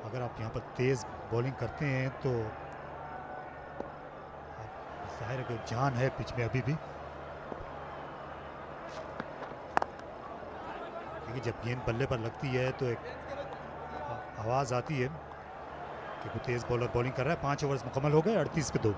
अगर आप यहाँ पर तेज़ बॉलिंग करते हैं तो जाहिर है कि जान है पिच में अभी भी। देखिए जब गेंद बल्ले पर लगती है तो एक आवाज़ आती है कि कोई तेज़ बॉलर बॉलिंग कर रहा है। 5 ओवर्स मुकम्मल हो गए, 38 पे 2।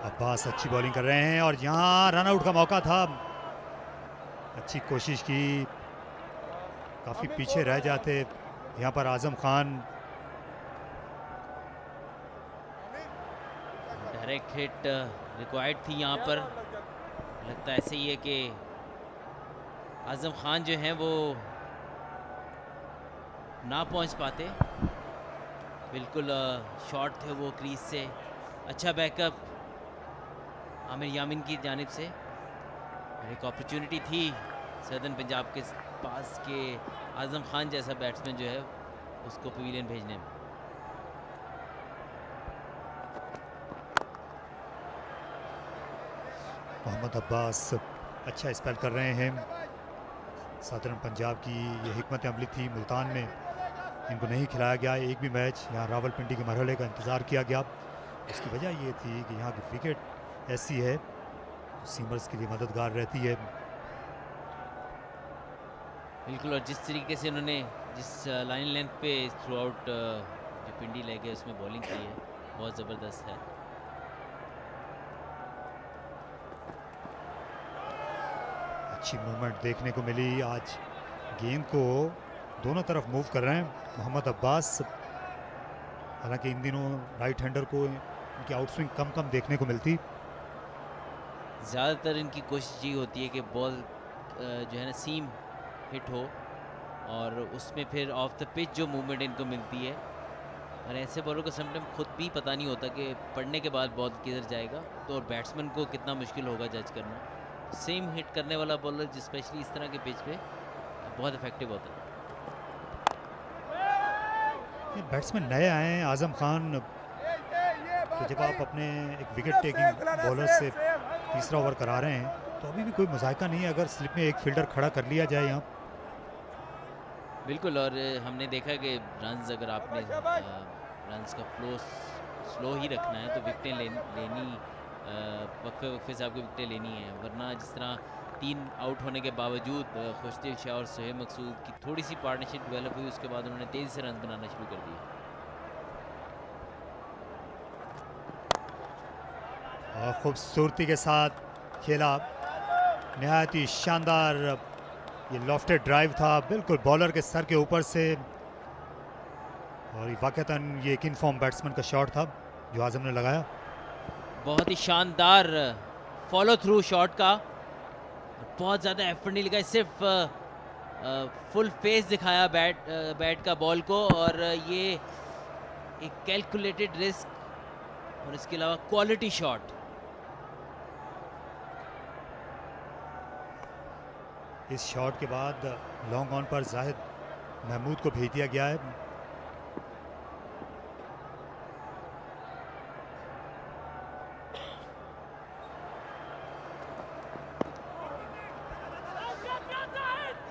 अब्बास अच्छी बॉलिंग कर रहे हैं और यहाँ रन आउट का मौका था। अच्छी कोशिश की, काफ़ी पीछे रह जाते यहाँ पर Azam Khan. Direct hit required थी यहाँ पर। लगता ऐसे ही है कि आजम खान जो हैं वो ना पहुँच पाते। बिल्कुल शॉर्ट थे वो क्रीज से। अच्छा बैकअप आमिर यामिन की जानिब से। एक अपॉर्चुनिटी थी सदर्न पंजाब के पास के आजम खान जैसा बैट्समैन जो है उसको पवेलियन भेजने में। मोहम्मद अब्बास अच्छा स्पेल कर रहे हैं। सदर्न पंजाब की ये हिकमत अमली थी, मुल्तान में इनको नहीं खिलाया गया एक भी मैच। यहाँ रावलपिंडी के मरहले का इंतज़ार किया गया। उसकी वजह ये थी कि यहाँ की विकेट ऐसी है जो सीमर्स के लिए मददगार रहती है। बिल्कुल, और जिस तरीके से उन्होंने जिस लाइन लेंथ पे थ्रू आउट जो पिंडी ले गए उसमें बॉलिंग की है, बहुत ज़बरदस्त है। अच्छी मूवमेंट देखने को मिली। आज गेंद को दोनों तरफ मूव कर रहे हैं मोहम्मद अब्बास। हालांकि इन दिनों राइट हैंडर को इनकी आउटस्विंग कम देखने को मिलती। ज़्यादातर इनकी कोशिश ये होती है कि बॉल जो है ना सीम हिट हो और उसमें फिर ऑफ द पिच जो मूवमेंट इनको मिलती है। और ऐसे बॉलर को समटाइम खुद भी पता नहीं होता कि पढ़ने के बाद बॉल किधर जाएगा, तो और बैट्समैन को कितना मुश्किल होगा जज करना। सेम हिट करने वाला बॉलर स्पेशली इस तरह के पिच पे बहुत इफेक्टिव होता है। ये बैट्समैन नए आए हैं आजम खान, तो जब आप अपने एक विकेट टेकिंग बॉलर से तीसरा ओवर करा रहे हैं तो अभी भी कोई मजायका नहीं है अगर स्लिप में एक फील्डर खड़ा कर लिया जाए यहाँ। बिल्कुल, और हमने देखा कि रन्स अगर आपने रन्स का फ्लो स्लो ही रखना है तो विकेटें लेनी वक्फे से आपको विकेटें लेनी है। वरना जिस तरह 3 आउट होने के बावजूद खुशदिल शाह और सोहेब मकसूद की थोड़ी सी पार्टनरशिप डेवलप हुई, उसके बाद उन्होंने तेज़ी से रन बनाना शुरू कर दिया। खूबसूरती के साथ खेला, नहायत ही शानदार ये लॉफ्टेड ड्राइव था, बिल्कुल बॉलर के सर के ऊपर से। और वाकईतन ये एक इनफॉर्म बैट्समैन का शॉट था जो आजम ने लगाया। बहुत ही शानदार फॉलो थ्रू शॉट का, बहुत ज़्यादा एफर्ट नहीं लगा, सिर्फ फुल फेस दिखाया बैट का बॉल को। और ये एक कैलकुलेटेड रिस्क और इसके अलावा क्वालिटी शॉट। इस शॉट के बाद लॉन्ग ऑन पर जाहिद महमूद को भेज दिया गया है।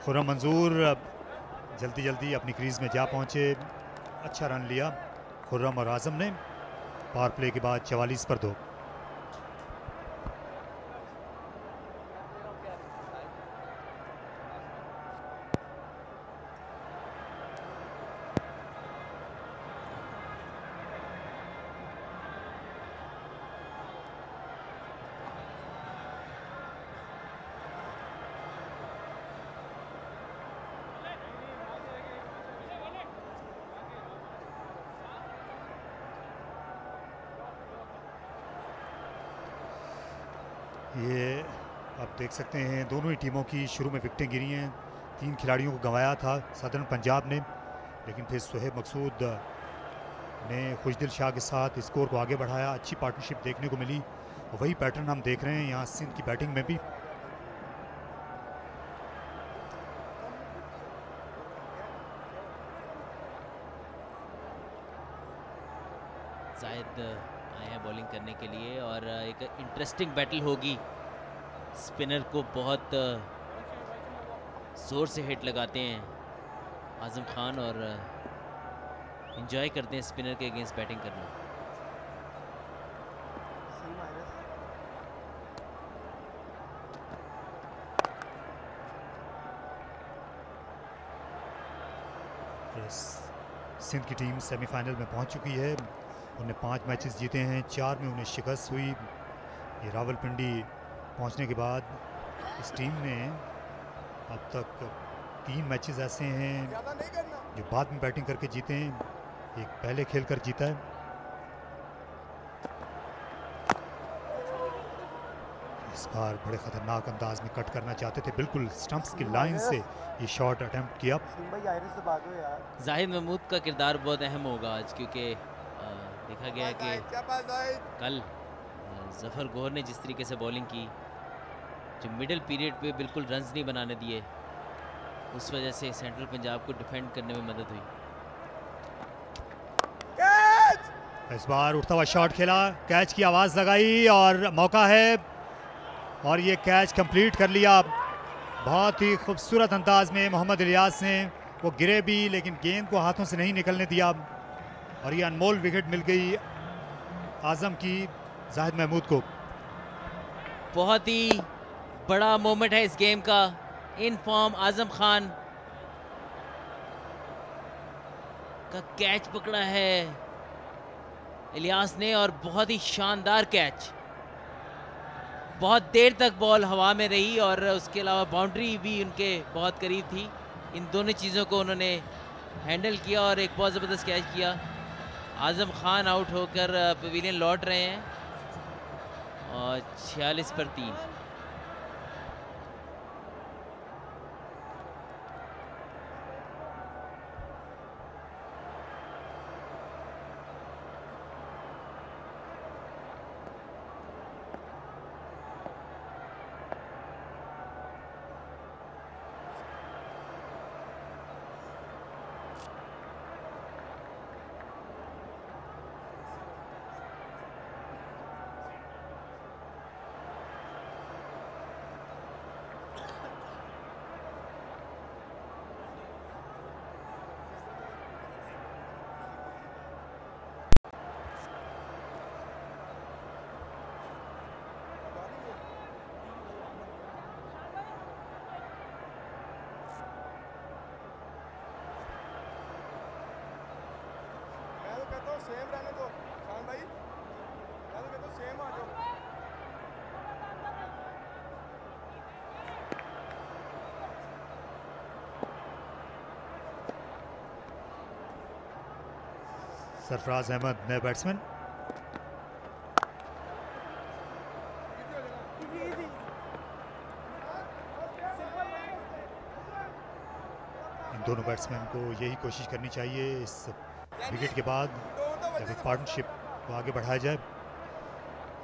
खुर्रम मंजूर जल्दी अपनी क्रीज में जा पहुंचे। अच्छा रन लिया खुर्रम और आजम ने। पावर प्ले के बाद 44 पर 2। ये आप देख सकते हैं दोनों ही टीमों की शुरू में विकेटें गिरी हैं। 3 खिलाड़ियों को गंवाया था सदर्न पंजाब ने, लेकिन फिर सुहेब मकसूद ने खुशदिल शाह के साथ स्कोर को आगे बढ़ाया। अच्छी पार्टनरशिप देखने को मिली, वही पैटर्न हम देख रहे हैं यहाँ सिंध की बैटिंग में भी। जाहिद आए हैं बॉलिंग करने के लिए और एक इंटरेस्टिंग बैटल होगी। स्पिनर को बहुत जोर से हिट लगाते हैं आजम खान और एंजॉय करते हैं स्पिनर के अगेंस्ट बैटिंग करना। सिंध की टीम सेमीफाइनल में पहुंच चुकी है। उन्हें 5 मैचेस जीते हैं, 4 में उन्हें शिकस्त हुई। ये रावलपिंडी पहुंचने के बाद इस टीम ने अब तक 3 मैचेस ऐसे हैं जो बाद में बैटिंग करके जीते हैं, एक पहले खेल कर जीता है। इस बार बड़े खतरनाक अंदाज में कट करना चाहते थे, बिल्कुल स्टंप्स की लाइन से ये शॉट अटेम्प्ट किया। जाहिद महमूद का किरदार बहुत अहम होगा आज, क्योंकि देखा गया कि कल जफर गौहर ने जिस तरीके से बॉलिंग की, जो मिडिल पीरियड पे बिल्कुल रन्स नहीं बनाने दिए, उस वजह से सेंट्रल पंजाब को डिफेंड करने में मदद हुई। इस बार उठता हुआ शॉट खेला, कैच की आवाज़ लगाई और मौका है, और ये कैच कंप्लीट कर लिया। बहुत ही खूबसूरत अंदाज में मोहम्मद इलियास ने, वो गिरे भी लेकिन गेंद को हाथों से नहीं निकलने दिया, और ये अनमोल विकेट मिल गई आजम की जाहिद महमूद को। बहुत ही बड़ा मोमेंट है इस गेम का। इन फॉर्म आजम खान का कैच पकड़ा है इलियास ने, और बहुत ही शानदार कैच। बहुत देर तक बॉल हवा में रही और उसके अलावा बाउंड्री भी उनके बहुत करीब थी। इन दोनों चीज़ों को उन्होंने हैंडल किया और एक बहुत ज़बरदस्त कैच किया। आजम खान आउट होकर पवेलियन लौट रहे हैं और 46 पर 3। सेम रहने दो शान भाई, मैं तो कहता हूं सेम आ जाओ। सरफराज अहमद नए बैट्समैन। इन दोनों बैट्समैन को यही कोशिश करनी चाहिए इस विकेट के बाद, जब एक पार्टनरशिप को आगे बढ़ाया जाए।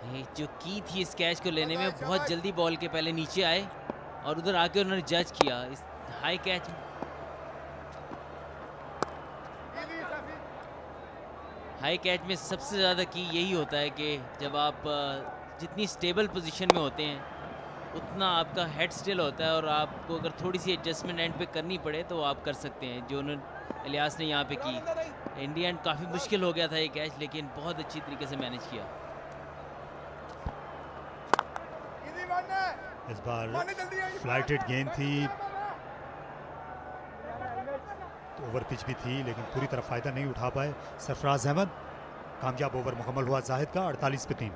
ये जो की थी इस कैच को लेने में, बहुत जल्दी बॉल के पहले नीचे आए और उधर आके उन्होंने जज किया इस हाई कैच। हाई कैच में सबसे ज़्यादा की यही होता है कि जब आप जितनी स्टेबल पोजीशन में होते हैं उतना आपका हेड स्टिल होता है, और आपको अगर थोड़ी सी एडजस्टमेंट एंड पे करनी पड़े तो आप कर सकते हैं, जो उन्होंने इलियास ने यहाँ पे की। इंडिया एंड काफ़ी मुश्किल हो गया था ये कैच, लेकिन बहुत अच्छी तरीके से मैनेज किया। इस बार फ्लाइटेड गेंद थी, तो ओवर पिच भी थी, लेकिन पूरी तरह फ़ायदा नहीं उठा पाए सरफराज अहमद। कामयाब ओवर मुकम्मल हुआ जाहिद का 48 पे 3।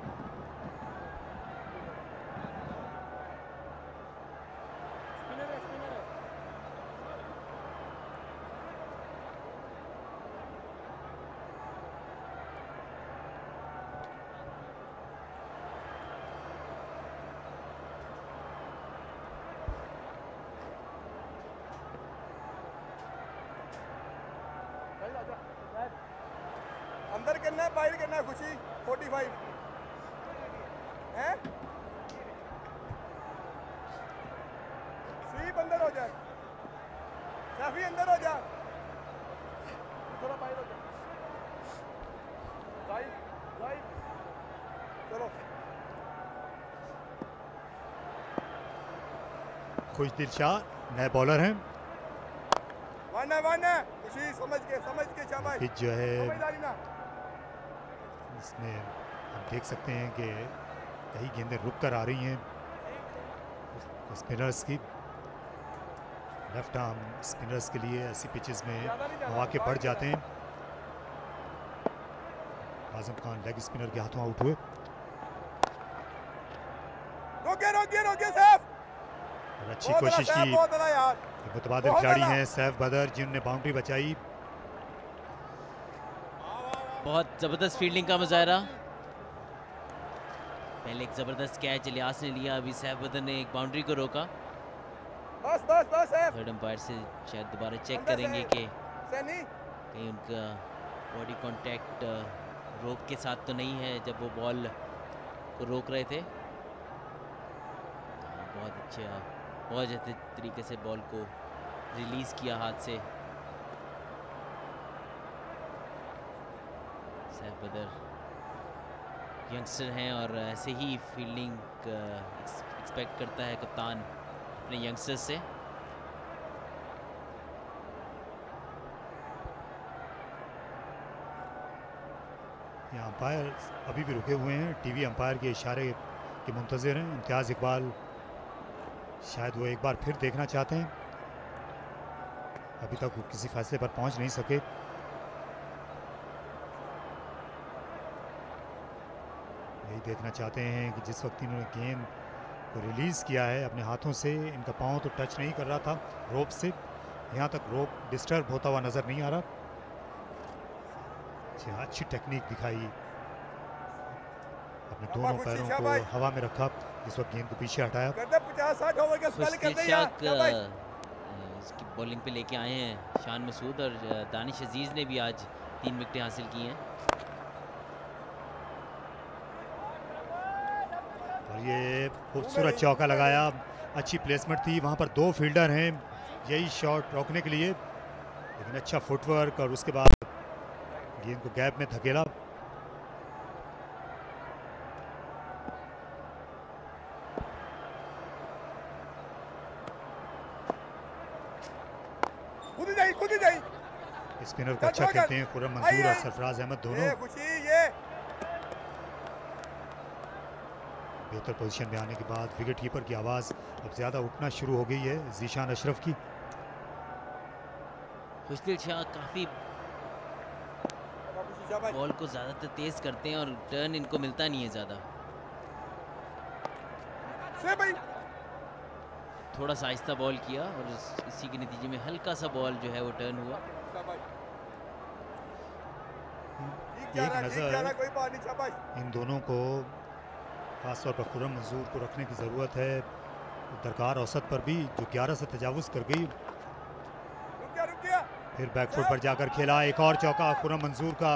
अंदर करना है बाहर करना है खुशी 45 हैं स्वीप अंदर हो जाए सैफी अंदर हो जा थोड़ा बाहर हो जा राइट चलो खुशदिल शाह नए बॉलर हैं। वन है खुशी समझ के शाबाश पिच जो है समझदारी ना इसमें हम देख सकते हैं कि कई गेंदें रुक कर आ रही हैं स्पिनर्स की। लेफ्ट आर्म स्पिनर्स के लिए ऐसी पिचेस में मौके बढ़ जाते हैं। आजम खान लेग स्पिनर के हाथों आउट हुए। रोके सैफ और अच्छी कोशिश की। मुतबादिल खिलाड़ी हैं सैफ बदर जिन्होंने बाउंड्री बचाई। बहुत ज़बरदस्त फील्डिंग का मुजाहरा। पहले एक ज़बरदस्त कैच इलियास ने लिया, अभी सैफ बदर ने एक बाउंड्री को रोका। बस थर्ड अंपायर से शायद दोबारा चेक करेंगे कि कहीं उनका बॉडी कांटेक्ट रोप के साथ तो नहीं है जब वो बॉल को रोक रहे थे। बहुत अच्छे तरीके से बॉल को रिलीज़ किया हाथ से। सैफ बदर यंगस्टर हैं और ऐसे ही फील्डिंग एक्सपेक्ट करता है कप्तान अपने यंगस्टर्स से। यहाँ अंपायर अभी भी रुके हुए हैं, टीवी अंपायर के इशारे के मुंतज़िर हैं। इम्तियाज़ इकबाल शायद वो एक बार फिर देखना चाहते हैं, अभी तक वो किसी फैसले पर पहुंच नहीं सके। यही देखना चाहते हैं कि जिस वक्त इन्होंने गेंद को रिलीज़ किया है अपने हाथों से, इनका पाँव तो टच नहीं कर रहा था रोप से, यहाँ तक रोप डिस्टर्ब होता हुआ नज़र नहीं आ रहा। अच्छी टेक्निक दिखाई, अपने दोनों पैरों को हवा में रखा, जिस वक्त गेंद को पीछे हटाया। इसकी बॉलिंग पे लेके आए हैं शान मसूद और दानिश अजीज़ ने भी आज 3 विकेटें हासिल की हैं। और ये खूबसूरत चौका लगाया, अच्छी प्लेसमेंट थी, वहाँ पर 2 फील्डर हैं यही शॉट रोकने के लिए, लेकिन अच्छा फुटवर्क और उसके बाद गेंद को गैप में धकेला। स्पिनर को अच्छा खेलते हैं खुर्रम मंसूर और सरफराज अहमद दोनों। बेहतर पोजीशन में आने के बाद विकेट कीपर की आवाज़ अब ज़्यादा उठना शुरू हो गई है ज़ीशान अशरफ की। खुशदिल शाह काफ़ी बॉल को ज़्यादातर तेज़ करते हैं और टर्न इनको मिलता नहीं है ज़्यादा। थोड़ा सा आहिस्ता बॉल किया और इसी के नतीजे में हल्का सा बॉल जो है वो टर्न हुआ। एक नज़र इन दोनों को खासतौर पर खुर्रम मंसूर को रखने की ज़रूरत है। दरकार औसत पर भी जो 11 से तजावुज़ कर गई, फिर बैकफुट पर जाकर खेला। एक और चौका खुर्रम मंसूर का,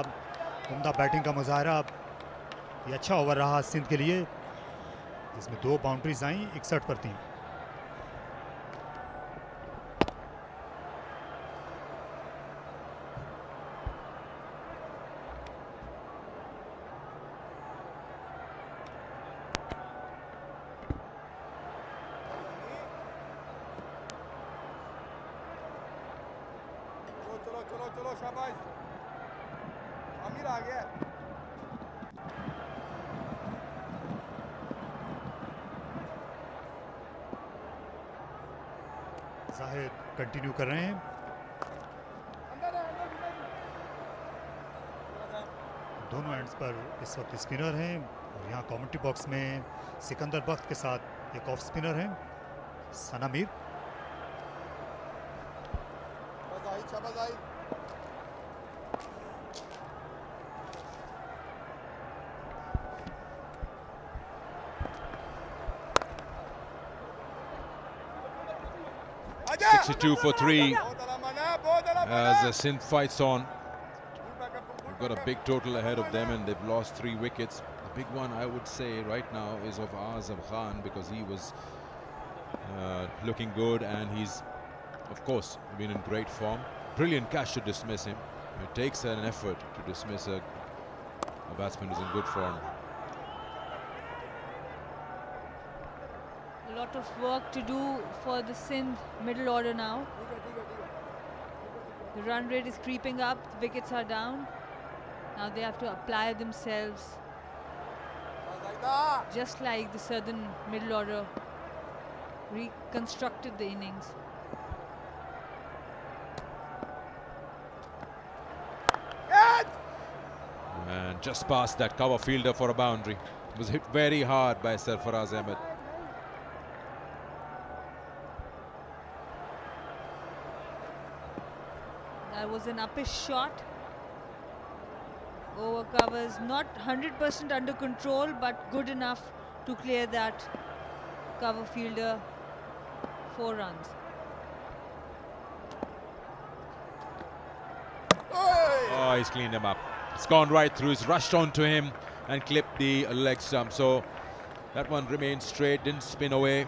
उम्दा बैटिंग का मुजाहरा। ये अच्छा ओवर रहा सिंध के लिए, जिसमें 2 बाउंड्रीज आई 61 पर 3। चलो शाबाश, आमिर आ गया। जाहिद कंटिन्यू कर रहे हैं। दोनों एंड्स पर इस वक्त स्पिनर हैं और यहाँ कमेंट्री बॉक्स में सिकंदर बख्त के साथ एक ऑफ स्पिनर हैं सना मीर। शाबाश आई। $62 for 3 as Sindh fights on. They've got a big total ahead of them and they've lost 3 wickets. The big one, I would say, right now is of Azam Khan, because he was looking good and he's, of course, been in great form. Brilliant catch to dismiss him. It takes an effort to dismiss a batsman who's in good form. A lot of work to do for the Sindh middle order now. The run rate is creeping up, the wickets are down. Now they have to apply themselves, just like the southern middle order reconstructed the innings. And just past that cover fielder for a boundary. It was hit very hard by Sarfaraz Ahmed. That was an uppish shot. Over covers, not 100% under control, but good enough to clear that cover fielder. 4 runs. Oh, he's cleaned him up. It's gone right through. He's rushed onto him and clipped the leg stump. So that one remained straight, didn't spin away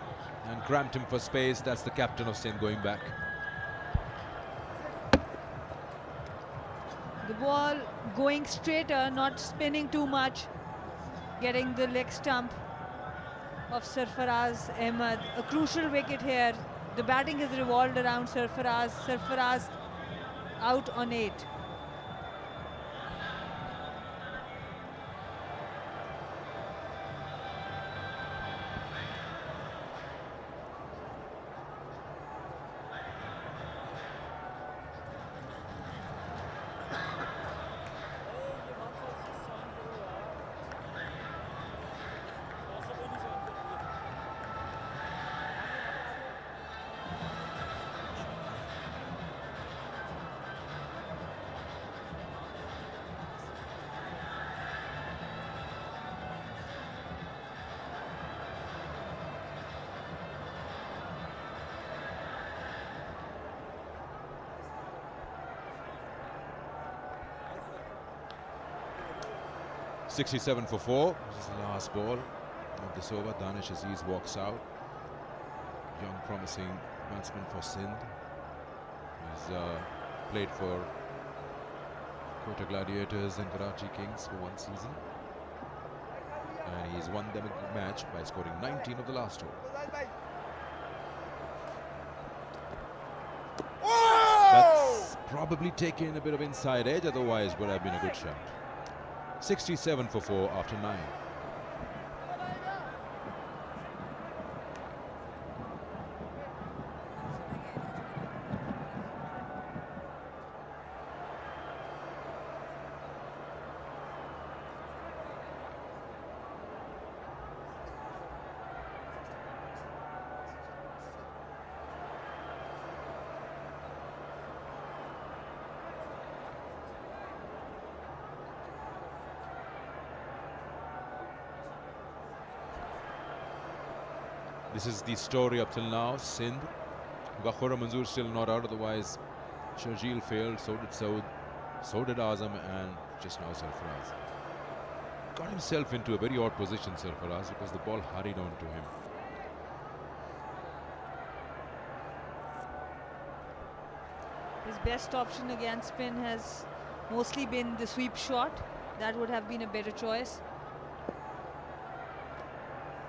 and cramped him for space. That's the captain of Sindh going back. The ball going straighter, not spinning too much, getting the leg stump of Sarfaraz Ahmed. A crucial wicket here. The batting has revolved around Sarfaraz. Sarfaraz out on 8. .67 for 4. This is the last ball of this over. Danish Aziz walks out. Young, promising batsman for Sindh. He's played for Quetta Gladiators and Karachi Kings for 1 season. And he's won them a match by scoring 19 of the last over. That's probably taken a bit of inside edge, otherwise would have been a good shot. 67 for 4 after 9. This is the story up till now. Sindh. Khurram Manzoor still not out, otherwise Sharjeel failed, so did Saud, so did Azam, and just now Sarfaraz. Got himself into a very odd position, Sarfaraz, because the ball hurried on to him. His best option against spin has mostly been the sweep shot. That would have been a better choice.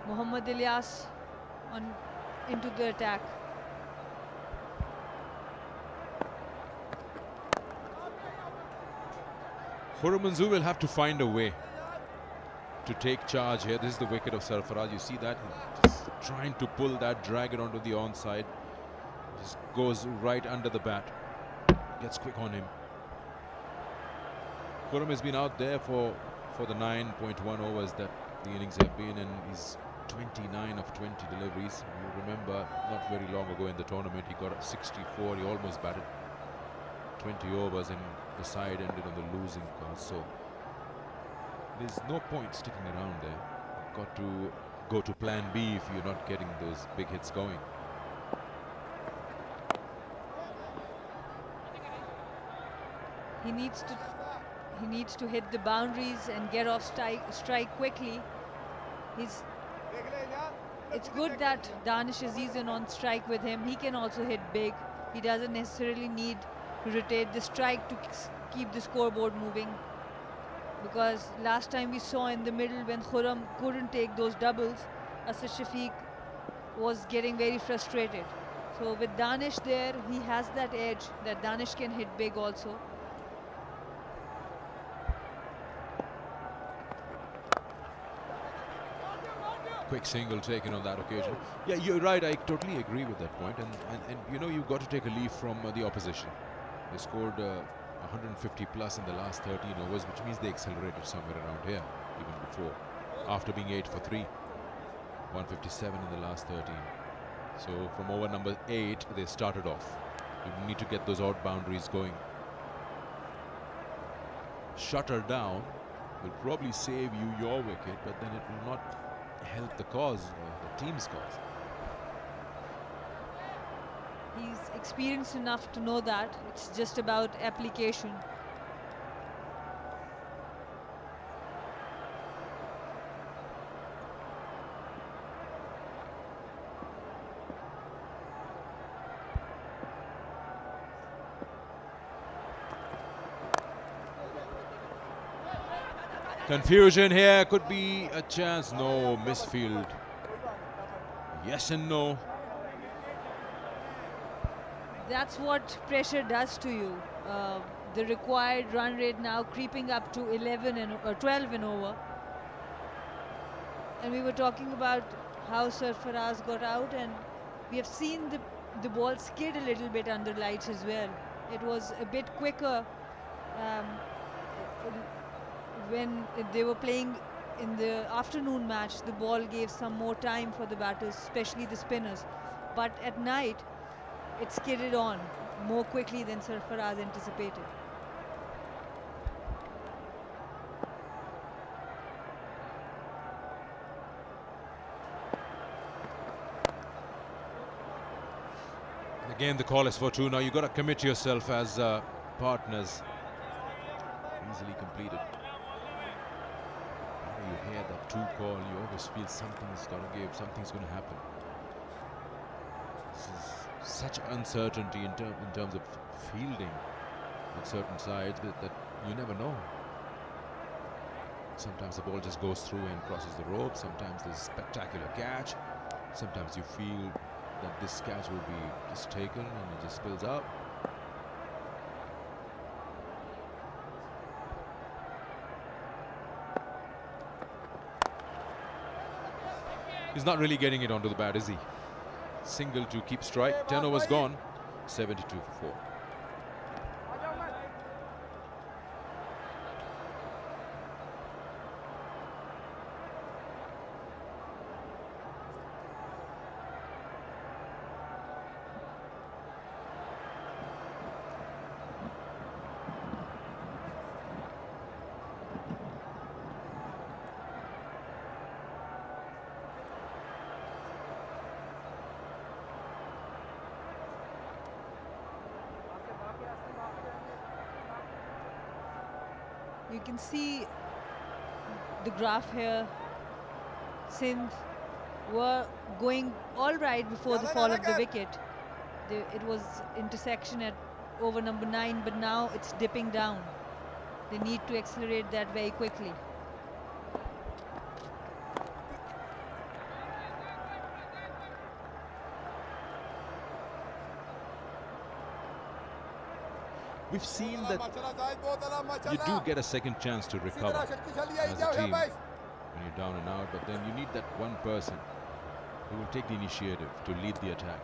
Mohammad Ilyas into the attack. Khurram Manzoor will have to find a way to take charge here. This is the wicket of Sarfaraz. You see that? Just trying to pull that, drag it onto the onside. Just goes right under the bat. Gets quick on him. Khurram has been out there for the 9.1 overs that the innings have been, and he's 29 of 20 deliveries. You remember not very long ago in the tournament he got a 64. He almost batted 20 overs and the side ended on the losing card. So there's no point sticking around there. You've got to go to plan B if you're not getting those big hits going. he needs to hit the boundaries and get off strike quickly. It's good that Danish Aziz is on strike with him. He can also hit big. He doesn't necessarily need to rotate the strike to keep the scoreboard moving. Because last time we saw in the middle when Khurram couldn't take those doubles, Asad Shafiq was getting very frustrated. So with Danish there, he has that edge that Danish can hit big also. Quick single taken on that occasion. Yeah, you're right. I totally agree with that point. And you know, you've got to take a leaf from the opposition. They scored 150 plus in the last 13 overs, which means they accelerated somewhere around here, even before. After being 8 for 3, 157 in the last 13. So from over number 8, they started off. You need to get those out boundaries going. Shutter down will probably save you your wicket, but then it will not help the cause, the team's cause. He's experienced enough to know that it's just about application. Confusion here, could be a chance. No, misfield. Yes and no. That's what pressure does to you. The required run rate now creeping up to 11 and 12 and over. And we were talking about how Sarfaraz got out, and we have seen the ball skid a little bit under lights as well. It was a bit quicker when they were playing in the afternoon match. The ball gave some more time for the batters, especially the spinners. But at night, it skidded on more quickly than Sarfaraz anticipated. Again, the call is for 2. Now you've got to commit yourself as partners. Easily completed. When you hear that 2 call, you always feel something's got to give, something's going to happen. This is such uncertainty in terms of fielding with certain sides that you never know. Sometimes the ball just goes through and crosses the rope. Sometimes there's a spectacular catch. Sometimes you feel that this catch will be just taken and it just spills out. He's not really getting it onto the bat, is he? Single to keep strike. 10 overs gone. 72 for 4. You can see the graph here. Sindh were going all right before the fall of the wicket. It was intersection at over number 9, but now it's dipping down. They need to accelerate that very quickly. We've seen that you do get a second chance to recover as a team when you're down and out, but then you need that one person who will take the initiative to lead the attack.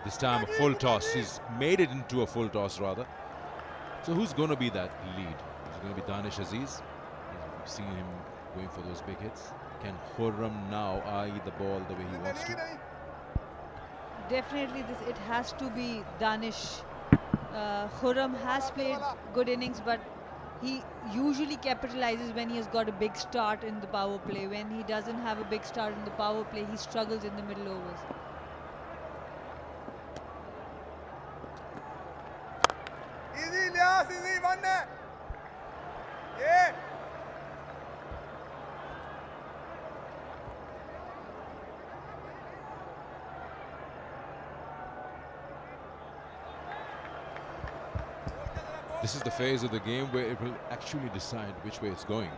This time a full toss. He's made it into a full toss rather. So who's going to be that lead? Is it going to be Danish Aziz? We've seen him going for those big hits. Can Khurram now eye the ball the way he wants to? Definitely it has to be Danish. Khurram has played good innings, but he usually capitalizes when he has got a big start in the power play. When he doesn't have a big start in the power play, he struggles in the middle overs. Easy, Ilyas, This is the phase of the game where it will actually decide which way it's going.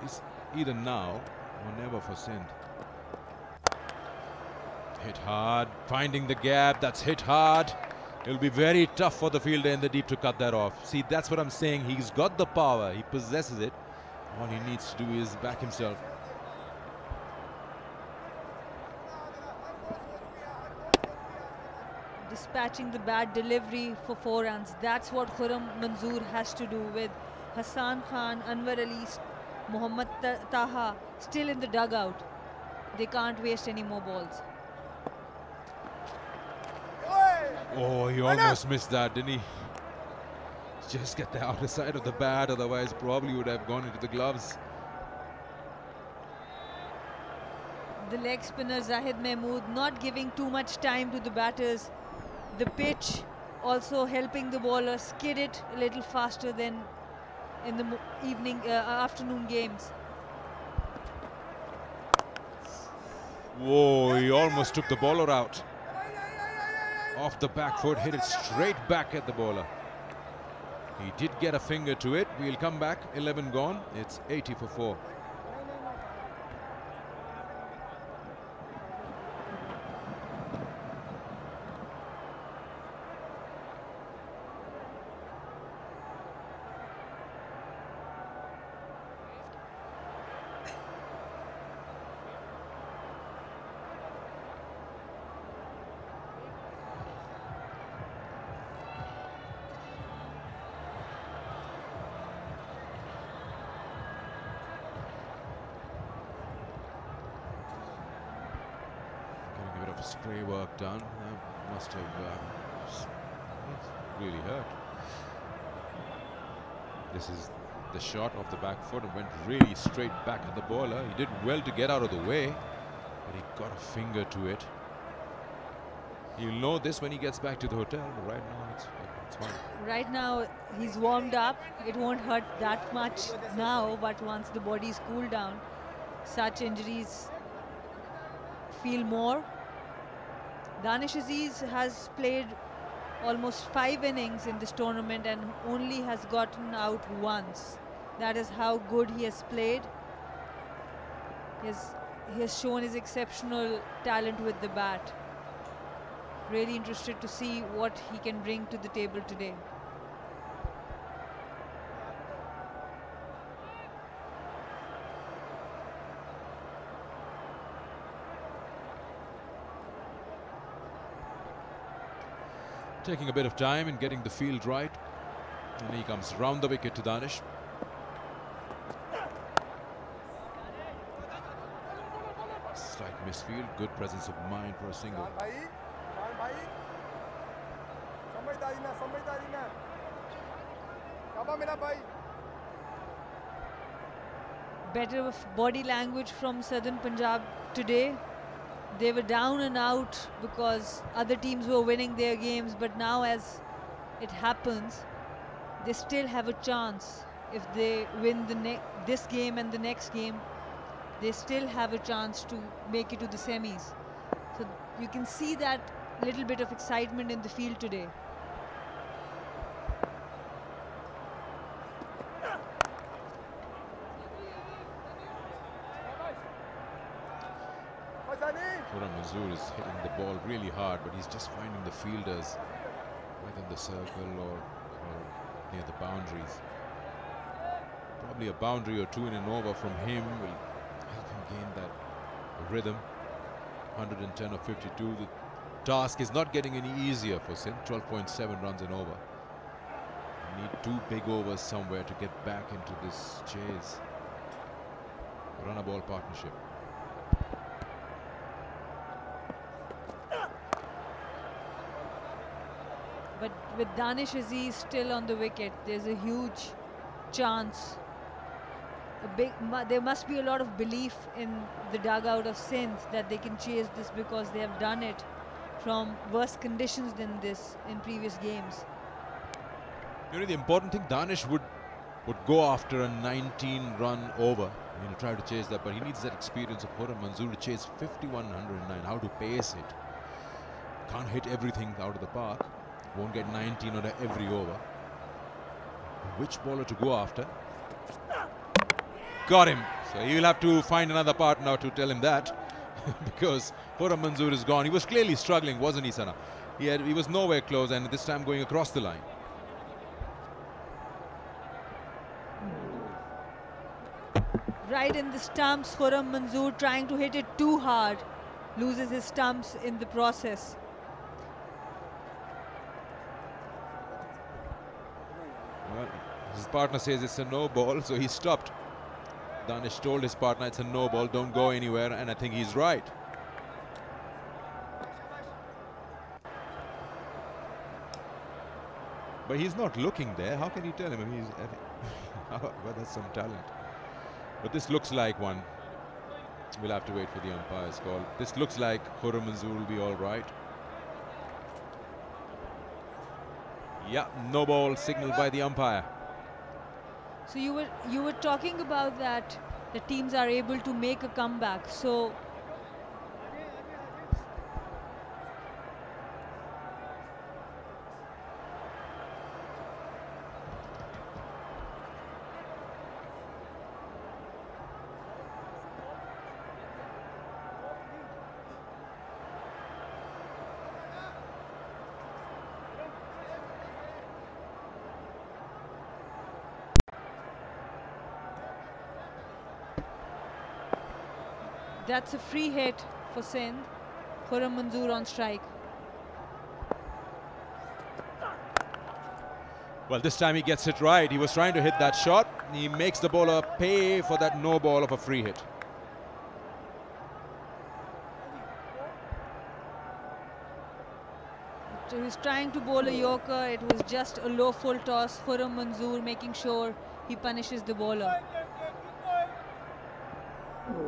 It's either now or never for Sindh. Hit hard, finding the gap, that's hit hard. It'll be very tough for the fielder in the deep to cut that off. See, that's what I'm saying. He's got the power, he possesses it. All he needs to do is back himself. Dispatching the bad delivery for 4 runs. That's what Khurram Manzoor has to do with Hassan Khan, Anwar Ali, Mohammad Taha still in the dugout. They can't waste any more balls. Oh, he almost missed that, didn't he? Just get the outer side of the bat, otherwise probably would have gone into the gloves. The leg spinner Zahid Mahmood not giving too much time to the batters. The pitch also helping the bowler skid it a little faster than in the afternoon games. Whoa, he almost took the bowler out. Off the back foot, hit it straight back at the bowler. He did get a finger to it. We'll come back, 11 gone. It's 80 for 4. Spray work done. That must have really hurt. This is the shot off the back foot and went really straight back at the bowler. He did well to get out of the way, but he got a finger to it. He'll know this when he gets back to the hotel, but right now it's fine. Right now he's warmed up. It won't hurt that much now, but once the body's cooled down, such injuries feel more. Danish Aziz has played almost 5 innings in this tournament and only has gotten out once. That is how good he has played. He has shown his exceptional talent with the bat. Really interested to see what he can bring to the table today. Taking a bit of time and getting the field right. And he comes round the wicket to Danish. Slight misfield, good presence of mind for a single. Better body language from Southern Punjab today. They were down and out because other teams were winning their games, but now as it happens, they still have a chance. If they win this game and the next game, they still have a chance to make it to the semis. So you can see that little bit of excitement in the field today. Khurram Manzoor is hitting the ball really hard, but he's just finding the fielders within the circle or near the boundaries. Probably a boundary or two in an over from him will help him gain that rhythm. 110 or 52. The task is not getting any easier for Sindh. 12.7 runs and over. You need 2 big overs somewhere to get back into this chase. Run a ball partnership. But with Danish Aziz still on the wicket, there's a huge chance. There must be a lot of belief in the dugout of Sindh that they can chase this because they have done it from worse conditions than this in previous games. You know, the important thing, Danish would go after a 19-run over, try to chase that, but he needs that experience of Khurram Manzoor to chase 51-109, how to pace it. Can't hit everything out of the park, won't get 19 on every over. Which bowler to go after? Got him. So he will have to find another partner to tell him that, because Khurram Manzoor is gone. He was clearly struggling, wasn't he, Sana? He was nowhere close, and this time going across the line. Right in the stumps, Khurram Manzoor trying to hit it too hard, loses his stumps in the process. Well, his partner says it's a no ball, so he stopped. Danish told his partner it's a no ball, don't go anywhere, and I think he's right. But he's not looking there. How can you tell him? I mean, well, that's some talent. But this looks like one. We'll have to wait for the umpire's call. This looks like Khurram Manzoor will be all right. Yeah, no ball signaled by the umpire. So you were talking about that the teams are able to make a comeback. So that's a free hit for Sindh. Khurram Manzoor on strike. Well, this time he gets it right. He was trying to hit that shot. He makes the bowler pay for that no ball of a free hit. So he was trying to bowl a yorker. It was just a low full toss. Khurram Manzoor making sure he punishes the bowler.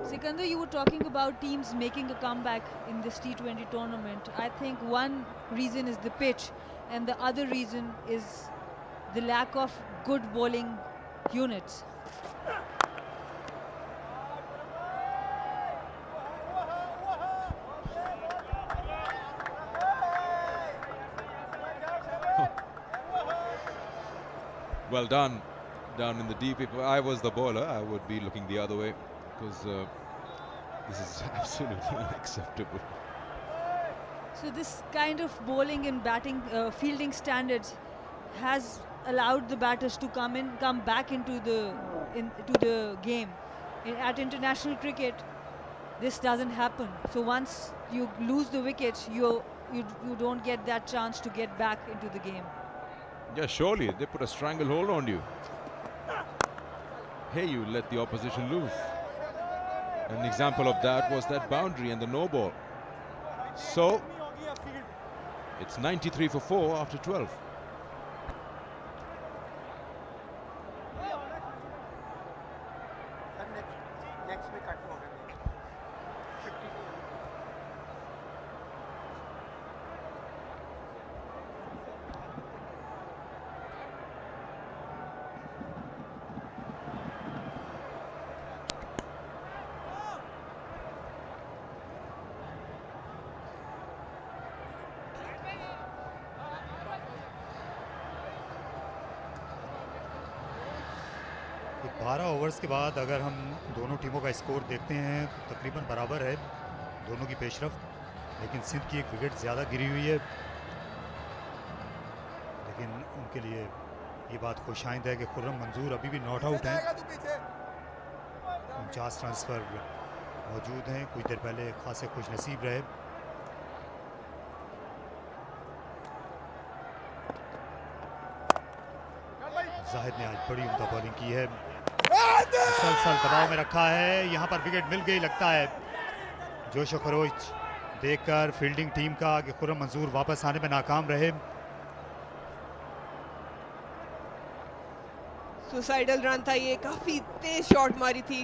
Sikandar, you were talking about teams making a comeback in this T20 tournament. I think one reason is the pitch, and the other reason is the lack of good bowling units. Well done, down in the deep. If I was the bowler, I would be looking the other way, because this is absolutely unacceptable. So this kind of bowling and batting, fielding standards has allowed the batters to come back into the game. At international cricket, this doesn't happen. So once you lose the wickets, you don't get that chance to get back into the game. Yeah, surely they put a stranglehold on you. Hey, you let the opposition loose. An example of that was that boundary and the no ball. So it's 93 for 4 after 12. Overs के बाद अगर हम दोनों टीमों का score देखते हैं तो तकरीबन बराबर है दोनों की पेशरफ, लेकिन सिंध की एक विकेट ज़्यादा गिरी हुई है। लेकिन उनके लिए ये बात खुशाइंद है कि खुर्रम मंजूर अभी भी नॉट आउट हैं, 49 रन पर मौजूद हैं। कुछ देर पहले खासे खुशनसीब रहे। जाहिद ने आज बड़ी उम्दा बॉलिंग की है, मुसलसल दबाव में रखा है। यहाँ पर विकेट मिल गई। लगता है जोश और खरोश देखकर फील्डिंग टीम का कि खुर्रम मंजूर वापस आने में नाकाम रहे। सुसाइडल रन था ये, काफी तेज शॉट मारी थी।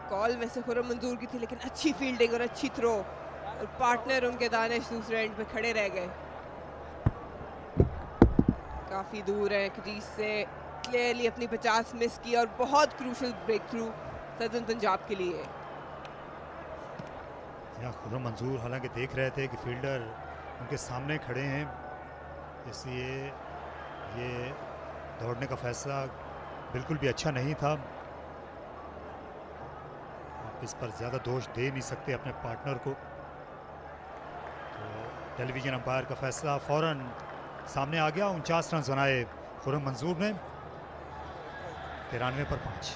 कॉल वैसे खुर्रम मंजूर की थी, लेकिन अच्छी फील्डिंग और अच्छी थ्रो, और पार्टनर उनके दानिश दूसरे एंड पे खड़े रह गए। काफ़ी दूर है क्रीज से, क्लियरली अपनी 50 मिस की और बहुत crucial breakthrough southern Punjab के लिए। खुर्रम मंजूर हालांकि देख रहे थे कि फील्डर उनके सामने खड़े हैं, इसलिए ये दौड़ने का फैसला बिल्कुल भी अच्छा नहीं था। आप इस पर ज़्यादा दोष दे नहीं सकते अपने पार्टनर को। तो टेलीविज़न अंपायर का फैसला फ़ौरन सामने आ गया। 49 रन बनाए खुर्रम मंजूर ने, 93 पर 5।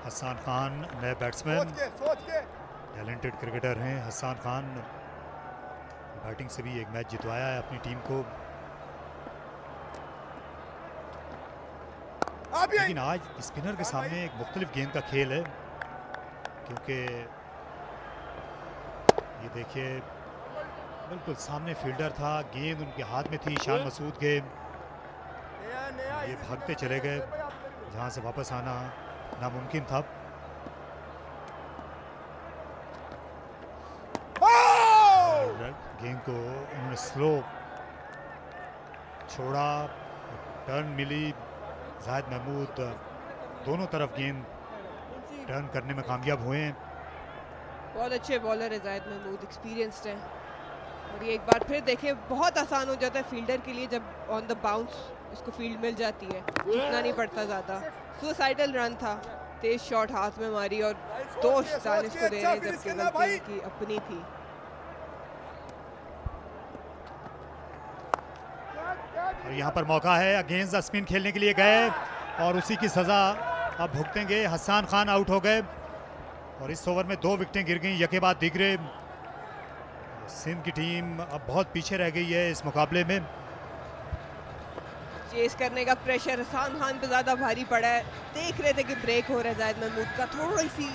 हसन खान नए बैट्समैन, टैलेंटेड क्रिकेटर हैं हसन खान। बैटिंग से भी एक मैच जितवाया है अपनी टीम को। लेकिन आज स्पिनर के सामने एक मुख्तलिफ गेंद का खेल है, क्योंकि ये देखिए बिल्कुल सामने फील्डर था, गेंद उनके हाथ में थी शान मसूद के। ये भागते चले गए, जहां से वापस आना नामुमकिन था। गेंद को उन्होंने स्लो छोड़ा, टर्न मिली। जाहिद महमूद दोनों तरफ गेंद टर्न करने में कामयाब हुए हैं। बहुत अच्छे बॉलर है जाहिद महमूद, एक्सपीरियंस्ड है। और ये एक बार फिर देखिए बहुत आसान हो जाता है फील्डर के लिए जब ऑन द बाउंस उसको फील्ड मिल जाती है, इतना नहीं पड़ता ज़्यादा। सुसाइडल रन था, तेज शॉट हाथ में मारी और दोष दानिश को दे रहे जबकि गलती की अपनी थी। और यहाँ पर मौका है, अगेंस्ट द स्पिन खेलने के लिए गए और उसी की सज़ा अब भुगतेंगे। हसन खान आउट हो गए और इस ओवर में 2 विकेटें गिर गई यके बाद दिगरे। सिंध की टीम अब बहुत पीछे रह गई है इस मुकाबले में। चेस करने का प्रेशर हसन खान पे ज़्यादा भारी पड़ा है। देख रहे थे कि ब्रेक हो रहा है जाहिद महमूद का, थोड़ी सी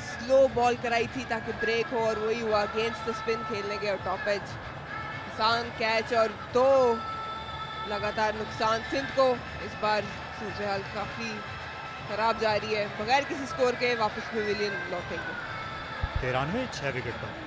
स्लो बॉल कराई थी ताकि ब्रेक हो और वही हुआ। अगेंस्ट द स्पिन खेलने गए और टॉप एज हसन कैच और 2 लगातार नुकसान सिंध को। इस बार सूरत हाल काफ़ी खराब जा रही है, बगैर किसी स्कोर के वापस पेविलियन लौटेंगे। 93 6 विकेट पर।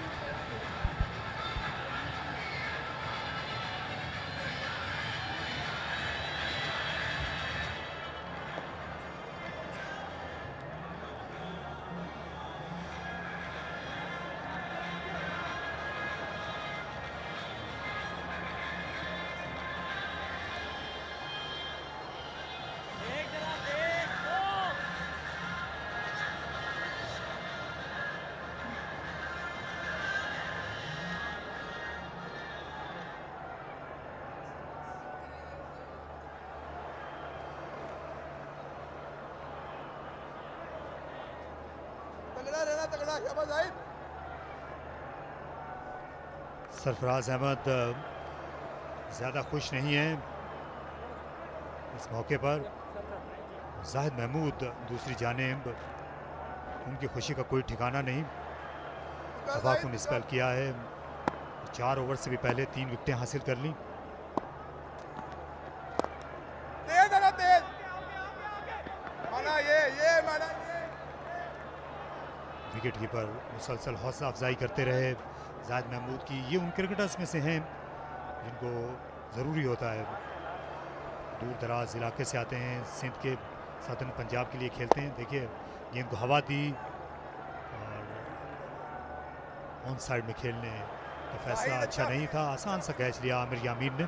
सरफराज अहमद ज़्यादा खुश नहीं है इस मौके पर। जाहिद महमूद दूसरी जानिब, उनकी खुशी का कोई ठिकाना नहीं। तबाकुन स्पेल किया है, 4 ओवर से भी पहले 3 विकेटें हासिल कर ली। विकेट कीपर मुसलसल हौसला अफजाई करते रहे जाहिद महमूद की। ये उन क्रिकेटर्स में से हैं जिनको ज़रूरी होता है, दूर दराज इलाके से आते हैं, सिंध के सदर्न पंजाब के लिए खेलते हैं। देखिए गेंद को हवा दी और ऑन साइड में खेलने का फैसला अच्छा नहीं था। आसान सा कैच लिया आमिर यामीन ने।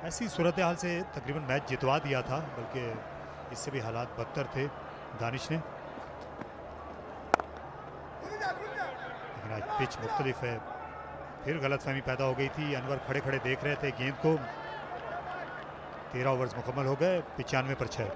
ऐसी सूरत हाल से तकरीबन मैच जितवा दिया था, बल्कि इससे भी हालात बदतर थे। दानिश ने लेकिन आज पिच मुख्तलिफ है। फिर गलतफहमी पैदा हो गई थी। अनवर खड़े खड़े देख रहे थे गेंद को। 13 ओवर्स मुकम्मल हो गए, 95 पर 6।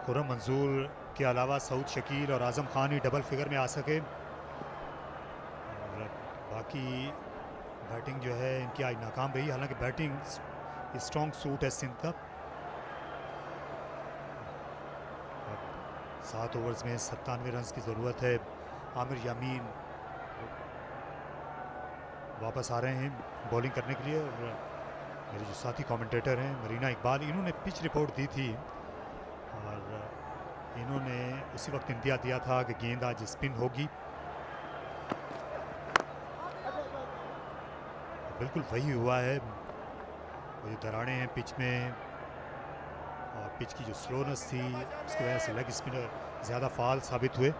खुर्रम मंजूर के अलावा सऊद शकील और आज़म खान ही डबल फिगर में आ सके। और बाकी बैटिंग जो है इनकी आज नाकाम रही। हालांकि बैटिंग स्ट्रॉन्ग सूट है सिंध का। 7 ओवर्स में 97 रन की ज़रूरत है। आमिर यामीन वापस आ रहे हैं बॉलिंग करने के लिए। और मेरे जो साथी कमेंटेटर हैं मरीना इकबाल, इन्होंने पिच रिपोर्ट दी थी और इन्होंने उसी वक्त इंदिया दिया था कि गेंद आज स्पिन होगी। बिल्कुल वही हुआ है। वो जो दरारें हैं पिच में और पिच की जो स्लोनेस थी उसकी वजह से लेग स्पिनर ज़्यादा फाल साबित हुए।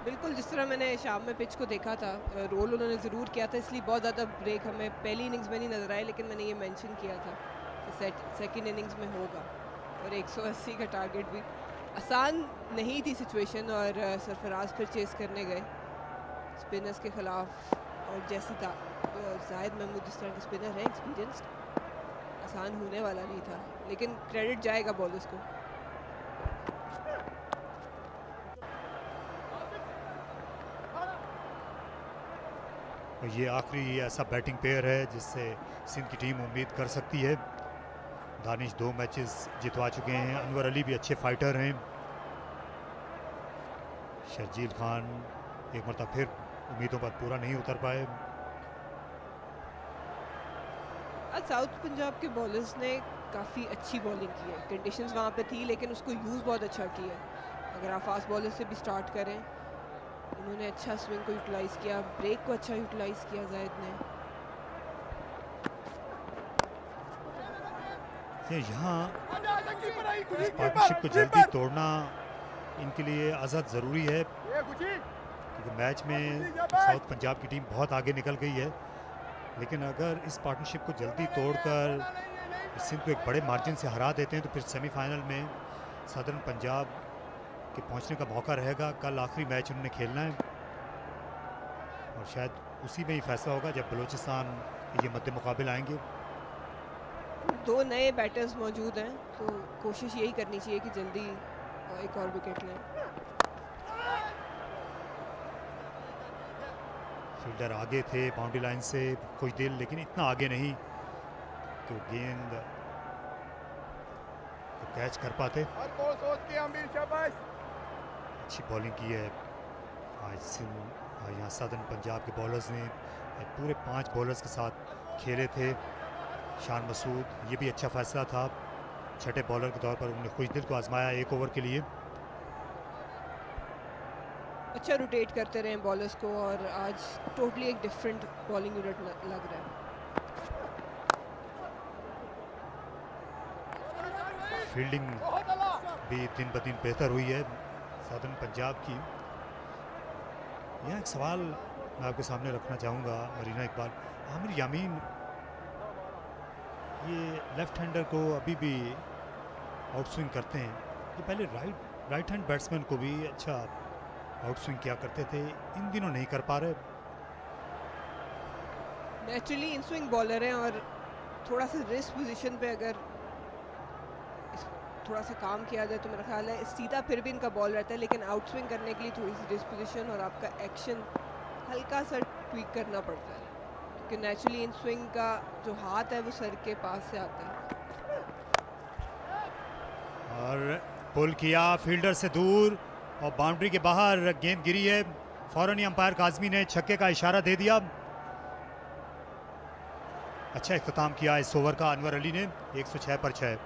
बिल्कुल जिस तरह मैंने शाम में पिच को देखा था, रोल उन्होंने ज़रूर किया था, इसलिए बहुत ज़्यादा ब्रेक हमें पहली इनिंग्स में नहीं नज़र आए। लेकिन मैंने ये मेंशन किया था कि सेकंड इनिंग्स में होगा। और 180 का टारगेट भी आसान नहीं थी सिचुएशन। और सरफराज फिर चेस करने गए स्पिनर्स के ख़िलाफ़। और जैसे जाहिद महमूद जिस तरह के स्पिनर हैं एक्सपीरियंस्ड, आसान होने वाला नहीं था। लेकिन क्रेडिट जाएगा बॉलर्स को। और ये आखिरी ऐसा बैटिंग पेयर है जिससे सिंध की टीम उम्मीद कर सकती है। दानिश 2 मैचेस जितवा चुके हैं। अनवर अली भी अच्छे फाइटर हैं। शर्जील खान एक मरतबा फिर उम्मीदों पर पूरा नहीं उतर पाए। आज साउथ पंजाब के बॉलर्स ने काफ़ी अच्छी बॉलिंग की है। कंडीशंस वहाँ पे थी लेकिन उसको यूज़ बहुत अच्छा किया है। अगर आप फास्ट बॉलर से भी स्टार्ट करें, उन्होंने अच्छा स्विंग को यूटिलाइज़ किया, ब्रेक को अच्छा यूटिलाइज़ किया जायद ने। यहाँ पार्टनरशिप को जल्दी तोड़ना इनके लिए आज़ाद ज़रूरी है, क्योंकि मैच में साउथ पंजाब की टीम बहुत आगे निकल गई है। लेकिन अगर इस पार्टनरशिप को जल्दी तोड़कर सिंध को एक बड़े मार्जिन से हरा देते हैं तो फिर सेमीफाइनल में सदर्न पंजाब के पहुंचने का मौका रहेगा। कल आखिरी मैच उन्होंने खेलना है और शायद उसी में ही फैसला होगा जब बलूचिस्तान ये मद्दे मुकाबिल आएंगे। 2 नए बैटर्स मौजूद हैं तो कोशिश यही करनी चाहिए कि जल्दी एक और विकेट लें। फील्डर आगे थे बाउंड्री लाइन से कुछ देर, लेकिन इतना आगे नहीं कि वो गेंद तो कैच कर पाते। अच्छी बॉलिंग की है आज यहाँ सदर्न पंजाब के बॉलर्स ने। पूरे 5 बॉलर्स के साथ खेले थे। शान मसूद, ये भी अच्छा फैसला था। छठे बॉलर के तौर पर उन्होंने खुशदिल को आजमाया 1 ओवर के लिए। अच्छा रोटेट करते रहे बॉलर्स को और आज टोटली एक डिफरेंट बॉलिंग यूनिट लग रहा है। फील्डिंग भी दिन ब दिन बेहतर हुई है सदर्न पंजाब की। यहाँ एक सवाल मैं आपके सामने रखना चाहूँगा मरीना इकबाल। आमिर यामीन ये लेफ्ट हैंडर को अभी भी आउट स्विंग करते हैं। ये पहले राइट हैंड बैट्समैन को भी अच्छा आउट स्विंग किया करते थे, इन दिनों नहीं कर पा रहे। नेचुरली इन स्विंग बॉलर हैं और थोड़ा सा रिस्क पोजीशन पे अगर थोड़ा सा काम किया जाए तो मेरा ख्याल है सीधा फिर भी इनका बॉल रहता है। लेकिन आउट स्विंग करने के लिए थोड़ी सी रिस्क पोजीशन और आपका एक्शन हल्का सा ट्वीक करना पड़ता है, क्योंकि नेचुरली इन स्विंग का जो हाथ है वो सर के पास से आता है। और पुल किया फील्डर से दूर और बाउंड्री के बाहर गेंद गिरी है। फौरन ही अंपायर काजमी ने छक्के का इशारा दे दिया। अच्छा इख्तिताम किया इस ओवर का अनवर अली ने। 106 पर 6।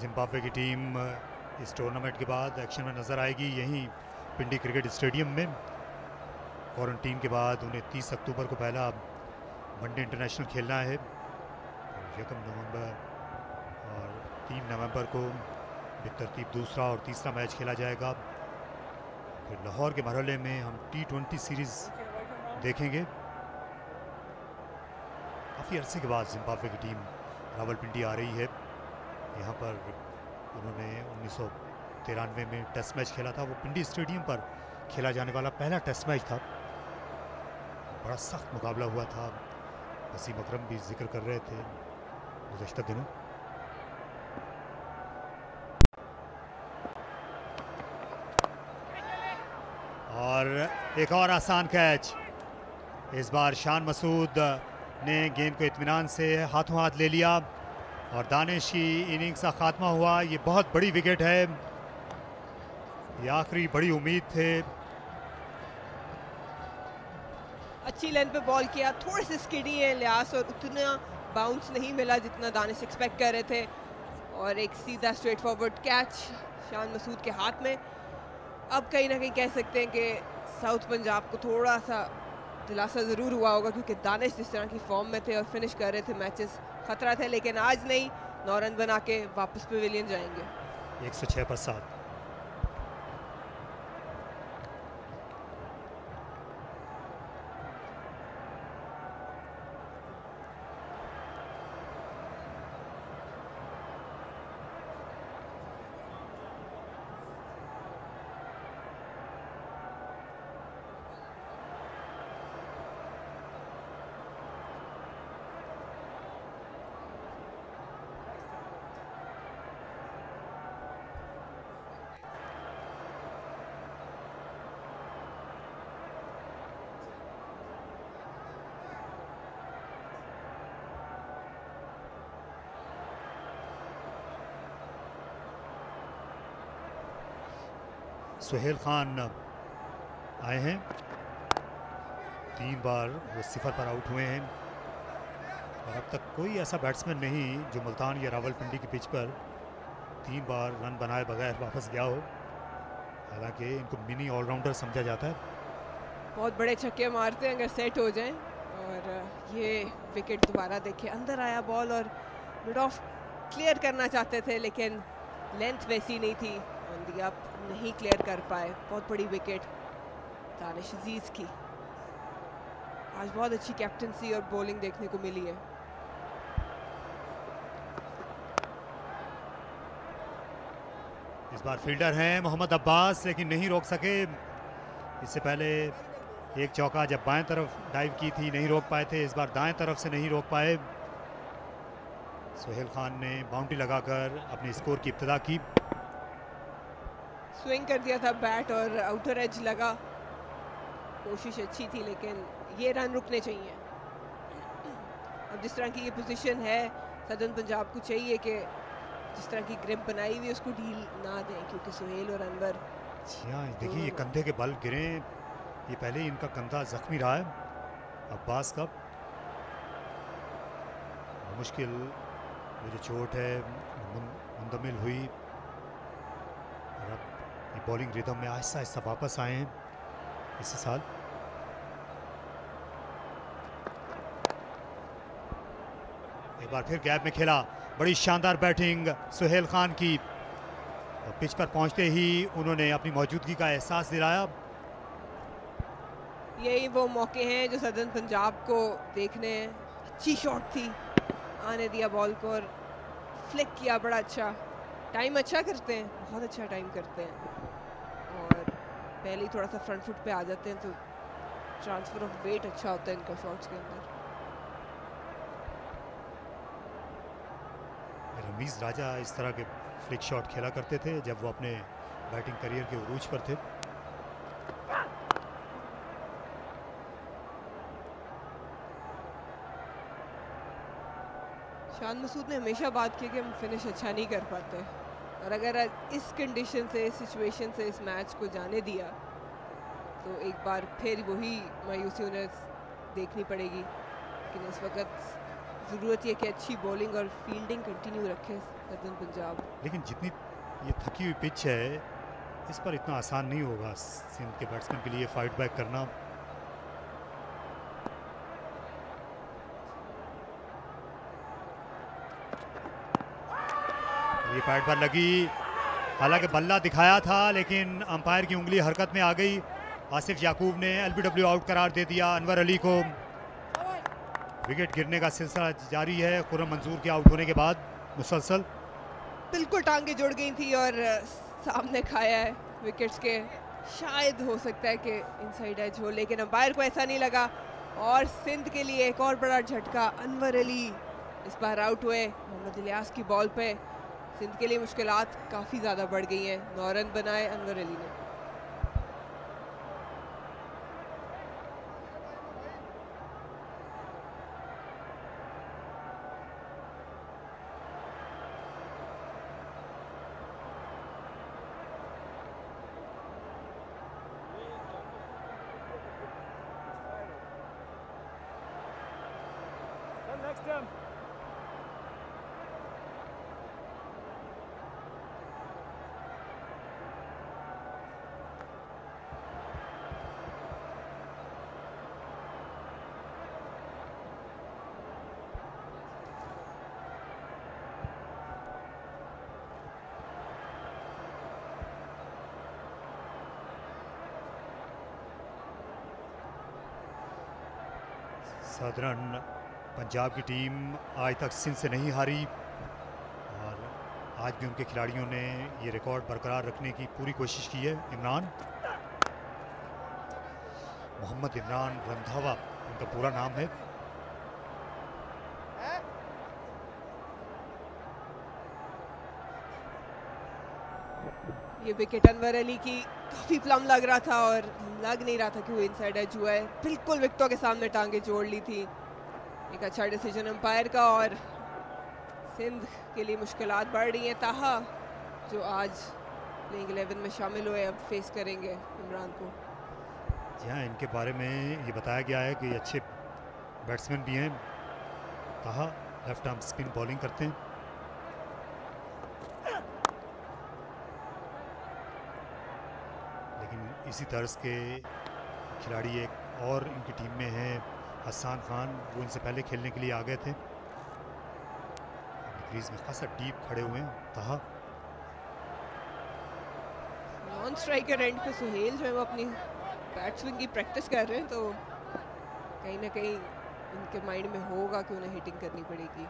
जिम्बाब्वे की टीम इस टूर्नामेंट के बाद एक्शन में नज़र आएगी यहीं पिंडी क्रिकेट स्टेडियम में। क्वारंटीन के बाद उन्हें 30 अक्टूबर को पहला वनडे इंटरनेशनल खेलना है, 1 नवंबर और 3 नवंबर को बेतरतीब दूसरा और तीसरा मैच खेला जाएगा। फिर लाहौर के मरहले में हम T20 सीरीज़ देखेंगे। काफ़ी अरसे के बाद जिम्बाब्वे की टीम रावलपिंडी आ रही है। यहाँ पर उन्होंने 1993 में टेस्ट मैच खेला था। वो पिंडी स्टेडियम पर खेला जाने वाला पहला टेस्ट मैच था। बड़ा सख्त मुकाबला हुआ था। वसीम अकरम भी जिक्र कर रहे थे गुज़श्ता दिनों। और एक और आसान कैच। इस बार शान मसूद ने गेंद को इत्मीनान से हाथों हाथ ले लिया और दानिश की इनिंग्स का खात्मा हुआ। ये बहुत बड़ी विकेट है, ये आखिरी बड़ी उम्मीद थे। अच्छी लेंथ पे बॉल किया, थोड़े से स्किडी है लियास और उतना बाउंस नहीं मिला जितना दानिश एक्सपेक्ट कर रहे थे। और एक सीधा straight forward catch Shan Masood के हाथ में। अब कहीं ना कहीं कह सकते हैं कि साउथ पंजाब को थोड़ा सा दिलासा ज़रूर हुआ होगा, क्योंकि दानिश जिस तरह की फॉर्म में थे और फिनिश कर रहे थे मैचेस, खतरा था। लेकिन आज नहीं, 9 रन बना के वापस पवेलियन जाएंगे। 106 पर 7। सुहेल खान आए हैं, 3 बार वो 0 पर आउट हुए हैं और अब तक कोई ऐसा बैट्समैन नहीं जो मुल्तान या रावलपिंडी की पिच पर 3 बार रन बनाए बगैर वापस गया हो। हालांकि इनको मिनी ऑलराउंडर समझा जाता है। बहुत बड़े छक्के मारते हैं अगर सेट हो जाएं। और ये विकेट दोबारा देखिए, अंदर आया बॉल और मिड ऑफ क्लियर करना चाहते थे लेकिन लेंथ वैसी नहीं थी, ऑन दी अप नहीं क्लियर कर पाए। बहुत बड़ी विकेट दानिश अजीज की। आज बहुत अच्छी कैप्टनसी और बॉलिंग देखने को मिली है। इस बार फील्डर हैं मोहम्मद अब्बास, लेकिन नहीं रोक सके। इससे पहले एक चौका जब बाएं तरफ डाइव की थी, नहीं रोक पाए थे। इस बार दाएं तरफ से नहीं रोक पाए। सुहेल खान ने बाउंड्री लगाकर अपने स्कोर की इब्तिदा की। स्विंग कर दिया था बैट और आउटर एज लगा। कोशिश अच्छी थी लेकिन ये रन रुकने चाहिए। अब जिस तरह की ये पोजीशन है, सदर्न पंजाब को चाहिए कि जिस तरह की ग्रिप बनाई हुई उसको ढील ना दें, क्योंकि सुहेल और अनवर। हाँ देखिए, ये कंधे के बल गिरे, ये पहले ही इनका कंधा जख्मी रहा है अब्बास का। मुश्किल वो जो चोट है मुंदमिल हुई और अब ये बॉलिंग रिदम में आहिस्ता आहिस्ता वापस आए हैं इसी साल। एक बार फिर गैप में खेला, बड़ी शानदार बैटिंग सुहेल खान की और पिच पर पहुंचते ही उन्होंने अपनी मौजूदगी का एहसास दिलाया। यही वो मौके हैं जो सदर्न पंजाब को देखने। अच्छी शॉट थी, आने दिया बॉल को और फ्लिक किया। बड़ा अच्छा टाइम अच्छा करते हैं, बहुत अच्छा टाइम करते हैं और पहले ही थोड़ा सा फ्रंट फुट पे आ जाते हैं तो ट्रांसफर ऑफ वेट अच्छा होता है इनका शॉट्स के अंदर। रमीज राजा इस तरह के फ्लिक शॉट खेला करते थे जब वो अपने बैटिंग करियर के उरूज पर थे। शान मसूद ने हमेशा बात की कि हम फिनिश अच्छा नहीं कर पाते और अगर इस कंडीशन से, इस सिचुएशन से इस मैच को जाने दिया तो एक बार फिर वही मायूसी उन्हें देखनी पड़ेगी। लेकिन इस वक्त ज़रूरत है कि अच्छी बॉलिंग और फील्डिंग कंटिन्यू रखे सदर्न पंजाब। लेकिन जितनी ये थकी हुई पिच है, इस पर इतना आसान नहीं होगा सिंध के बैट्समैन के लिए फाइट बैक करना। ये पैड पर लगी, हालांकि बल्ला दिखाया था लेकिन अंपायर की उंगली हरकत में आ गई। आसिफ याकूब ने एलबीडब्ल्यू आउट करार दे दिया अनवर अली को। विकेट गिरने का सिलसिला जारी है खुर्रम मंजूर के आउट होने के बाद मुसलसल। बिल्कुल टांगे जुड़ गई थी और सामने खाया है विकेट्स के। शायद हो सकता है कि इनसाइड एज हो, लेकिन अंपायर को ऐसा नहीं लगा। और सिंध के लिए एक और बड़ा झटका, अनवर अली इस बार आउट हुए मोहम्मद इलियास की बॉल पे। सिंध के लिए मुश्किलात काफ़ी ज़्यादा बढ़ गई हैं। 9 रन बनाए अनवर अली ने। साधारण पंजाब की टीम आज तक सिंध से नहीं हारी और आज भी उनके खिलाड़ियों ने ये रिकॉर्ड बरकरार रखने की पूरी कोशिश की है। इमरान मोहम्मद इमरान रंधावा उनका पूरा नाम है। ये विकेट अनवर अली की काफ़ी प्लम लग रहा था और लग नहीं रहा था कि वो इनसाइड एज हुआ है। बिल्कुल विकेटों के सामने टांगे जोड़ ली थी। एक अच्छा डिसीजन अंपायर का और सिंध के लिए मुश्किलात बढ़ रही हैं। ताहा जो आज प्लेइंग 11 में शामिल हुए अब फेस करेंगे इमरान को। जी हाँ, इनके बारे में ये बताया गया है कि अच्छे बैट्समैन भी हैं। ताहा लेफ्ट आर्म स्पिन बॉलिंग करते हैं। इसी तर्ज के खिलाड़ी एक और इनकी टीम में हैं, हसन खान। वो इनसे पहले खेलने के लिए आ गए थे। क्रीज में खासा डीप खड़े हुए हैं ताहा। नॉन स्ट्राइकर एंड पे सुहेल जो है वो अपनी बैट स्विंग की प्रैक्टिस कर रहे हैं, तो कहीं ना कहीं उनके माइंड में होगा कि उन्हें हिटिंग करनी पड़ेगी।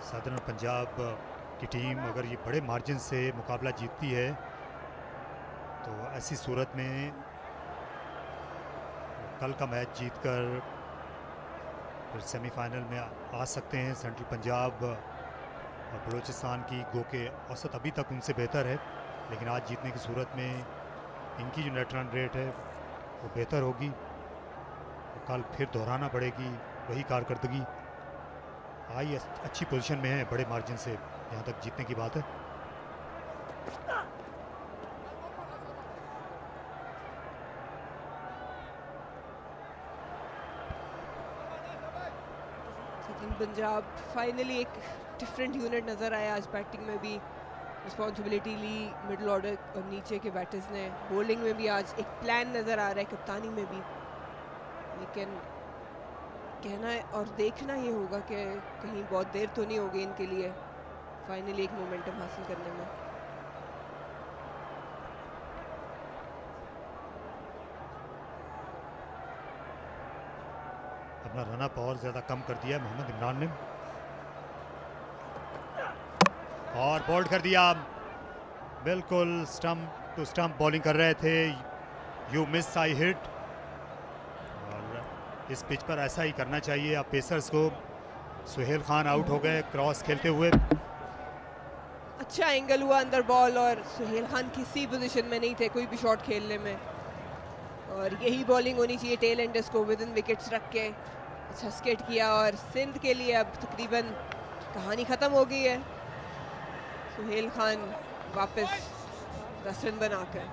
साधारण पंजाब की टीम अगर ये बड़े मार्जिन से मुकाबला जीतती है तो ऐसी सूरत में कल का मैच जीतकर फिर सेमीफाइनल में आ सकते हैं। सेंट्रल पंजाब और बलूचिस्तान की गो के औसत अभी तक उनसे बेहतर है, लेकिन आज जीतने की सूरत में इनकी जो नेट रन रेट है वो बेहतर होगी। तो कल फिर दोहराना पड़ेगी वही कारकर्दगी। आई अच्छी पोजीशन में है बड़े मार्जिन से, यहाँ तक जीतने की बात है। पंजाब फाइनली एक डिफरेंट यूनिट नज़र आया आज। बैटिंग में भी रिस्पॉन्सिबिलिटी ली मिडिल ऑर्डर और नीचे के बैटर्स ने। बॉलिंग में भी आज एक प्लान नज़र आ रहा है, कप्तानी में भी। लेकिन कहना है और देखना ये होगा कि कहीं बहुत देर तो नहीं होगी इनके लिए फाइनली एक मोमेंटम हासिल करने में। अपना रन अप और ज़्यादा कम कर दिया मोहम्मद इमरान ने और बोल्ड कर दिया। बिल्कुल स्टंप टू स्टंप बॉलिंग कर रहे थे। You miss I hit. इस पिच पर ऐसा ही करना चाहिए अब पेसर्स को। सुहेल खान आउट हो गए क्रॉस खेलते हुए। अच्छा एंगल हुआ अंदर बॉल और सुहेल खान किसी पोजीशन में नहीं थे कोई भी शॉट खेलने में। और यही बॉलिंग होनी चाहिए टेल एंडर्स को विद इन विकेट्स रख के। अच्छा स्केट किया और सिंध के लिए अब तकरीबन कहानी ख़त्म हो गई है। सुहेल खान वापस 10 रन बनाकर।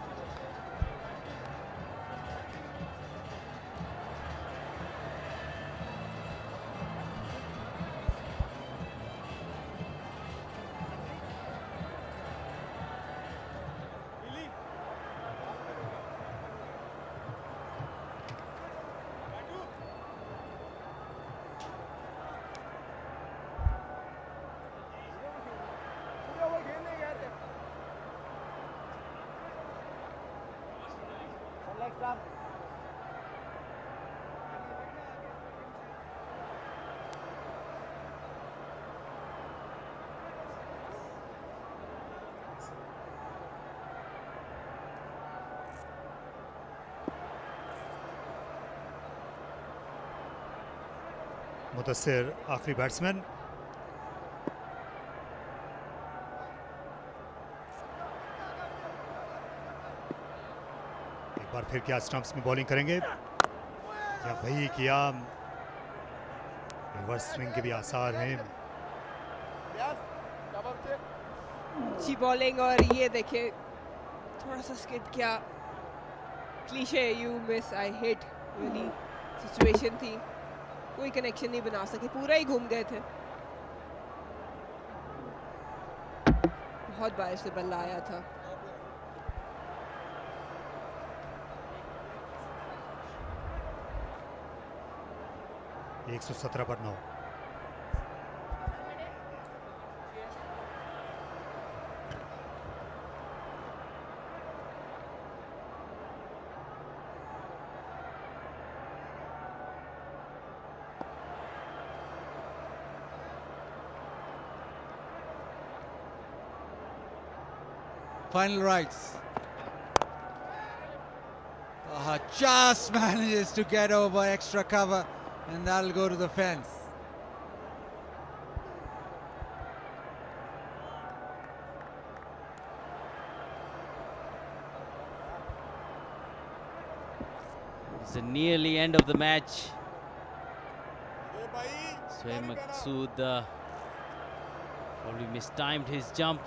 मुदस्सिर आखिरी बैट्समैन। एक बार फिर क्या स्टंप्स में बॉलिंग करेंगे या वही किया? रिवर्स स्विंग के भी आसार हैं। अच्छी बॉलिंग और ये देखिए थोड़ा सा स्किड किया। Cliché you miss I hit वाली सिचुएशन थी, कोई कनेक्शन नहीं बना सके, पूरा ही घूम गए थे। बहुत बाहर से बल्ला आया था। एक 117 पर 9। Final rights. Just manages to get over extra cover, and that'll go to the fence. It's the nearly end of the match. Swaim Maqsood probably mistimed his jump.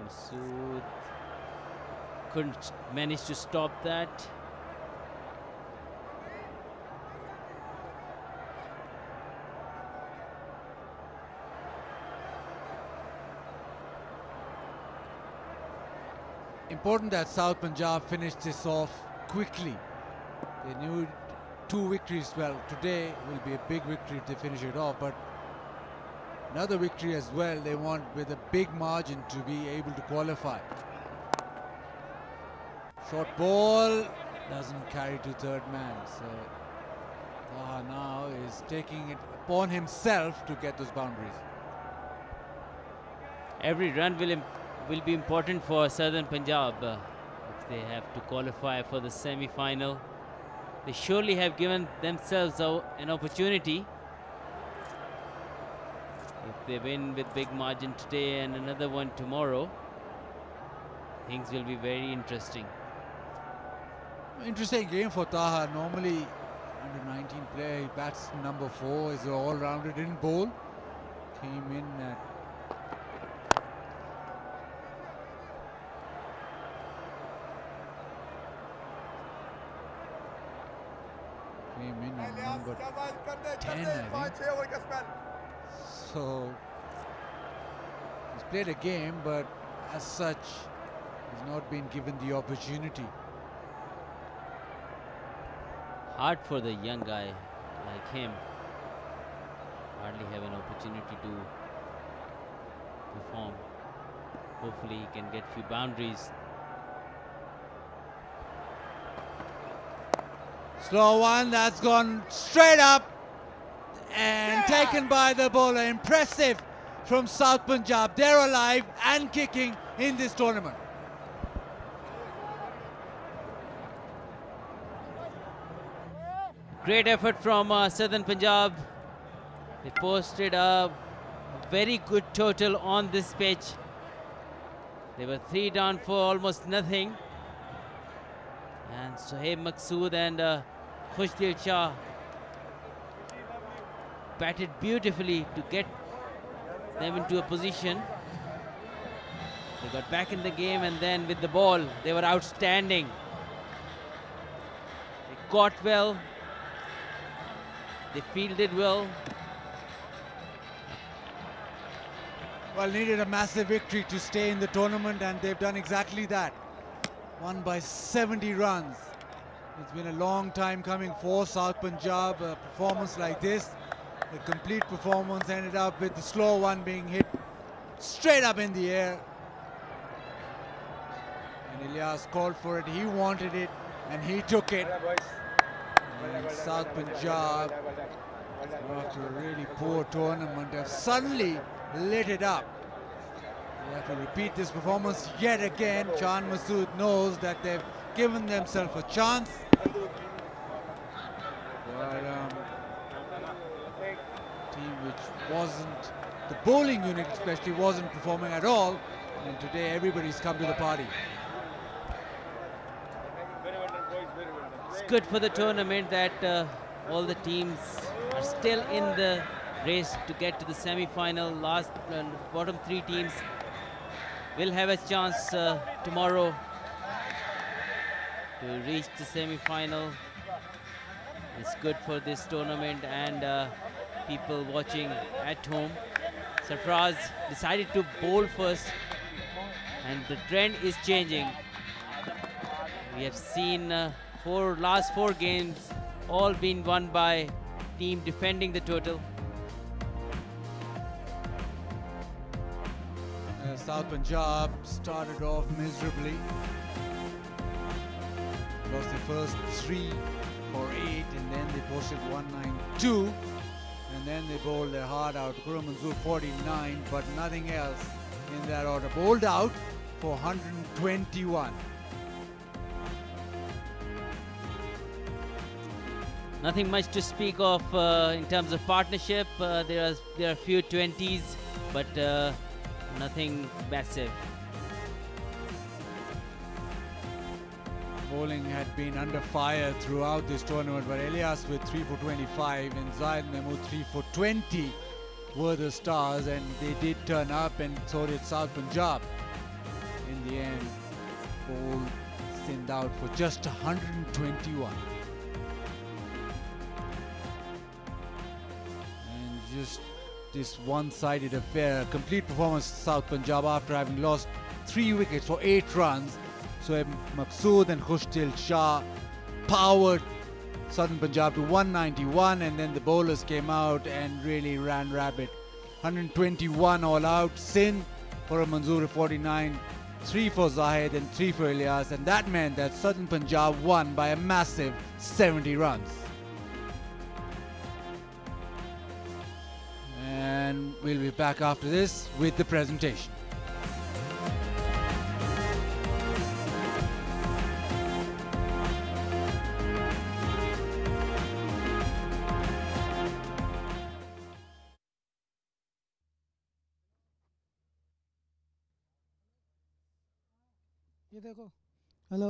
Masood couldn't manage to stop that. Important that South Punjab finished this off quickly. They knew 2 victories. Well, today will be a big victory if they finish it off, but another victory as well. They want with a big margin to be able to qualify. Short ball doesn't carry to third man. So Taha now is taking it upon himself to get those boundaries. Every run will be important for Southern Punjab if they have to qualify for the semi-final. They surely have given themselves an opportunity. If they win with big margin today and another one tomorrow, things will be very interesting. Interesting game for Taha. Normally, under 19 player, he bats number 4, is all-rounded in bowl. Came in at number 10, I think. So he's played a game, but as such, he's not been given the opportunity. Hard for the young guy like him. Hardly have an opportunity to perform. Hopefully he can get few boundaries. Slow one, that's gone straight up and taken by the bowler. Impressive from South Punjab. They're alive and kicking in this tournament. Great effort from Southern Punjab. They posted a very good total on this pitch. They were 3 down for almost nothing. And Sohaib Maqsood and Khushdil Shah batted beautifully to get them into a position. They got back in the game, and then with the ball, they were outstanding. They caught well. They fielded well. Well, needed a massive victory to stay in the tournament, and they've done exactly that. Won by 70 runs. It's been a long time coming for South Punjab. A performance like this, the complete performance ended up with the slow one being hit straight up in the air. And Ilyas called for it, he wanted it, and he took it. And South Punjab, after a really poor tournament, have suddenly lit it up. They have to repeat this performance yet again. Chan Masood knows that they've given themselves a chance. But team which wasn't, the bowling unit especially, wasn't performing at all. And today everybody's come to the party. It's good for the tournament that all the teams are still in the race to get to the semi-final. Last bottom three teams will have a chance tomorrow to reach the semi-final. It's good for this tournament and people watching at home. Sarfraz decided to bowl first, and the trend is changing. We have seen last four games all been won by team defending the total. South Punjab started off miserably. Lost their first 3 for 8, and then they posted 192, and then they bowled their heart out. Khurram Manzoor 49, but nothing else in that order. Bowled out for 121. Nothing much to speak of in terms of partnership. There are a few 20s, but nothing massive. Bowling had been under fire throughout this tournament, but Ilyas with 3 for 25 and Zahid Mahmood 3 for 20 were the stars, and they did turn up, and so did South Punjab. In the end, bowled Sindh out for just 121. And just this one-sided affair, a complete performance South Punjab after having lost 3 wickets for 8 runs. So Maqsood and Khushdil Shah powered Southern Punjab to 191, and then the bowlers came out and really ran rapid. 121 all out. Sindh for a Manzoor 49, 3 for Zahid and 3 for Ilyas, and that meant that Southern Punjab won by a massive 70 runs. And we'll be back after this with the presentation. ये देखो hello